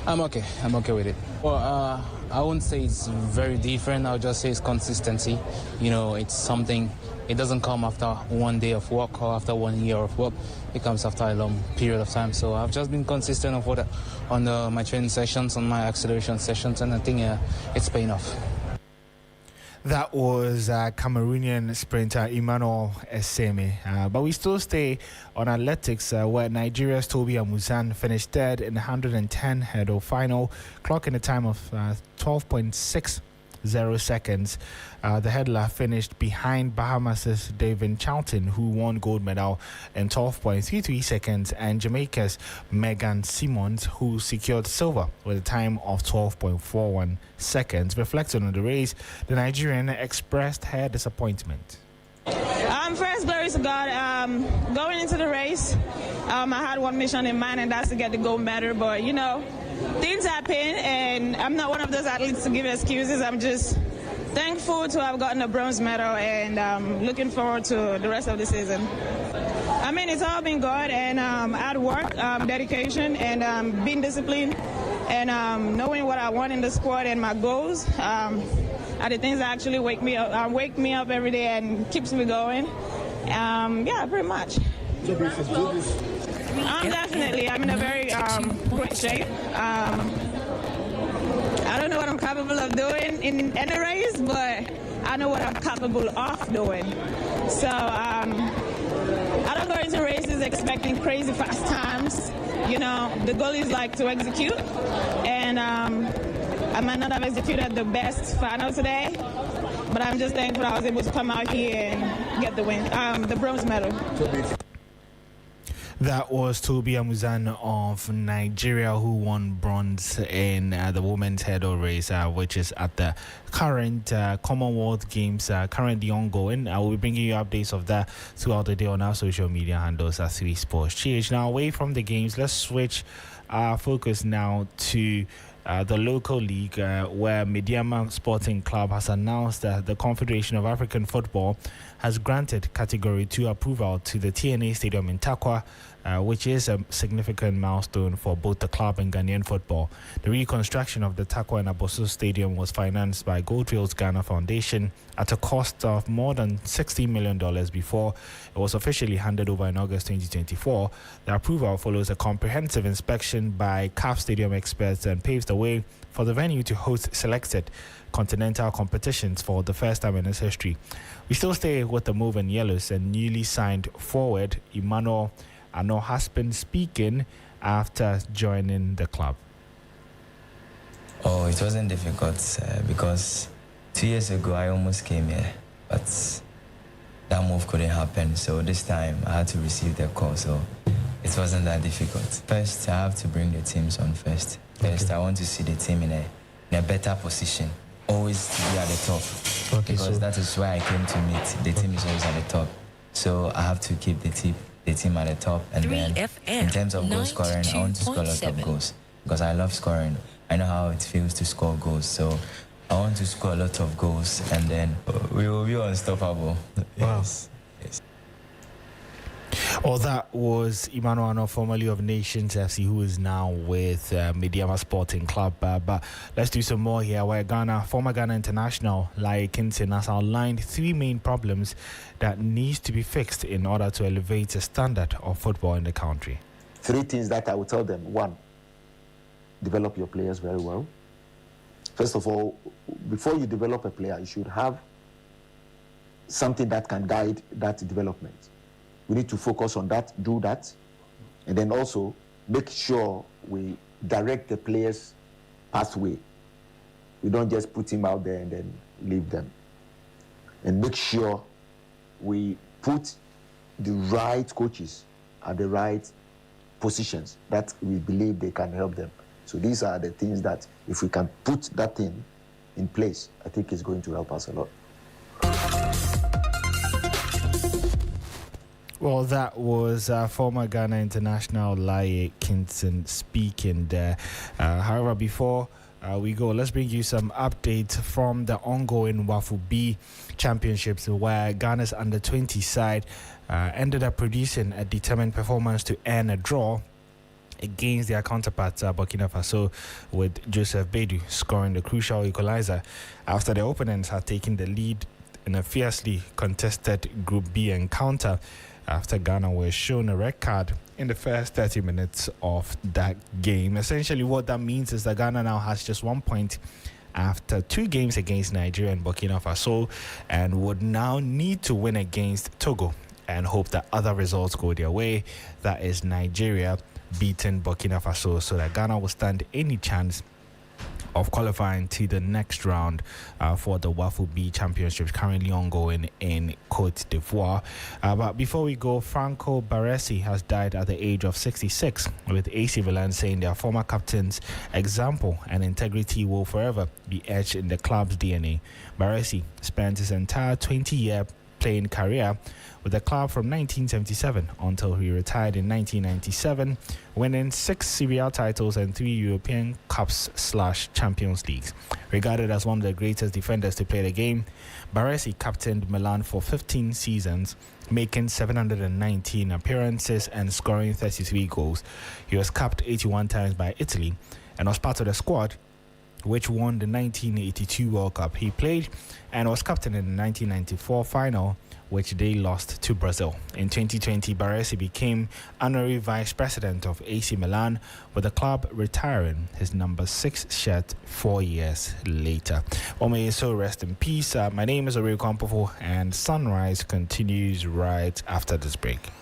I'm okay. I'm okay with it. Well, I wouldn't say it's very different. I'll just say it's consistency. It's something. It doesn't come after one day of work or after 1 year of work. It comes after a long period of time. So I've just been consistent on my training sessions, on my acceleration sessions, and I think it's paying off. That was Cameroonian sprinter Emmanuel Eseme. But we still stay on athletics, where Nigeria's Toby Amuzan finished third in the 110 hurdle final, clocking a time of 12.60 seconds. The hurdler finished behind Bahamas' David Charlton, who won gold medal in 12.33 seconds, and Jamaica's Megan Simmons, who secured silver with a time of 12.41 seconds. Reflecting on the race, the Nigerian expressed her disappointment. First, glory to God. Going into the race, I had one mission in mind, and that's to get the gold medal. But things happen, and I'm not one of those athletes to give excuses. I'm just thankful to have gotten a bronze medal, and looking forward to the rest of the season. It's all been good, and hard work, dedication, and being disciplined, and knowing what I want in the sport and my goals are the things that actually wake me up every day and keeps me going. Pretty much. Definitely. I'm in a very great shape. I don't know what I'm capable of doing in any race, but I know what I'm capable of doing. So I don't go into races expecting crazy fast times. The goal is to execute, and I might not have executed the best final today, but I'm just thankful I was able to come out here and get the win, the bronze medal. That was Toby Amuzan of Nigeria, who won bronze in the women's hurdle race, which is at the current Commonwealth Games, currently ongoing. We'll be bringing you updates of that throughout the day on our social media handles at 3 Sports GH. Now, away from the games, let's switch our focus now to the local league, where Mediama Sporting Club has announced that the Confederation of African Football has granted Category 2 approval to the TNA Stadium in Takwa, which is a significant milestone for both the club and Ghanaian football. The reconstruction of the Takwa and Abosso Stadium was financed by Goldfields Ghana Foundation at a cost of more than $60 million before it was officially handed over in August 2024. The approval follows a comprehensive inspection by CAF Stadium experts and paves the way for the venue to host selected continental competitions for the first time in its history. We still stay with the move in yellows, and newly signed forward Emmanuel Ano has been speaking after joining the club. Oh, it wasn't difficult because 2 years ago I almost came here, but that move couldn't happen. So this time I had to receive the call, so it wasn't that difficult. First, I have to bring the teams on first. First, I want to see the team in a better position, always to be at the top. Okay, because that is why I came to meet. The team is always at the top. So I have to keep the team at the top. And then in terms of goal scoring, I want to score a lot of goals because I love scoring. I know how it feels to score goals. So I want to score a lot of goals, and then we will be unstoppable. Yes. Yes. Well, that was Emmanuel Ano, formerly of Nations FC, who is now with Mediama Sporting Club. But let's do some more here, where former Ghana international Lai Kinson has outlined 3 main problems that needs to be fixed in order to elevate the standard of football in the country. 3 things that I would tell them. 1, develop your players very well. First of all, before you develop a player, you should have something that can guide that development. We need to focus on that, do that, and then also make sure we direct the players' pathway. We don't just put him out there and then leave them. And make sure we put the right coaches at the right positions that we believe they can help them. So these are the things that if we can put that thing in place, I think it's going to help us a lot. Well, that was former Ghana international Lai Kinson speaking there. However, before we go, let's bring you some updates from the ongoing Wafu B Championships, where Ghana's under-20 side ended up producing a determined performance to earn a draw against their counterparts Burkina Faso, with Joseph Bedu scoring the crucial equalizer after the opponents had taken the lead in a fiercely contested Group B encounter after Ghana were shown a red card in the first 30 minutes of that game. Essentially, what that means is that Ghana now has just 1 point after 2 games against Nigeria and Burkina Faso, and would now need to win against Togo and hope that other results go their way. That is Nigeria beating Burkina Faso, so that Ghana will stand any chance of qualifying to the next round for the Wafu B Championships currently ongoing in Cote d'Ivoire. But before we go, Franco Baresi has died at the age of 66, with AC Milan saying their former captain's example and integrity will forever be etched in the club's DNA. Baresi spent his entire 20-year playing career with the club from 1977 until he retired in 1997, winning 6 Serie A titles and 3 European Cups/Champions Leagues. Regarded as one of the greatest defenders to play the game, Baresi captained Milan for 15 seasons, making 719 appearances and scoring 33 goals. He was capped 81 times by Italy and was part of the squad which won the 1982 World Cup. He played and was captain in the 1994 final, which they lost to Brazil. In 2020, Baresi became honorary vice president of AC Milan, with the club retiring his number 6 shirt 4 years later. Well, may so rest in peace. My name is Oreo Kampofo, and Sunrise continues right after this break.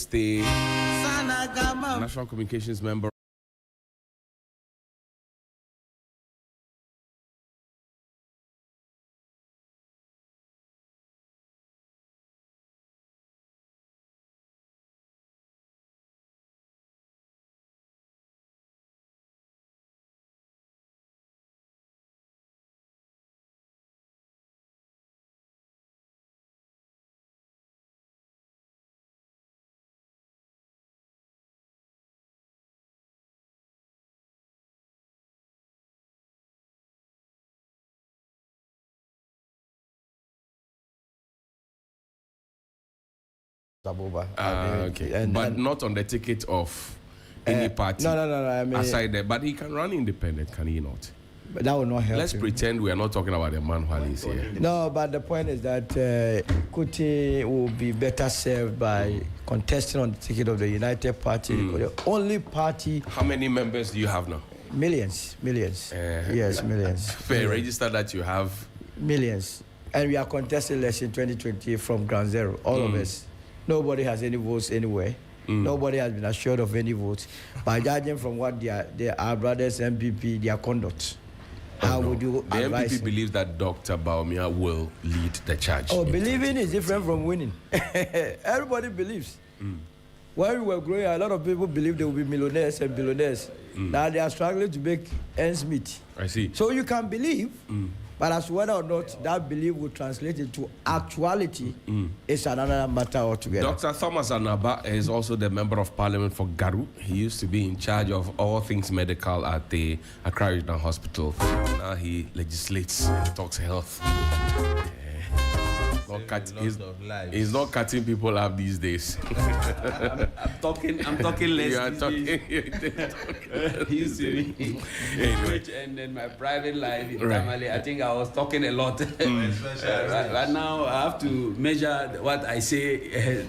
stay National Communications member. Okay, but not on the ticket of any party. No. I mean, aside that, but he can run independent, can he not? But that will not help. Let's pretend we are not talking about a man while he's here. No, but the point is that Kuti will be better served by contesting on the ticket of the United Party, the only party. How many members do you have now? Millions. Yes, millions. Per register that you have? Millions. And we are contesting election 2020 from ground zero, all of us. Nobody has any votes anywhere. Nobody has been assured of any votes. By judging from what our brothers MPP, their conduct, how would you advise? The MPP believes that Dr. Baumia will lead the charge. Oh, believing is different from winning. Everybody believes. When we were growing, a lot of people believed they will be millionaires and billionaires. Now they are struggling to make ends meet. I see. So you can believe, but as to whether or not that belief will translate into actuality is another matter altogether. Dr. Thomas Anaba is also the Member of Parliament for Garu. He used to be in charge of all things medical at the Accra Regional Hospital. Now he legislates and talks health. He's not cutting people up these days. I'm talking less. You are talking. Anyway. And then my private life in family, I think I was talking a lot. Right now, I have to measure what I say.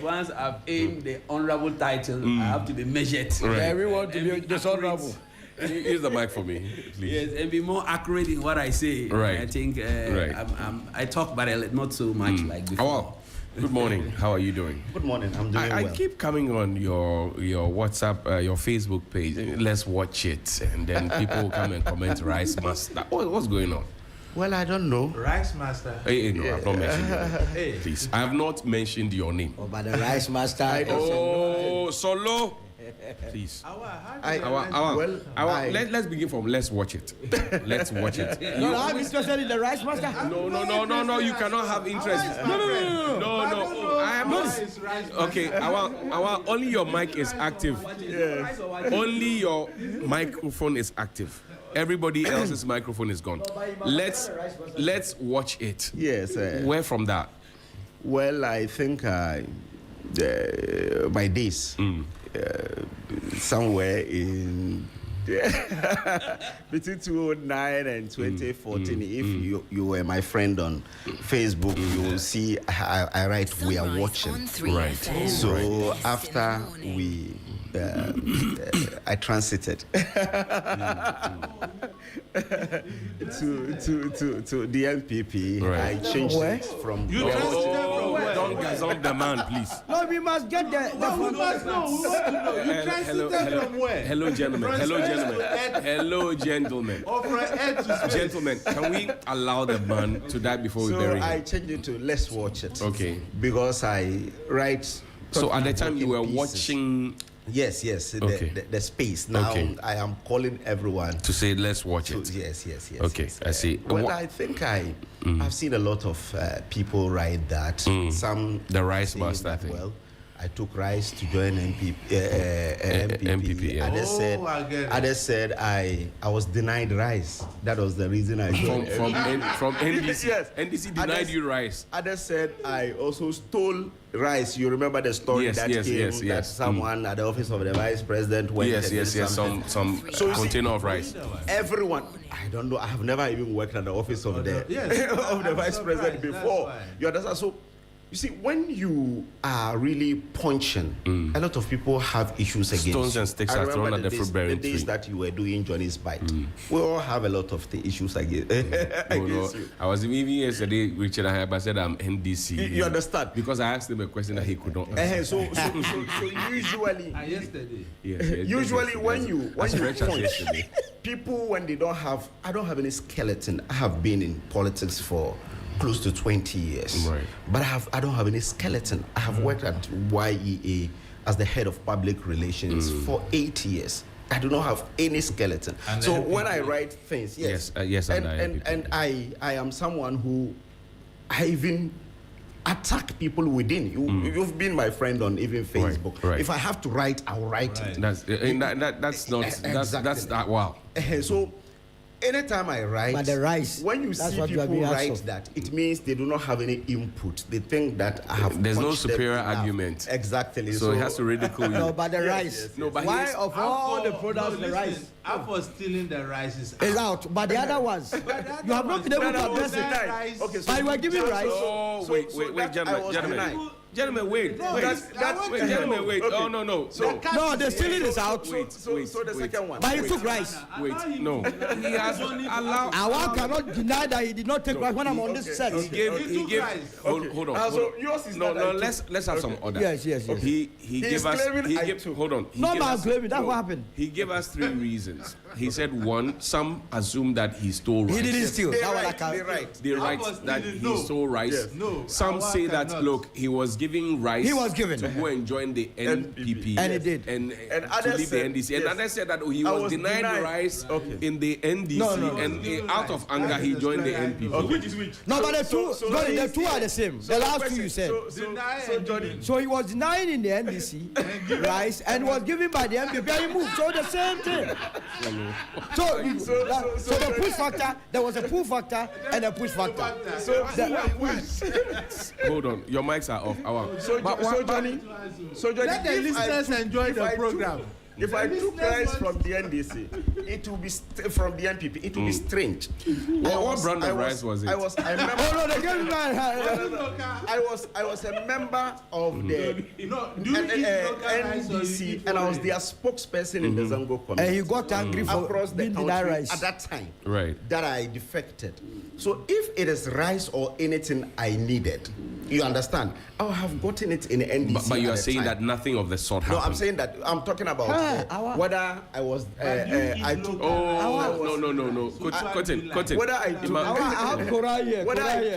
Once I've aimed the honorable title, I have to be measured. Everyone to be dishonorable. Use the mic for me, please. Yes, and be more accurate in what I say. Right. I think I talk, but not so much like before. Good morning. How are you doing? Good morning. I'm doing well. I keep coming on your WhatsApp, your Facebook page. Let's watch it, and then people will come and comment. Rice Master. What's going on? Well, I don't know. Rice Master. Hey, no, I've not mentioned your name. Please, I have not mentioned your name. Oh, but the Rice Master. Solo. Please. Let's begin from let's watch it. Let's watch it. I'm interested in the Rice Master. No. You cannot have interest. No. I am not. Okay. I want only your mic is active. Only your microphone is active. Everybody else's microphone is gone. Let's watch it. Yes. Where from that? Well, I think by this. Somewhere in between 2009 and 2014, if you were my friend on Facebook, you will see I write "We are watching." Right. So after we, I transited to the MPP. Right. I changed it from. You transited from where? Don't gazump the man, please. No, we must get the Hello, gentlemen. Gentlemen, can we allow the man to die before we bury him? So I changed it to let's watch it. Okay. Because I write. So at the time you were watching. Yes, okay. the space. Now I am calling everyone to say let's watch it. Yes. Okay, yes. I see. Well, I think I've seen a lot of people write that. Some the Rice Master thing. Well, I took Rice to join MPP. Yeah. Others said I was denied Rice. That was the reason I joined. From NDC. Yes. NDC denied you Rice. Others said I also stole Rice. You remember the story that someone at the office of the vice president went. Some container of rice. Everyone, I don't know. I have never even worked at the office of the of the vice president before. You understand? So You see, when you are really punching, a lot of people have issues against Stones and sticks are thrown at the fruit-bearing tree. The days that you were doing Johnny's Bite, we all have a lot of the issues against you. I was even yesterday, Richard, I said I'm NDC. You understand? Because I asked him a question that he could not answer. So usually, yesterday. Usually when you punch, people when they don't have, I don't have any skeleton. I have been in politics for close to 20 years. Right. But I don't have any skeleton. I have worked at YEA as the head of public relations for 8 years. I do not have any skeleton. And so when I write things, yes, and I am someone who I even attack people within. You've been my friend on even Facebook. Right. If I have to write, I'll write it. Wow. So anytime I write, but the rice, when you see people write that, it means they do not have any input. They think that I have. There's no superior argument. Exactly. So it has to ridicule you. No, but the rice. Yes. No, but why of all the products, the rice? I'm for stealing the rice is out. But the other ones, you have not been able to address it. Okay, so you were giving rice. Wait, gentlemen, wait. Gentlemen, wait. Oh, no. No, the stealing is out. So the second one. But he took rice. Wait, no. He has allowed. I cannot deny that he did not take rice when I'm on this set. He gave. Hold on. So yours is no. Let's have some order. Yes. He gave us. Hold on. No, I'm claiming that's what happened. He gave us 3 reasons. He said 1, some assume that he stole rice. He didn't steal. They write that he stole rice. Yes. No. Some say that look, he was giving rice. He was given to go and join the NPP, and he did, and to leave the NDC. Yes. And others said that he was denied rice in the NDC, and out of anger he joined the NPP. Which is which? No, but the two are the same. The last two you said. So he was denying in the NDC rice and was given by the NPP and he moved. So the same thing. So the push factor, there was a pull factor and a push factor. Hold on, your mics are off. So Johnny, let the listeners enjoy the program. If I took rice from the NDC, it will be from the NPP. It will be strange. What brand of rice was it? I remember. Oh no, they gave me I was a member of the NDC, and I was their spokesperson in the Zango community. And you got angry for across the country rice at that time. Right. That I defected. So if it is rice or anything I needed, you understand, I would have gotten it in the NDC. But you are saying that nothing of the sort happened. No, I'm saying that I'm talking about whether I was. I took. No. Continue. Whether I took. I have Quran here.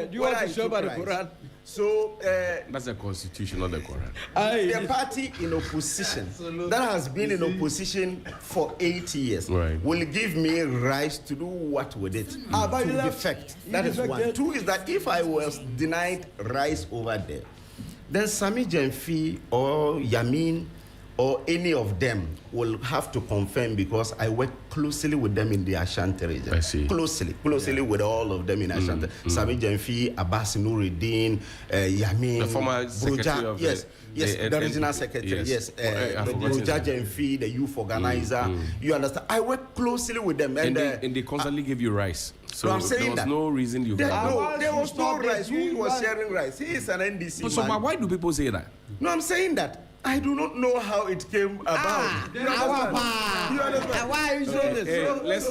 Do you want to show about the Quran? So that's the Constitution, not the Quran. The party in opposition that has been in opposition for 8 years will give me rights to do what with it? To defect. That is one. 2 is that if I was denied rights over there, then Sami Jemfi or Yamin or any of them will have to confirm because I work closely with them in the Ashanti region. I see. Closely with all of them in Ashanti. Sami Jemfi, Abbas Nuruddin, Yamin, the former secretary of the regional secretary. Yes, Broja Jemfi, the youth organizer. You understand? I work closely with them, and they constantly give you rice. So I'm saying there was no reason you got. There was no rice. Who was sharing rice? He is an NDC. So why do people say that? No, I'm saying that I do not know how it came about. You understand? Why are you saying this?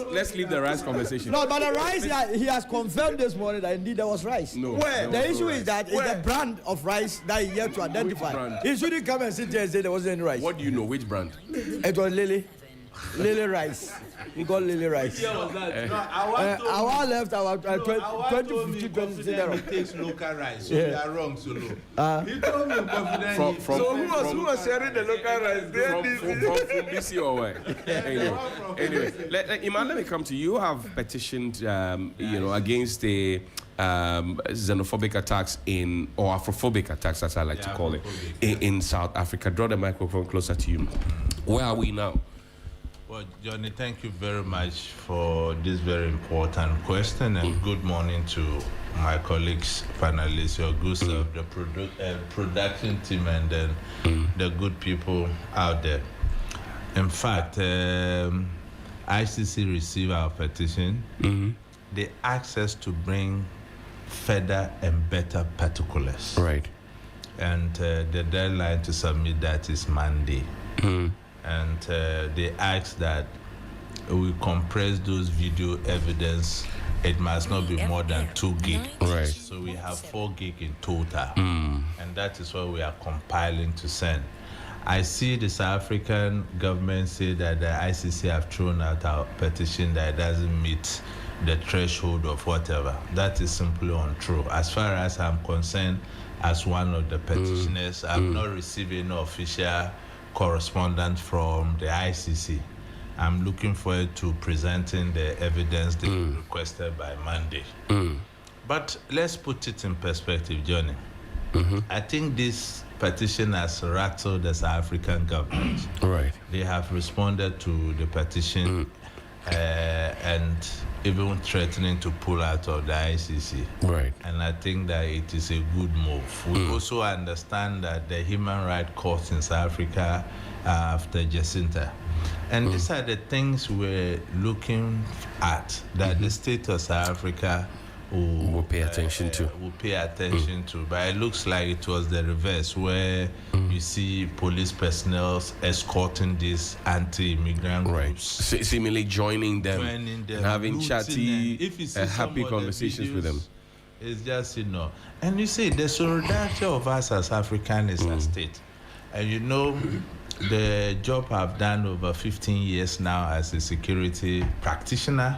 Let's leave the rice conversation. No, but the rice, he has confirmed this morning that indeed there was rice. No. The issue is that it's the brand of rice that he yet to identify. He shouldn't come and sit here and say there wasn't any rice. What do you know? Which brand? It was Lily rice. We got Lily rice. Our left our 2015 20 takes local rice. So they are wrong, so low. He told me confidently. So who was sharing the local rice? From BC or where? Anyway, Iman, let me come to you. You have petitioned, against the xenophobic attacks or Afrophobic attacks, as I like to call it, in South Africa. Draw the microphone closer to you. Where are we now? Well, Johnny, thank you very much for this very important question, and good morning to my colleagues, panelists, your good self, the production team, and then the good people out there. In fact, ICC received our petition. They asked us to bring further and better particulars. Right. and the deadline to submit that is Monday. And they asked that we compress those video evidence. It must not be more than 2 gig. Right. So we have 4 gig in total. And that is what we are compiling to send. I see the South African government say that the ICC have thrown out our petition that it doesn't meet the threshold of whatever. That is simply untrue. As far as I'm concerned, as one of the petitioners, I'm not receiving official correspondence from the ICC. I'm looking forward to presenting the evidence they requested by Monday. But let's put it in perspective, Johnny. I think this petition has rattled the South African government. Right. They have responded to the petition and even threatening to pull out of the ICC. Right. And I think that it is a good move. We also understand that the human rights courts in South Africa are after Jacinta. And these are the things we're looking at, that the state of South Africa will pay attention to. But it looks like it was the reverse, where you see police personnel escorting these anti-immigrant groups. Seemingly joining them and having chatty, happy conversations with them. It's just, and you see, the solidarity of us as Africans is at stake. And the job I've done over 15 years now as a security practitioner,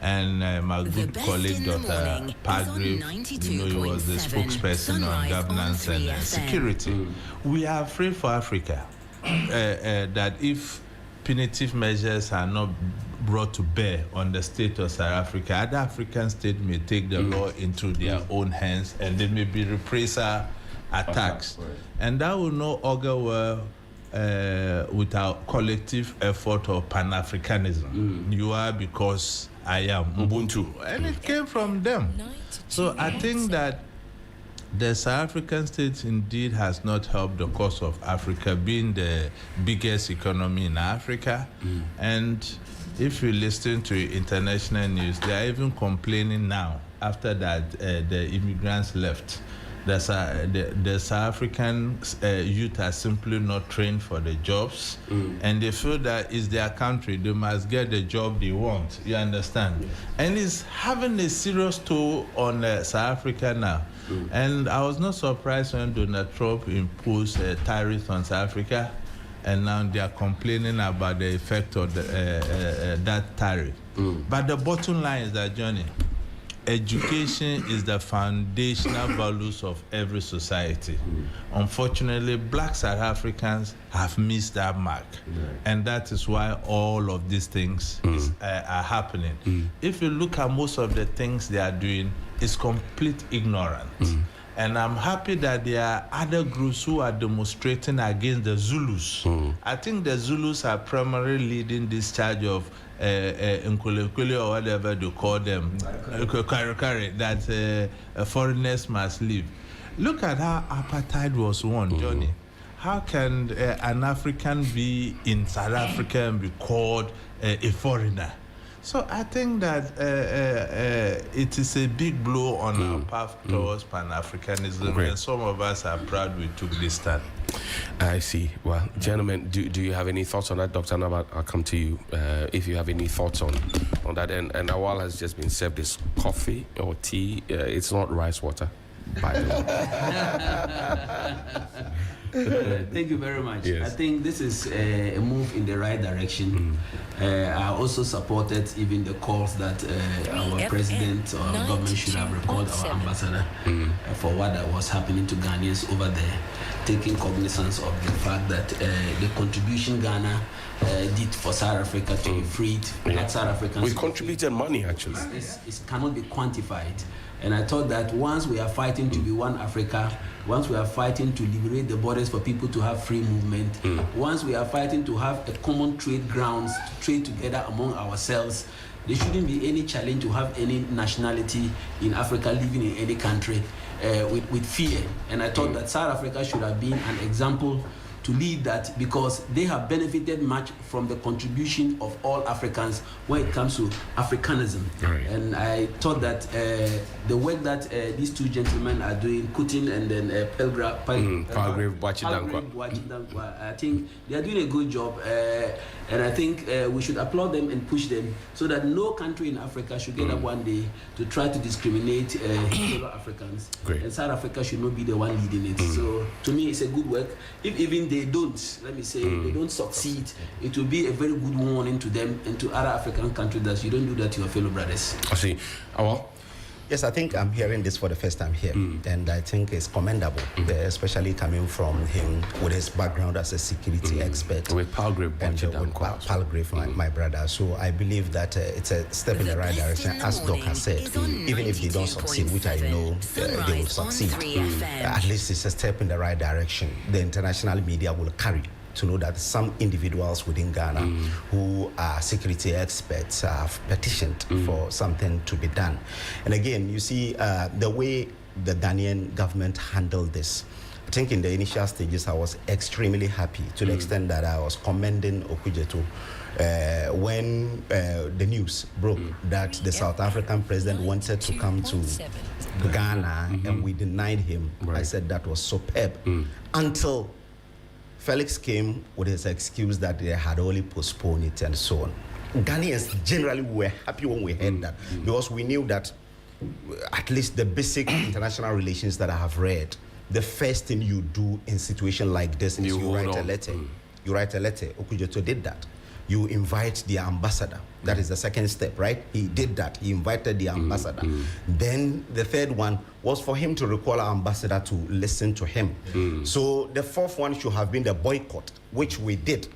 and my good colleague, Dr. Padre, he was the spokesperson on governance and security. We are afraid for Africa that if punitive measures are not brought to bear on the state of South Africa, other African states may take the law into their own hands, and there may be reprisal attacks. And that will not augur well with our collective effort of Pan-Africanism. You are because I am Ubuntu. And it came from them. So I think that the South African state indeed has not helped the cause of Africa, being the biggest economy in Africa. And if you listen to international news, they are even complaining now, after that the immigrants left. The South African youth are simply not trained for the jobs, and they feel that it's their country, they must get the job they want. You understand? And it's having a serious toll on South Africa now. And I was not surprised when Donald Trump imposed tariffs on South Africa, and now they are complaining about the effect of that tariff. But the bottom line is that, Johnny, education is the foundational values of every society. Unfortunately, black South Africans have missed that mark. And that is why all of these things are happening. If you look at most of the things they are doing, it's complete ignorance. And I'm happy that there are other groups who are demonstrating against the Zulus. I think the Zulus are primarily leading this charge of Nkulekule or whatever they call them, that foreigners must leave. Look at how apartheid was won, Johnny. How can an African be in South Africa and be called a foreigner? So I think that it is a big blow on our path towards Pan-Africanism, and some of us are proud we took this stand. I see. Well, gentlemen, do you have any thoughts on that? Dr. Nabat, I'll come to you if you have any thoughts on that. And Awal has just been served this coffee or tea. It's not rice water, by the way. Thank you very much. Yes. I think this is a move in the right direction. I also supported even the calls that our president or government should have recalled our ambassador for what was happening to Ghanaians over there, taking cognizance of the fact that the contribution Ghana did for South Africa to be freed. South Africans. We contributed money, actually. It cannot be quantified. And I thought that once we are fighting to be one Africa, once we are fighting to liberate the borders for people to have free movement, once we are fighting to have a common trade grounds to trade together among ourselves, there shouldn't be any challenge to have any nationality in Africa living in any country with fear. And I thought that South Africa should have been an example to lead that, because they have benefited much from the contribution of all Africans when it comes to Africanism. Right. And I thought that the work that these two gentlemen are doing, Kutin and then Palgrave Wachidankwa, I think they are doing a good job, and I think we should applaud them and push them so that no country in Africa should get up one day to try to discriminate fellow Africans. Great. And South Africa should not be the one leading it. So to me, it's a good work. If even they don't, let me say, they don't succeed, it will be a very good warning to them and to other African countries that you don't do that to your fellow brothers. I see. Yes, I think I'm hearing this for the first time here, and I think it's commendable, especially coming from him with his background as a security expert. With Palgrave, Palgrave, my brother. So I believe that it's a step in the right direction, as Doc has said. Even if they don't succeed, which I know they will succeed, at least it's a step in the right direction. The international media will carry to know that some individuals within Ghana who are security experts have petitioned for something to be done. And again, you see the way the Ghanaian government handled this. I think in the initial stages, I was extremely happy to the extent that I was commending Okudzeto when the news broke that the South African president wanted to come to Ghana and we denied him. I said that was superb until Felix came with his excuse that they had only postponed it and so on. Ghanaians generally were happy when we heard that, because we knew that at least the basic international relations that I have read, the first thing you do in situation like this is you write a letter. You write a letter. Okudzeto did that. You invite the ambassador. That is the second step, right? He did that. He invited the ambassador. Then the third one was for him to recall our ambassador to listen to him. So the fourth one should have been the boycott, which we did.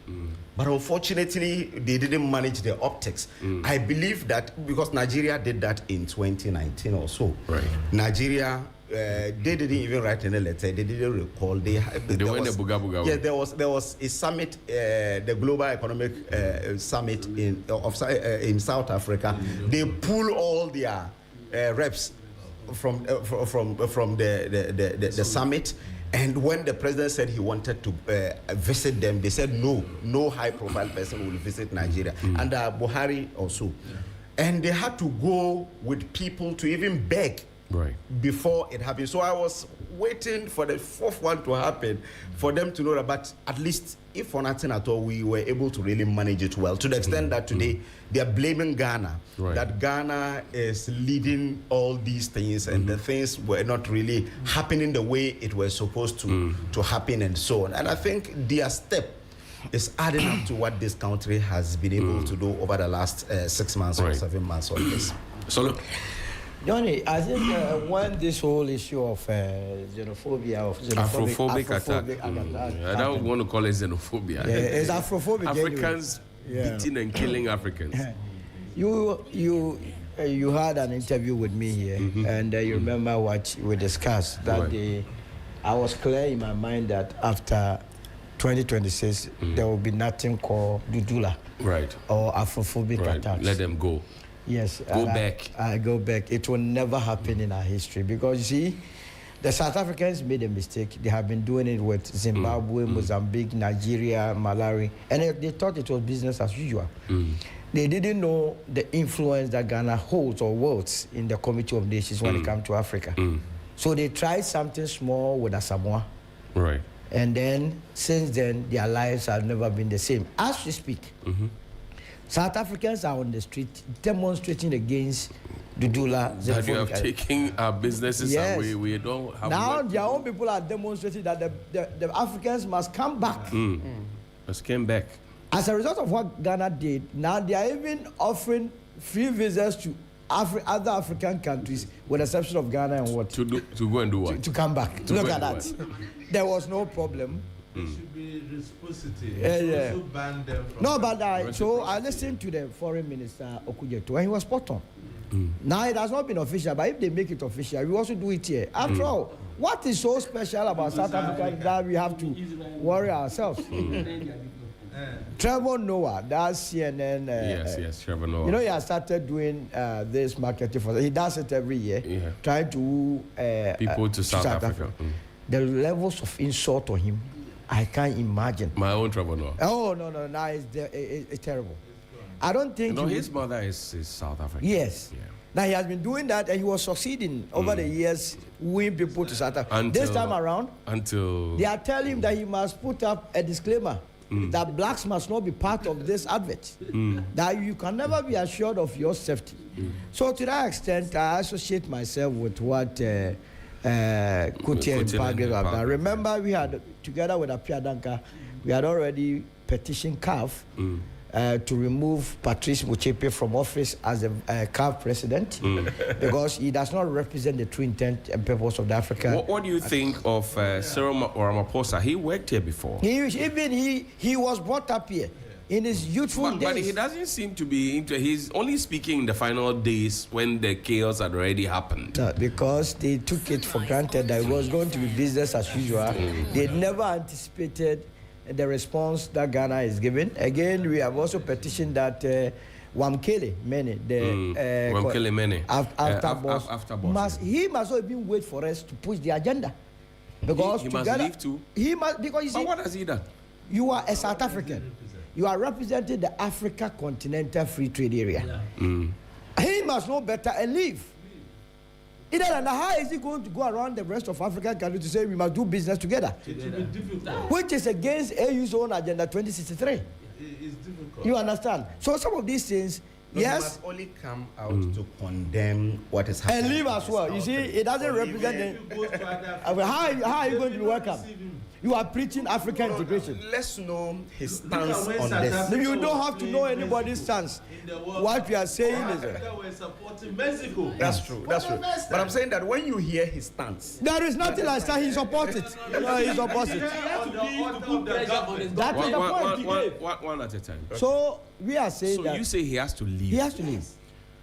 But unfortunately, they didn't manage the optics. I believe that because Nigeria did that in 2019 or so. Right. Nigeria, they didn't even write any letter. They didn't recall. They went the buga buga. Yeah, there was a summit, the Global Economic Summit in South Africa. They pull all their reps from the summit. And when the president said he wanted to visit them, they said no high-profile person will visit Nigeria. And Buhari also. And they had to go with people to even beg before it happened. So I was waiting for the fourth one to happen for them to know that, but at least if for nothing at all, we were able to really manage it well, to the extent that today they are blaming Ghana, that Ghana is leading all these things and the things were not really happening the way it was supposed to happen and so on. And I think their step is adding up to what this country has been able to do over the last 6 months or 7 months on this. So look, Johnny, I think when this whole issue of Afrophobic attack. I don't want to call it xenophobia. It's Afrophobic. Africans beating and killing Africans. You had an interview with me here, and you remember what we discussed that day. I was clear in my mind that after 2026, there will be nothing called Dudula or Afrophobic attacks. Let them go. Yes. Go back. I go back. It will never happen in our history, because you see, the South Africans made a mistake. They have been doing it with Zimbabwe, Mozambique, Nigeria, Malawi, and they thought it was business as usual. They didn't know the influence that Ghana holds or wields in the Committee of Nations when it comes to Africa. So they tried something small with Samoa. Right. And then, since then, their lives have never been the same. As we speak, South Africans are on the street demonstrating against Dudula. That you have taken our businesses away. We don't have. Now their own people are demonstrating that the Africans must come back. Must come back. As a result of what Ghana did, now they are even offering free visas to other African countries, with the exception of Ghana and what? To go and do what? To come back. Look at that. There was no problem. It should be reciprocity. Also ban them from so I listened to the Foreign Minister Okudzeto, and he was spot on. Now it has not been official, but if they make it official, we also do it here. After all, what is so special about South Africa that we have to worry ourselves? Trevor Noah, that's CNN. Yes, Trevor Noah. You know, he has started doing this marketing for. He does it every year, trying to people to South Africa. The levels of insult on him I can't imagine. My own trouble, no. Oh, no. Now it's terrible. I don't think... his mother is South African. Yes. Yeah. Now, he has been doing that, and he was succeeding over the years, wooing people to South Africa. This time around, they are telling him that he must put up a disclaimer that blacks must not be part of this advert, that you can never be assured of your safety. So to that extent, I associate myself with what Kuti and Pagre have done. Remember, we had, together with Apia Danka, we had already petitioned CAF to remove Patrice Motsepe from office as the CAF president because he does not represent the true intent and purpose of the Africa. What do you think of Cyril Ramaphosa? He worked here before. He was brought up here in his youthful days. But he doesn't seem to be he's only speaking in the final days when the chaos had already happened. No, because they took it for granted that it was going to be business as usual. They never anticipated the response that Ghana is giving. Again, we have also petitioned that Wamkele Mene, Wamkele Mene, after boss, he must not even wait for us to push the agenda. Because he must leave too. He must, because you see, what has he done? You are a South African. You are representing the Africa Continental Free Trade Area. He must know better and leave. Either than how is he going to go around the rest of African countries to say we must do business together? It will be difficult. Which is against AU's own agenda 2063. It's difficult. You understand? So some of these things, yes. You must only come out to condemn what is happening. And leave as well. You see, it doesn't represent how are you going to be welcome? You are preaching African integration. Let's know his stance on this. You don't have to know anybody's stance. What we are saying is we're supporting Mexico. That's true. That's true. But I'm saying that when you hear his stance, there is nothing like that. He supports it. No, he supports it. That is the point. One at a time. So we are saying that. So you say he has to leave. He has to leave.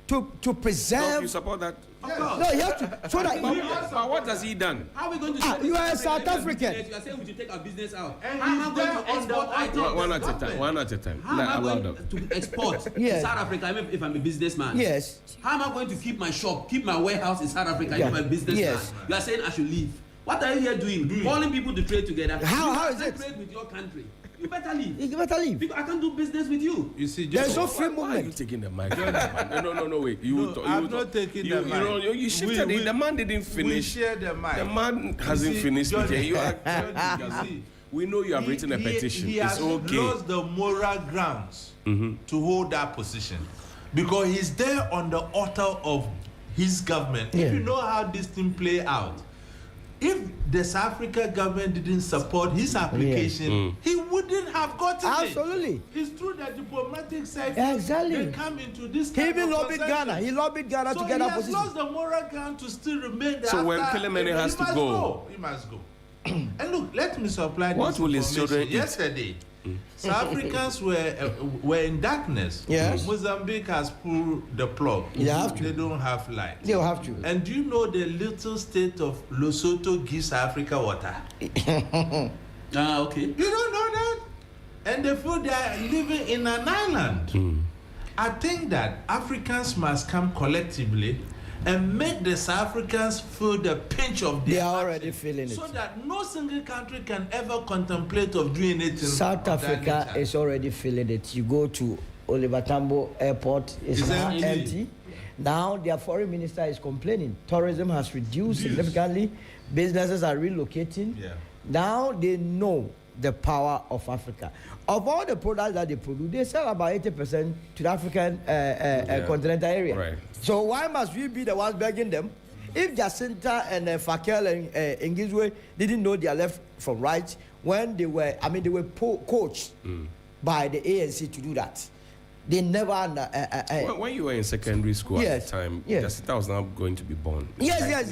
To preserve. No, you support that? No, he has to. So that. But what has he done? How are we going to? You are a South African. You are saying we should take our business out. And how am I going to export items? One at a time. One at a time. How am I going to export to South Africa if I'm a businessman? Yes. How am I going to keep my shop, keep my warehouse in South Africa if I'm a businessman? Yes. You are saying I should leave. What are you here doing? Calling people to trade together. How is it? Trade with your country. You better leave. You better leave. Because I can't do business with you. You see, there's no free movement. Why are you taking the mic? No, wait. I'm not taking the mic. You shifted it. The man didn't finish. We share the mic. The man hasn't finished speaking. You we know you have written a petition. He has lost the moral grounds to hold that position because he's there on the altar of his government. Yeah. If you know how this thing play out, if the South African government didn't support his application, he wouldn't have gotten it. Absolutely. It's through the diplomatic side. Exactly. They come into this. He even lobbied Ghana. He lobbied Ghana to get that position. So he has lost the moral ground to still remain there. So when Kilemene has to go, he must go. And look, let me supply what this will his children eat? Yesterday, South Africans were in darkness. Yes. Mozambique has pulled the plug. They have to. They don't have light. They will have to. And do you know the little state of Lesotho gives Africa water? Okay. You don't know that? And they feel they are living in an island. I think that Africans must come collectively and make the South Africans feel the pinch of their They are already feeling it. so that no single country can ever contemplate of doing anything. South Africa is already feeling it. You go to Oliver Tambo Airport, it's now empty. Now their foreign minister is complaining. Tourism has reduced significantly. Businesses are relocating. Yeah. Now they know the power of Africa. Of all the products that they produce, they sell about 80% to the African continental area. Right. So why must we be the ones begging them? If Jacinta and Fakel and Ngizwe didn't know their left from right when they were, coached by the ANC to do that. They never. When you were in secondary school at the time, Jacinta was now going to be born. Yes.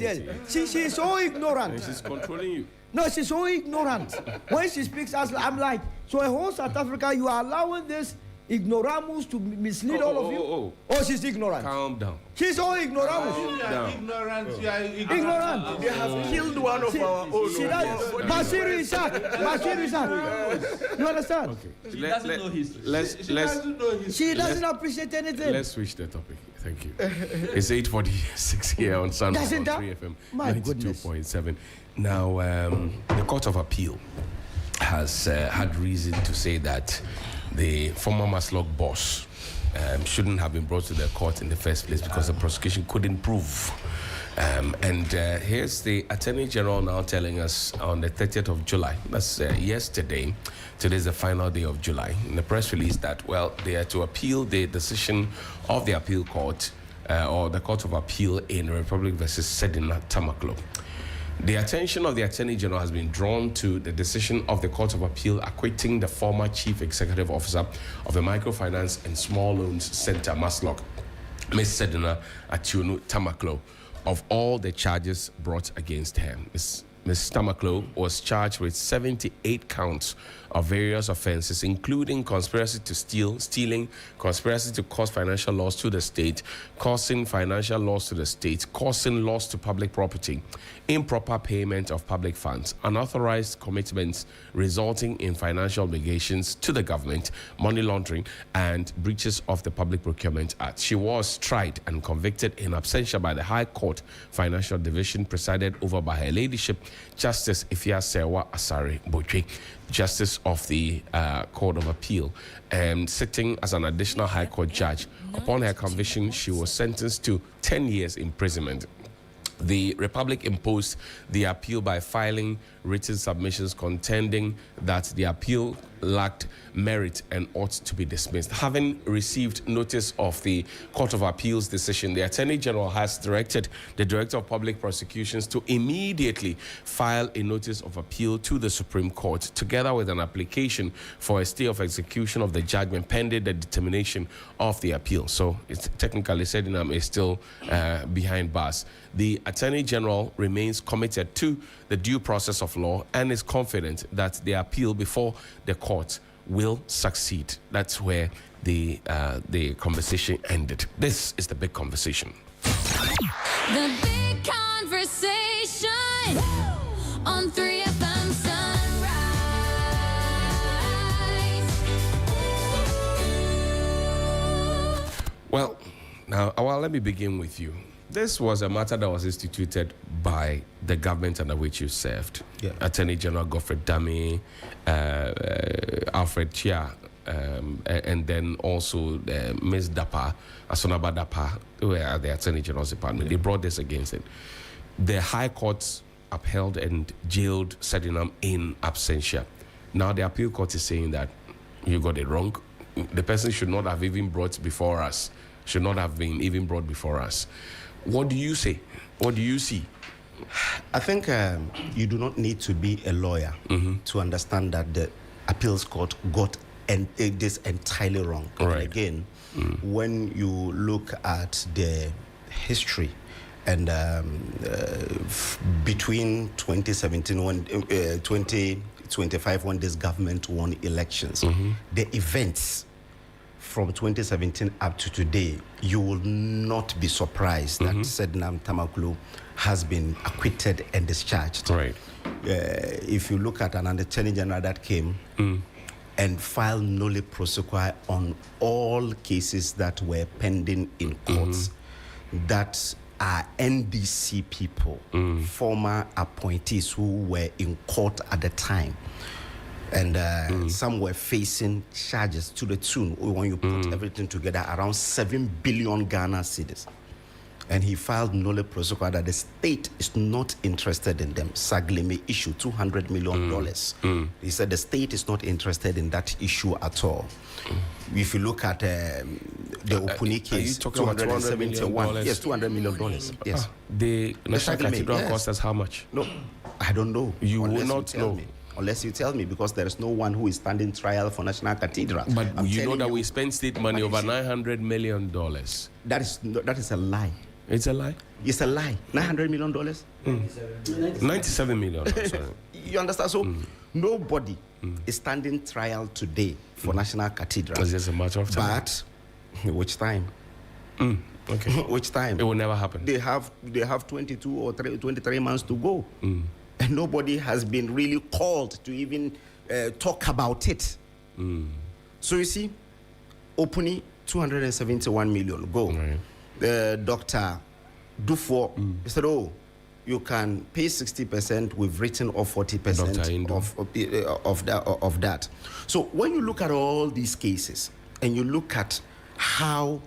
She's so ignorant. And she's controlling you. No, she's so ignorant. When she speaks, I'm like, so a whole South Africa, you are allowing this ignoramus to mislead all of you? Oh, she's ignorant. Calm down. She's so ignoramus. You are ignorant. You are ignorant. They have killed one of our own. She does. Bashir Ishaq. You understand? Okay. She doesn't know history. She doesn't appreciate anything. Let's switch the topic. Thank you. It's 8:46 here on Sunday on 3FM 92.7. Now, the Court of Appeal has had reason to say that the former Maslock boss shouldn't have been brought to the court in the first place because the prosecution couldn't prove. Here's the Attorney General now telling us on the 30th of July, that's yesterday, today's the final day of July, in the press release that, well, they are to appeal the decision of the appeal court or the Court of Appeal in Rhetoric versus Sedina, Tamakloe. The attention of the Attorney General has been drawn to the decision of the Court of Appeal acquitting the former Chief Executive Officer of the Microfinance and Small Loans Center, Maslock, Ms. Sedina Ationu Tamakloe, of all the charges brought against her. Ms. Tamakloe was charged with 78 counts of various offenses, including conspiracy to stealing, conspiracy to cause financial loss to the state, causing financial loss to the state, causing loss to public property, improper payment of public funds, unauthorized commitments resulting in financial obligations to the government, money laundering, and breaches of the Public Procurement Act. She was tried and convicted in absentia by the High Court Financial Division, presided over by Her Ladyship Justice Ifya Sewa Asare Botwe, Justice of the Court of Appeal, and sitting as an additional High Court judge. Upon her conviction, she was sentenced to 10 years imprisonment. The Republic imposed the appeal by filing written submissions contending that the appeal lacked merit and ought to be dismissed. Having received notice of the Court of Appeal's decision, the Attorney General has directed the Director of Public Prosecutions to immediately file a notice of appeal to the Supreme Court, together with an application for a stay of execution of the judgment pending the determination of the appeal. So it's technically Sedina is still behind bars. The Attorney General remains committed to the due process of law and is confident that the appeal before the court will succeed. That's where the conversation ended. This is the big conversation. The big conversation on 3FM Sunrise. Well, now, let me begin with you. This was a matter that was instituted by the government under which you served. Yeah. Attorney General Godfrey Dame, Alfred Chia, and then also Ms. Dapa, Asonaba Dapa, who are the Attorney General's department. Yeah. They brought this against it. The High Court upheld and jailed Sedina in absentia. Now the appeal court is saying that you got it wrong. The person should not have even brought before us. Should not have been even brought before us. What do you say? What do you see? I think you do not need to be a lawyer to understand that the appeals court got this entirely wrong. Right. And again, when you look at the history and between 2017 and 2025 when this government won elections, the events from 2017 up to today, you will not be surprised that Sedina Tamakloe has been acquitted and discharged. Right. If you look at an Attorney General that came and filed nolle prosequi on all cases that were pending in courts, that are NDC people, former appointees who were in court at the time. And some were facing charges to the tune, when you put everything together, around 7 billion Ghana cedis. And he filed nolle prosequi that the state is not interested in them. Sagleme issued $200 million. He said the state is not interested in that issue at all. If you look at the Opuni case, $271. Yes, $200 million. Yes. The National Cathedral cost us how much? No, I don't know. You will not know. Unless you tell me, because there is no one who is standing trial for National Cathedral. But you know that we spent state money over $900 million. That is a lie. It's a lie? It's a lie. $900 million? $97 million. Sorry. You understand? So nobody is standing trial today for National Cathedral. It's just a matter of time. But which time? Okay. Which time? It will never happen. They have 22 or 23 months to go. And nobody has been really called to even talk about it. So you see, Opuni, 271 million, go. Dr. Dufour said, you can pay 60%, we've written off 40% of that. So when you look at all these cases and you look at how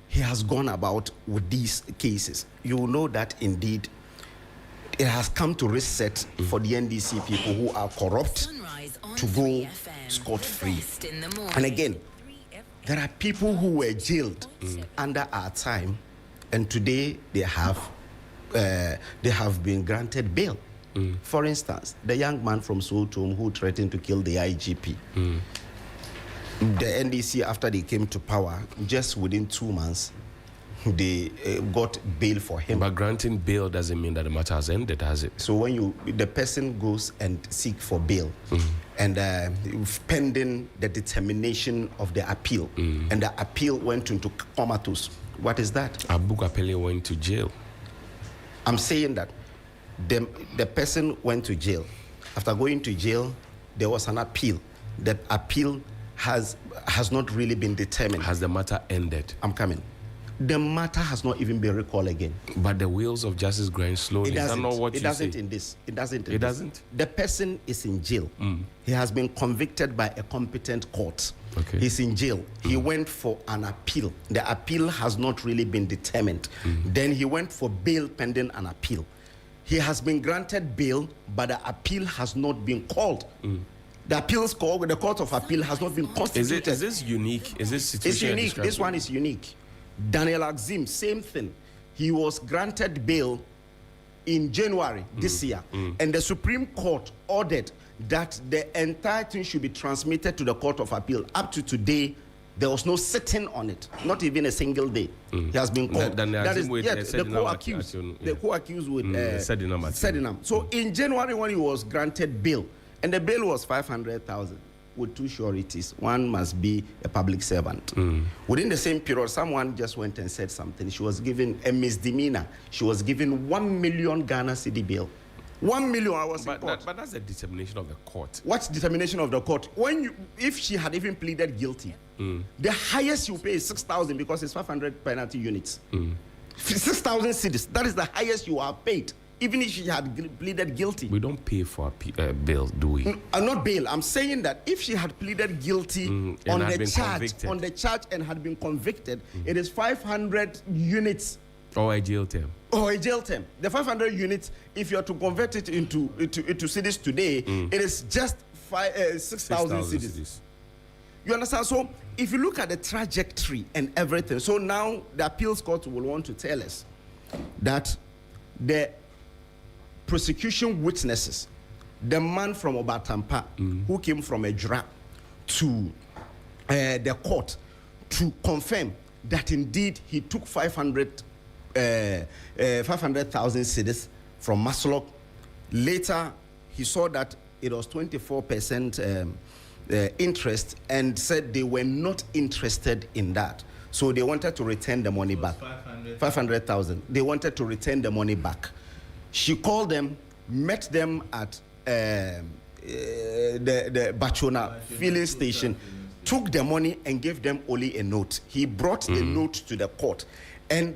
he has gone about with these cases, you will know that indeed it has come to reset for the NDC people who are corrupt to go scot-free. And again, there are people who were jailed under our time, and today they have been granted bail. For instance, the young man from Sotom who threatened to kill the IGP. The NDC, after they came to power, just within 2 months, they got bail for him. But granting bail doesn't mean that the matter has ended, has it? So when the person goes and seek for bail, and pending the determination of the appeal, and the appeal went into comatose, what is that? Abu Kapele went to jail. I'm saying that the person went to jail. After going to jail, there was an appeal. That appeal has not really been determined. Has the matter ended? I'm coming. The matter has not even been recalled again. But the wheels of justice grind slowly. It doesn't. It doesn't in this. It doesn't. It doesn't. The person is in jail. He has been convicted by a competent court. Okay. He's in jail. He went for an appeal. The appeal has not really been determined. Then he went for bail pending an appeal. He has been granted bail, but the appeal has not been called. The appeals court, the court of appeal has not been constituted. Is this unique? Is this situation? It's unique. This one is unique. Daniel Axim, same thing. He was granted bail in January this year, and the Supreme Court ordered that the entire thing should be transmitted to the Court of Appeal. Up to today, there was no sitting on it, not even a single day. He has been called. That is the co-accused. The co-accused with Sedina. So in January, when he was granted bail, and the bail was 500,000. With two sureties. One must be a public servant. Within the same period, someone just went and said something. She was given a misdemeanor. She was given 1 million Ghana cedi bail. 1 million. I was but that's the determination of the court. What's determination of the court? If she had even pleaded guilty, the highest you pay is 6,000 because it's 500 penalty units. 6,000 cedis. That is the highest you are paid. Even if she had pleaded guilty. We don't pay for bail, do we? Not bail. I'm saying that if she had pleaded guilty on the charge and had been convicted, it is 500 units. Or a jail term. The 500 units, if you are to convert it into cedis today, it is just 6,000 cedis. You understand? So if you look at the trajectory and everything, so now the appeals court will want to tell us that the prosecution witnesses, the man from Obatampa who came from Ejra to the court to confirm that indeed he took 500,000 cedis from Maslok. Later, he saw that it was 24% interest and said they were not interested in that. So they wanted to return the money back. 500,000. They wanted to return the money back. She called them, met them at the Bachona filling station, took the money and gave them only a note. He brought the note to the court, and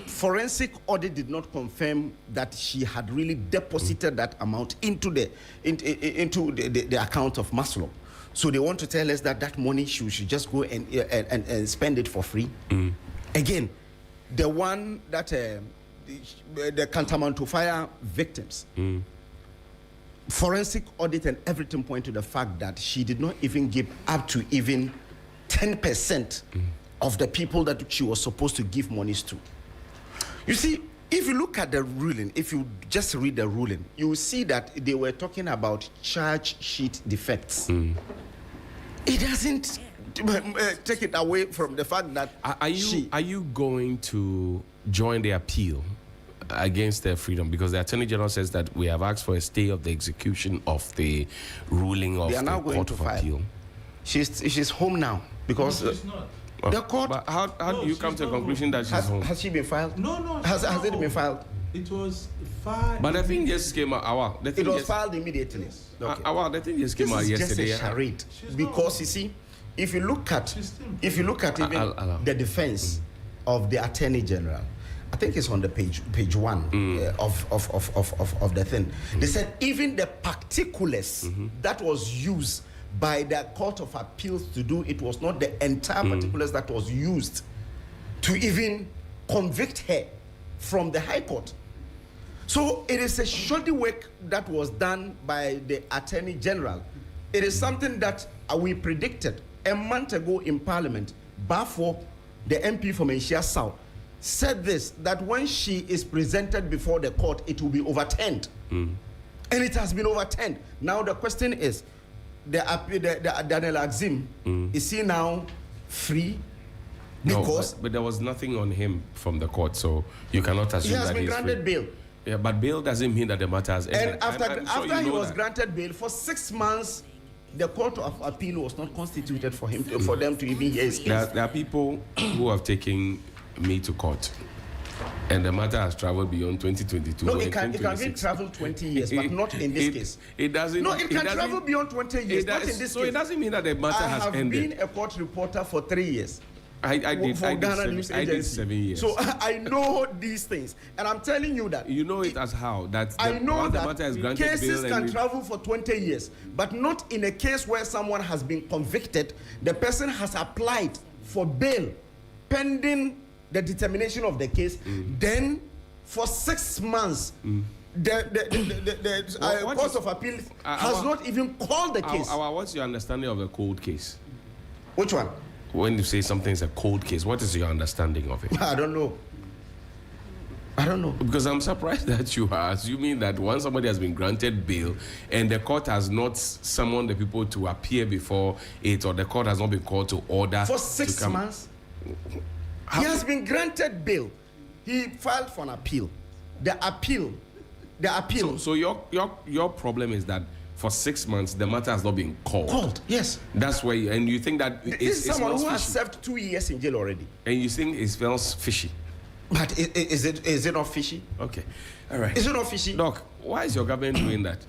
forensic audit did not confirm that she had really deposited that amount into the account of Maslow. So they want to tell us that money she should just go and spend it for free. Again, the one that the Kantamanto fire victims, forensic audit and everything point to the fact that she did not even give up to even 10% of the people that she was supposed to give monies to. You see, if you look at the ruling, if you just read the ruling, you will see that they were talking about charge sheet defects. It doesn't take it away from the fact that are you going to join the appeal against their freedom? Because the Attorney General says that we have asked for a stay of the execution of the ruling of the Court of Appeal. She's home now because she's not. The court. But how do you come to a conclusion that she's home? Has she been filed? No. Has it been filed? It was filed. But the thing just came out. It was filed immediately. Yes. Okay. The thing just came out yesterday. This is just a charade. Because you see, if you look at even the defense of the Attorney General, I think it's on the page one of the thing. They said even the particulars that was used by the Court of Appeals to do it was not the entire particulars that was used to even convict her from the High Court. So it is a shoddy work that was done by the Attorney General. It is something that we predicted a month ago in Parliament. Bafo, the MP from Asia South, said this, that when she is presented before the court, it will be overturned. And it has been overturned. Now the question is, Daniel Axim, is he now free? Because but there was nothing on him from the court, so you cannot assume that he has been granted bail. Yeah, but bail doesn't mean that the matter has ended. And after he was granted bail for 6 months, the Court of Appeal was not constituted for him for them to even hear his case. There are people who have taken me to court, and the matter has traveled beyond 2022. No, it can travel 20 years, but not in this case. It doesn't. No, it can travel beyond 20 years, not in this case. So it doesn't mean that the matter has ended. I have been a court reporter for 3 years. I did 7 years. So I know these things, and I'm telling you that. You know it as how? I know that the matter is granted cases bail can travel for 20 years, but not in a case where someone has been convicted, the person has applied for bail pending the determination of the case, then for 6 months, the Court of Appeal has not even called the case. What's your understanding of a cold case? Which one? When you say something is a cold case, what is your understanding of it? I don't know. Because I'm surprised that you are assuming that once somebody has been granted bail and the court has not summoned the people to appear before it, or the court has not been called to order for 6 months. He has been granted bail. He filed for an appeal. The appeal. So your problem is that for 6 months the matter has not been called. Yes. That's why, and you think that this is someone who has served 2 years in jail already. And you think it smells fishy. But is it not fishy? Okay, all right. Is it not fishy? Doc, why is your government doing that?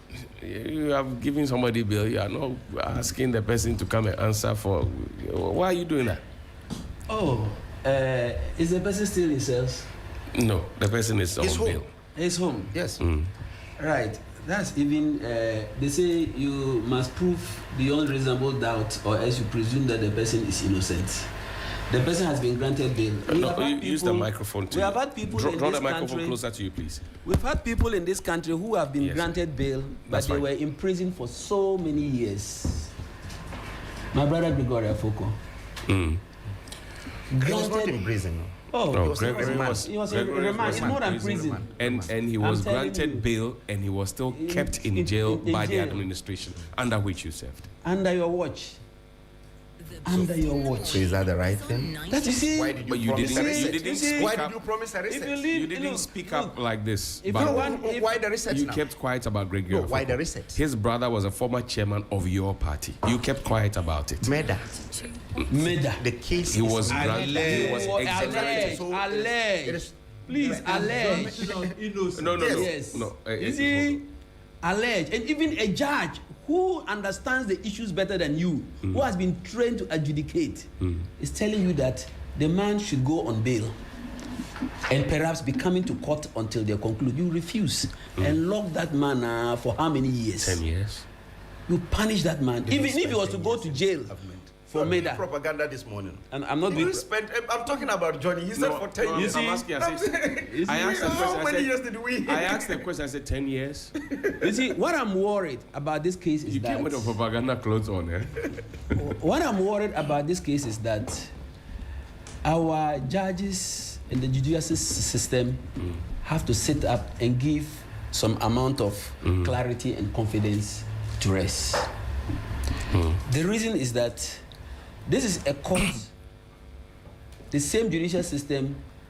You have given somebody bail. You are not asking the person to come and answer for. Why are you doing that? Is the person still in cells? No, the person is on bail. He's home. Yes. Right. That's even, they say you must prove beyond reasonable doubt, or else you presume that the person is innocent. The person has been granted bail. Use the microphone too. We have had people in this country. Draw the microphone closer to you, please. We've had people in this country who have been granted bail, but they were in prison for so many years. My brother Gregory Afoko. He was not in prison. Gregory was in remand. It's more than prison. And he was granted bail, and he was still kept in jail by the administration under which you served. Under your watch. Under your watch. So is that the right thing? That you see. Why did you promise a reset? You didn't speak up like this. Why the reset? You kept quiet about Gregory. Why the reset? His brother was a former chairman of your party. You kept quiet about it. Meda. The case. He was granted. He was exonerated. Alleged. Please, alleged. No. Yes. No. You see, alleged, and even a judge who understands the issues better than you, who has been trained to adjudicate, is telling you that the man should go on bail and perhaps be coming to court until they conclude. You refuse and lock that man for how many years? 10 years. You punish that man. Even if he was to go to jail for murder. Propaganda this morning. And I'm not being. I'm talking about Johnny. He said for 10 years. I'm asking. I asked the question. How many years did we? I asked the question. I said 10 years. You see, what I'm worried about this case is that. You came with the propaganda clothes on, eh? What I'm worried about this case is that our judges in the judicial system have to sit up and give some amount of clarity and confidence to rest. The reason is that this is a court, the same judicial system